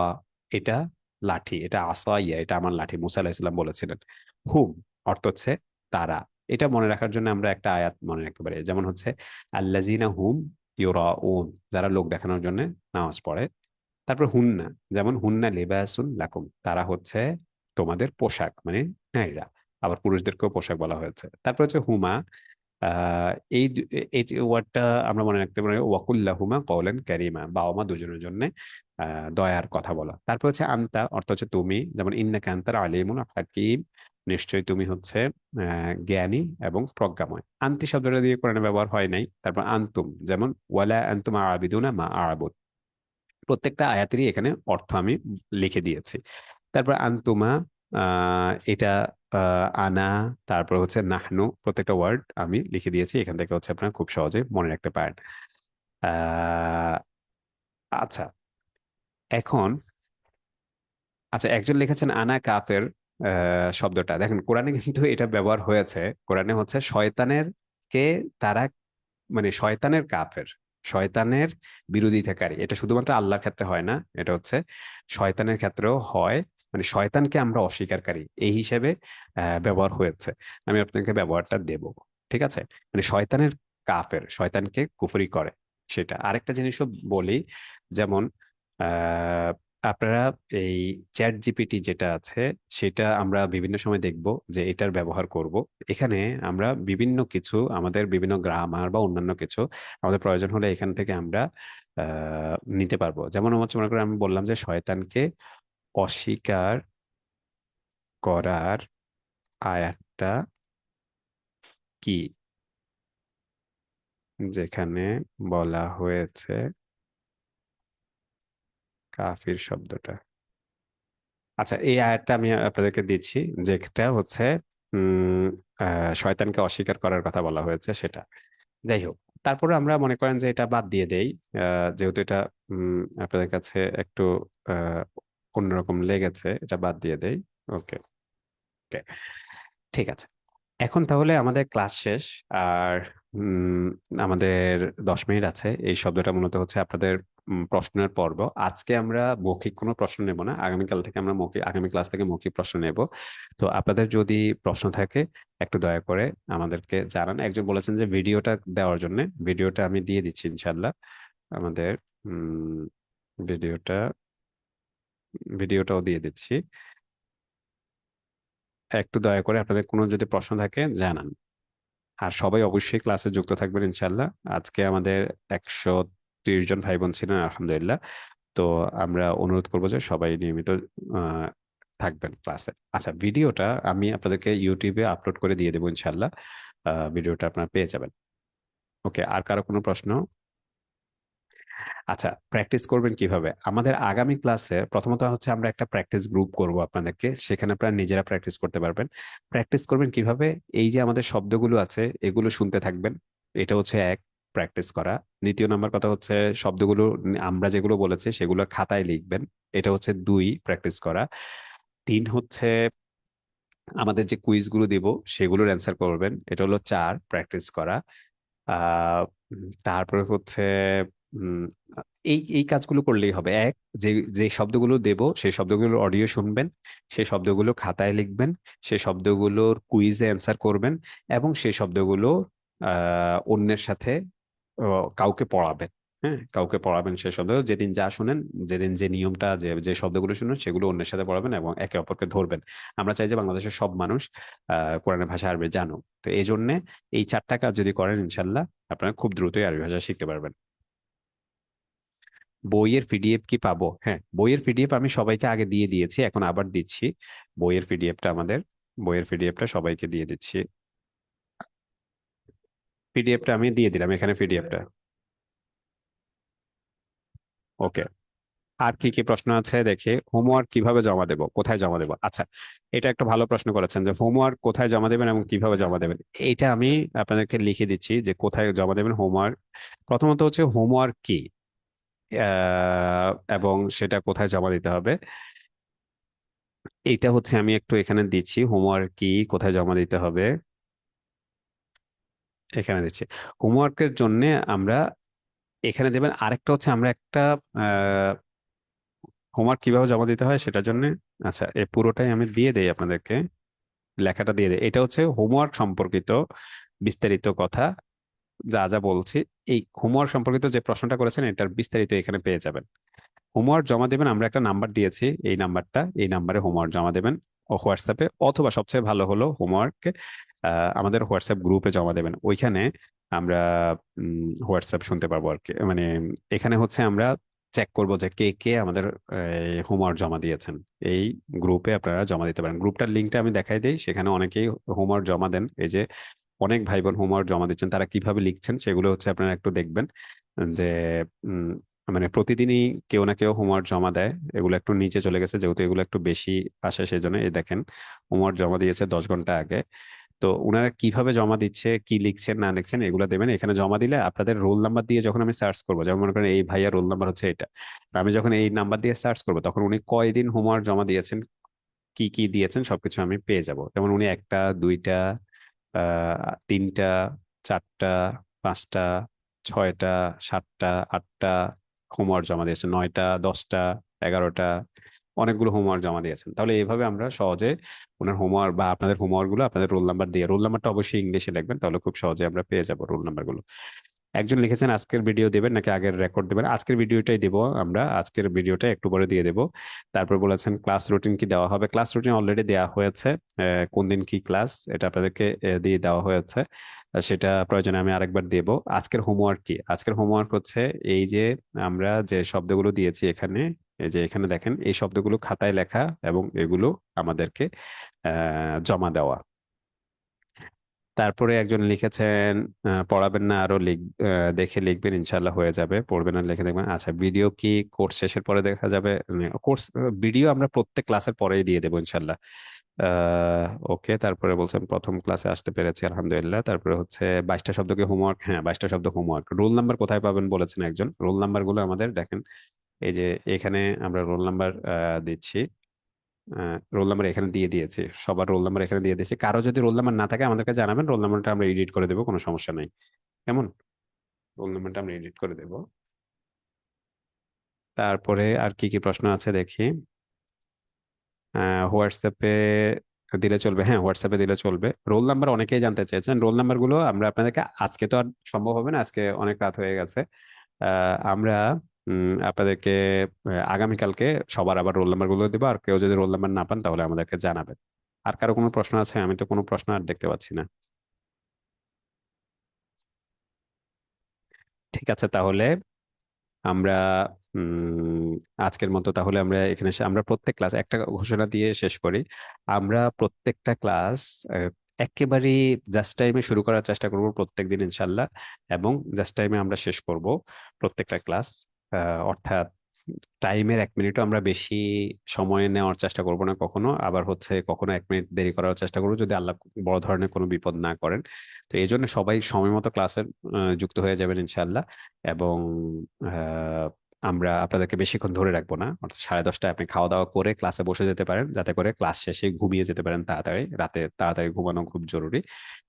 এটা লাঠি, এটা আসা ইয়া, এটা আমার লাঠি, মুসা আলাহিসাল্লাম বলেছিলেন। হুম অর্থ হচ্ছে তারা। এটা মনে রাখার জন্য আমরা একটা আয়াত মনে রাখতে পারি, যেমন হচ্ছে আল্লাজিনা হুম ইউরাউন, যারা লোক দেখানোর জন্য নামাজ পড়ে। তারপর হুন্না, যেমন হুন্না লিবাসুন লাকুম, তারা হচ্ছে তোমাদের পোশাক, মানে নারীরা। আবার পুরুষদেরকেও পোশাক বলা হয়েছে। তারপর হচ্ছে হুমা, আহ এই এই ওয়ার্ডটা আমরা মনে রাখতে পারি, ওয়াকুল্লাহুমা কওলান কারীমা, বাবা মা দুজনের জন্য দয়ার কথা বলা। তারপর হচ্ছে আনতা, অর্থ হচ্ছে তুমি, যেমন ইন্নাকা আনতাল আলিমুল হাকিম, নিশ্চয়ই তুমি হচ্ছে জ্ঞানী এবং প্রজ্ঞাময়। আন্তি শব্দটা দিয়ে কোরআনে ব্যবহার হয় নাই। তারপর আনতুম, যেমন ওয়ালা আনতুম আবিদুনা মা আ'বুদ, প্রত্যেকটা আয়াতেরই এখানে অর্থ আমি লিখে দিয়েছি। তারপর আনতুমা, এটা আনা, তারপর হচ্ছে নাহনু, প্রত্যেকটা ওয়ার্ড আমি লিখে দিয়েছি। এখান থেকে হচ্ছে আপনারা খুব সহজে মনে রাখতে পারেন। আহ, আচ্ছা, এখন আচ্ছা, একজন লিখেছেন আনা কাফের, শব্দটা দেখেন কোরআনে কিন্তু এটা ব্যবহার হয়েছে। কোরআনে হচ্ছে শয়তানের কে তারা, মানে শয়তানের কাফের, শয়তানের বিরোধিতাকারী। এটা শুধুমাত্র আল্লাহর ক্ষেত্রে হয় না, এটা হচ্ছে শয়তানের ক্ষেত্রেও হয়। মানে শয়তানকে আমরা অস্বীকারী এই হিসেবে ব্যবহার হয়েছে। আমি আপনাকে ব্যবহারটা দেব, ঠিক আছে? মানে শয়তানের কাফের, শয়তানকে কুফরি করে সেটা। আরেকটা জিনিসও বলি, যেমন আহ আপনারা এই চ্যাট জিপিটি যেটা আছে, সেটা আমরা বিভিন্ন সময় দেখব যে এটার ব্যবহার করব। এখানে আমরা বিভিন্ন কিছু, আমাদের বিভিন্ন গ্রামার বা অন্যান্য কিছু আমাদের প্রয়োজন হলে এখান থেকে আমরা নিতে পারবো। যেমন হচ্ছে মনে করেন আমি বললাম যে শয়তানকে অস্বীকার করার আয়াতটা কি, যেখানে বলা হয়েছে কাফির শব্দটা। আচ্ছা, এই আয়াতটা আমি আপনাদেরকে দিচ্ছি, যেটা হচ্ছে উম শয়তানকে অস্বীকার করার কথা বলা হয়েছে সেটা। যাই হোক, তারপরে আমরা মনে করেন যে এটা বাদ দিয়ে দেই, যেহেতু এটা আপনাদের কাছে একটু আহ, অন্যরকম লেগেছে, এটা বাদ দিয়ে দেই। ওকে, ওকে, ঠিক আছে। এখন তাহলে আমাদের ক্লাস শেষ। আর আমাদের 10 মিনিট আছে। এই শব্দটা মূলত হচ্ছে আপনাদের প্রশ্নের পর্ব। আজকে আমরা মৌখিক কোনো প্রশ্ন নেব না, আগামীকাল থেকে আমরা মৌখিক, আগামী ক্লাস থেকে মৌখিক প্রশ্ন নেব। তো আপনাদের যদি প্রশ্ন থাকে একটু দয়া করে আমাদেরকে জানান। একজন বলেছেন যে ভিডিওটা দেওয়ার জন্য, ভিডিওটা আমি দিয়ে দিচ্ছি ইনশাল্লাহ। আমাদের উম, ভিডিওটা ভিডিওটাও দিয়ে দিচ্ছি। একটু দয়া করে আপনাদের কোনো যদি প্রশ্ন থাকে জানান। আর সবাই অবশ্যই ক্লাসে যুক্ত থাকবেন ইনশাল্লাহ। আজকে আমাদের 130 জন ভাই বোন ছিলেন আলহামদুলিল্লাহ। তো আমরা অনুরোধ করবো যে সবাই নিয়মিত আহ, থাকবেন ক্লাসে। আচ্ছা, ভিডিওটা আমি আপনাদেরকে ইউটিউবে আপলোড করে দিয়ে দেবো ইনশাল্লাহ। ভিডিওটা আপনারা পেয়ে যাবেন। ওকে, আর কারো কোনো প্রশ্ন? আচ্ছা, প্র্যাকটিস করবেন কিভাবে? আমাদের আগামী ক্লাসে প্রথমত হচ্ছে আমরা একটা প্র্যাকটিস গ্রুপ করব আপনাদেরকে, সেখানে আপনারা নিজেরা প্র্যাকটিস করতে পারবেন। প্র্যাকটিস করবেন কিভাবে? এই যে আমাদের শব্দগুলো আছে এগুলো শুনতে থাকবেন, এটা হচ্ছে এক, প্র্যাকটিস করা। দ্বিতীয় নাম্বার কথা হচ্ছে শব্দগুলো আমরা যেগুলো বলেছি সেগুলো খাতায় লিখবেন, এটা হচ্ছে দুই, প্র্যাকটিস করা। তিন হচ্ছে আমাদের যে কুইজগুলো দিব সেগুলোর অ্যান্সার করবেন, এটা হলো চার, প্র্যাকটিস করা। তারপরে হচ্ছে উম, এই এই কাজগুলো করলেই হবে। এক, যে যে শব্দগুলো দেব সেই শব্দগুলোর অডিও শুনবেন, সেই শব্দগুলো খাতায় লিখবেন, সেই শব্দগুলোর কুইজে অ্যান্সার করবেন, এবং সেই শব্দগুলো অন্যের সাথে কাউকে পড়াবেন। হ্যাঁ, কাউকে পড়াবেন সেই শব্দ, যেদিন যা শুনেন, যেদিন যে নিয়মটা, যে যে শব্দগুলো শুনেন সেগুলো অন্যের সাথে পড়াবেন এবং একে অপরকে ধরবেন। আমরা চাই যে বাংলাদেশের সব মানুষ কোরআনের ভাষা আরবি জানুক। তো এই জন্য এই চারটা কাজ যদি করেন ইনশাল্লাহ আপনারা খুব দ্রুতই আরবি ভাষা শিখতে পারবেন। বইয়ের পিডিএফ কি পাবো? হ্যাঁ, বইয়ের পিডিএফ আমি সবাইকে আগে দিয়ে দিয়েছি, এখন আবার দিচ্ছি। বইয়ের পিডিএফটা আমাদের, বইয়ের পিডিএফটা সবাইকে দিয়ে দিচ্ছি। পিডিএফটা আমি দিয়ে দিলাম এখানে, পিডিএফটা। ওকে, আর কি কি প্রশ্ন আছে দেখি। হোমওয়ার্ক কিভাবে জমা দেব, কোথায় জমা দেব? আচ্ছা, এটা একটা ভালো প্রশ্ন করেছেন যে হোমওয়ার্ক কোথায় জমা দেবেন এবং কিভাবে জমা দেবেন। এটা আমি আপনাদেরকে লিখে দিচ্ছি যে কোথায় জমা দেবেন হোমওয়ার্ক। প্রথমত হচ্ছে হোমওয়ার্ক কি, এবং সেটা কোথায় জমা দিতে হবে। এইটা হচ্ছে আমি একটু এখানে দিচ্ছি, হোমওয়ার্ক কি, কোথায় জমা দিতে হবে, এখানে দিচ্ছি। হোমওয়ার্কের জন্য আমরা এখানে দেবেন। আরেকটা হচ্ছে আমরা একটা হোমওয়ার্ক কিভাবে জমা দিতে হয় সেটার জন্য, আচ্ছা এই পুরোটাই আমি দিয়ে দেই আপনাদেরকে, লেখাটা দিয়ে দেই। এটা হচ্ছে হোমওয়ার্ক সম্পর্কিত বিস্তারিত কথা, যা যা বলছি। এই হোমওয়ার্ক সম্পর্কিত যে প্রশ্নটা করেছেন এটার বিস্তারিত এখানে পেয়ে যাবেন। হোমওয়ার্ক জমা দেবেন, আমরা একটা নাম্বার দিয়েছি, এই নাম্বারটা, এই নাম্বারে হোমওয়ার্ক জমা দেবেন ও হোয়াটসঅ্যাপে, অথবা সবচেয়ে ভালো হলো হোমওয়ার্ক আমাদের হোয়াটসঅ্যাপ গ্রুপে জমা দেবেন। ওইখানে আমরা হোয়াটসঅ্যাপ শুনতে পারবো আর কি, মানে এখানে হচ্ছে আমরা চেক করব যে কে কে আমাদের হোমওয়ার্ক জমা দিয়েছেন। এই গ্রুপে আপনারা জমা দিতে পারেন। গ্রুপটার লিঙ্কটা আমি দেখাই দিই, সেখানে অনেকেই হোমওয়ার্ক জমা দেন। এই যে অনেক ভাই বোন হোমওয়ার্ক জমা দিচ্ছেন, তারা কিভাবে লিখছেন সেগুলো হচ্ছে আপনারা একটু দেখবেন যে উম, মানে প্রতিদিনই কেউ না কেউ হোমওয়ার্ক জমা দেয়। এগুলো একটু নিচে চলে গেছে যেহেতু এগুলো একটু বেশি আসে, সেই জন্য এই দেখেন হোমওয়ার্ক জমা দিয়েছে 10 ঘন্টা আগে। তো ওনারা কিভাবে জমা দিচ্ছে, কি লিখছেন না লিখছেন এগুলো দেবেন। এখানে জমা দিলে আপনাদের রোল নাম্বার দিয়ে যখন আমি সার্চ করবো, যেমন মনে করেন এই ভাইয়ার রোল নাম্বার হচ্ছে এটা, আর আমি যখন এই নাম্বার দিয়ে সার্চ করবো তখন উনি কয়দিন হোমওয়ার্ক জমা দিয়েছেন, কি কি দিয়েছেন সবকিছু আমি পেয়ে যাব। যেমন উনি একটা, দুইটা, তিনটা, চারটা, পাঁচটা, ছয়টা, সাতটা, আটটা হোমওয়ার্ক জমা দিয়েছে, নয়টা, 10টা, 11টা, অনেকগুলো হোমওয়ার্ক জমা দিয়েছেন। তাহলে এইভাবে আমরা সহজে ওনার হোমওয়ার্ক বা আপনাদের হোমওয়ার্ক গুলো আপনাদের রোল নাম্বার দিয়ে, রোল নাম্বারটা অবশ্যই ইংলিশে লিখবেন, তাহলে খুব সহজে আমরা পেয়ে যাবো রোল নাম্বার গুলো। একজন লিখেছেন আজকের ভিডিও দেবেন নাকি আগের রেকর্ড দেবেন? আজকের ভিডিওটাই দেবো আমরা, আজকের ভিডিওটা একটু পরে দিয়ে দেবো। তারপর বলেছেন ক্লাস রুটিন কি দেওয়া হবে? ক্লাস রুটিন অলরেডি দেওয়া হয়েছে। কোন দিন কি ক্লাস এটা আপনাদেরকে দিয়ে দেওয়া হয়েছে। সেটা প্রয়োজনে আমি আরেকবার দেব। আজকের হোমওয়ার্ক কি? আজকের হোমওয়ার্ক হচ্ছে এই যে আমরা যে শব্দগুলো দিয়েছি এখানে, এই যে এখানে দেখেন এই শব্দগুলো খাতায় লেখা এবং এগুলো আমাদেরকে জমা দেওয়া। তারপরে একজন লিখেছেন পড়াবেন না, আরো দেখে লিখবেন, ইনশাল্লাহ হয়ে যাবে। পড়বেন আর লিখে দেখবেন। আচ্ছা, ভিডিও কি কোর্স শেষের পরে দেখা যাবে? কোর্স ভিডিও আমরা প্রত্যেক ক্লাসের পরেই দিয়ে দেবো ইনশাল্লাহ। ওকে, তারপরে বলছেন প্রথম ক্লাসে আসতে পেরেছি আলহামদুলিল্লাহ। তারপরে হচ্ছে 22টা শব্দ কি হোমওয়ার্ক? হ্যাঁ, 22টা শব্দ হোমওয়ার্ক। রোল নাম্বার কোথায় পাবেন বলেছেন একজন। রোল নাম্বার গুলো আমাদের দেখেন, এই যে এখানে আমরা রোল নাম্বার দিচ্ছি। রোল নাম্বার এখানে দিয়ে দিয়েছি, সবার রোল নাম্বার এখানে দিয়ে দিয়েছি। কারো যদি রোল নাম্বার না থাকে আমাদেরকে জানাবেন, রোল নাম্বারটা আমরা এডিট করে দেবো, কোনো সমস্যা নাই। কেমন? রোল নাম্বারটা আমরা এডিট করে দেবো। তারপরে আর কি কি প্রশ্ন আছে দেখি। হোয়াটসঅ্যাপে দিলে চলবে? হ্যাঁ, হোয়াটসঅ্যাপে দিলে চলবে। রোল নাম্বার অনেকেই জানতে চেয়েছেন। রোল নাম্বার গুলো আমরা আপনাদেরকে, আজকে তো আর সম্ভব হবে না, আজকে অনেক রাত হয়ে গেছে। আমরা আপনাদেরকে আগামীকালকে সবার আবার রোল নাম্বার গুলো দেবো। আর কেউ যদি রোল নাম্বার না পান তাহলে আমাদেরকে জানাবেন। আর কারো কোনো প্রশ্ন আছে? আমি তো কোনো প্রশ্ন আর দেখতে পাচ্ছি না। ঠিক আছে, তাহলে আমরা আজকের মতো তাহলে আমরা এখানে আমরা প্রত্যেক ক্লাস একটা ঘোষণা দিয়ে শেষ করি। আমরা প্রত্যেকটা ক্লাস একেবারেই জাস্ট টাইমে শুরু করার চেষ্টা করব প্রত্যেকদিন ইনশাল্লাহ, এবং জাস্ট টাইমে আমরা শেষ করব প্রত্যেকটা ক্লাস। অর্থাৎ টাইমের 1 মিনিটও আমরা বেশি সময় নেওয়ার চেষ্টা করব না কখনো, আবার হচ্ছে কখনো 1 মিনিট দেরি করার চেষ্টা করবো যদি আল্লাহ বড় ধরনের কোনো বিপদ না করেন। তো এই জন্য সবাই সময় মতো ক্লাসে যুক্ত হয়ে যাবেন ইনশাল্লাহ। এবং আহ, আমরা আপনাদেরকে বেশিক্ষণ ধরে রাখবো না, অর্থাৎ 10:30টায় আপনি খাওয়া দাওয়া করে ক্লাসে বসে যেতে পারেন, যাতে করে ক্লাস শেষে ঘুমিয়ে যেতে পারেন তাড়াতাড়ি। রাতে তাড়াতাড়ি ঘুমানো খুব জরুরি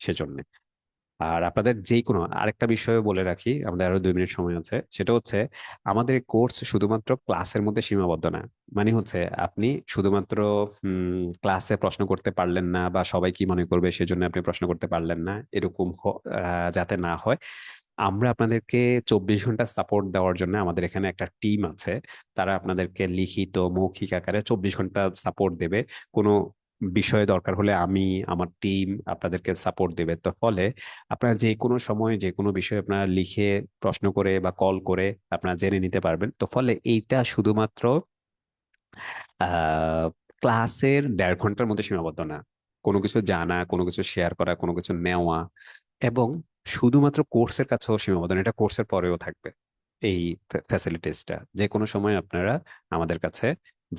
সেজন্য। আর আপনাদের যে কোনো আরেকটা বিষয় বলে রাখি, আমাদের আরো 2 মিনিট সময় আছে। সেটা হচ্ছে আমাদের কোর্স শুধুমাত্র ক্লাসের মধ্যে সীমাবদ্ধ না। মানে হচ্ছে আপনি শুধুমাত্র ক্লাসে প্রশ্ন করতে পারলেন না, বা সবাই কি মনে করবে সেজন্য আপনি প্রশ্ন করতে পারলেন না, এরকম যাতে না হয়। আমরা আপনাদেরকে 24 ঘন্টা সাপোর্ট দেওয়ার জন্য আমাদের এখানে একটা টিম আছে। তারা আপনাদেরকে লিখিত মৌখিক আকারে 24 ঘন্টা সাপোর্ট দেবে। কোনো বিষয়ে দরকার হলে আমি, আমার টিম আপনাদেরকে সাপোর্ট দেবে। তো ফলে আপনারা যে কোনো সময় যে কোনো বিষয়ে আপনারা লিখে প্রশ্ন করে বা কল করে আপনারা জেনে নিতে পারবেন। তো ফলে এইটা শুধুমাত্র আহ ক্লাসের 1.5 ঘন্টার মধ্যে সীমাবদ্ধ না। কোনো কিছু জানা, কোনো কিছু শেয়ার করা, কোনো কিছু নেওয়া, এবং শুধুমাত্র কোর্সের কাছেও সীমাবদ্ধ না, এটা কোর্সের পরেও থাকবে। এই ফ্যাসিলিটিসটা যে কোনো সময় আপনারা আমাদের কাছে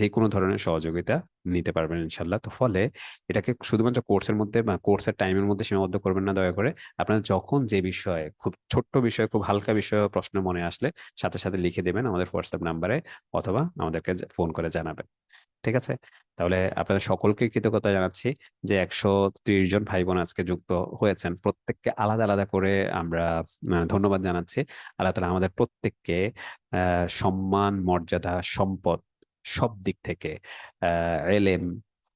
যে কোনো ধরনের সহযোগিতা নিতে পারবেন ইনশাল্লাহ। তো ফলে এটাকে শুধুমাত্র কোর্সের মধ্যে বা কোর্সের টাইমের মধ্যে সীমাবদ্ধ করবেন না দয়া করে। আপনারা যখন যে বিষয়ে, খুব ছোট্ট বিষয়, খুব হালকা বিষয় প্রশ্ন মনে আসলে সাথে সাথে লিখে দেবেন আমাদের হোয়াটসঅ্যাপ নাম্বারে, অথবা আমাদেরকে ফোন করে জানাবেন। ঠিক আছে? তাহলে আপনাদের সকলকে কৃতজ্ঞতা জানাচ্ছি যে 130 জন ভাই বোন আজকে যুক্ত হয়েছেন। প্রত্যেককে আলাদা আলাদা করে আমরা ধন্যবাদ জানাচ্ছি। আল্লাহ তাআলা আমাদের প্রত্যেককে সম্মান, মর্যাদা, সম্পদ সব দিক থেকে, এলেম,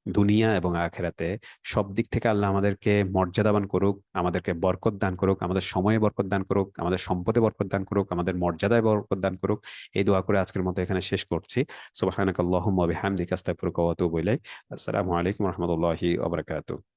দুনিয়া এবং আখেরাতে সব দিক থেকে আল্লাহ আমাদেরকে মর্যাদাবান করুক, আমাদেরকে বরকত দান করুক, আমাদের সময়ে বরকত দান করুক, আমাদের সম্পদে বরকত দান করুক, আমাদের মর্যাদায় বরকত দান করুক। এই দোয়া করে আজকের মতো এখানে শেষ করছি। সুবহানাকাল্লাহুম্মা ওয়া বিহামদিকা আস্তাগফিরুকা ওয়া আতুবু ইলাইক। আসসালামু আলাইকুম ওয়া রাহমাতুল্লাহি ওয়া বারাকাতুহু।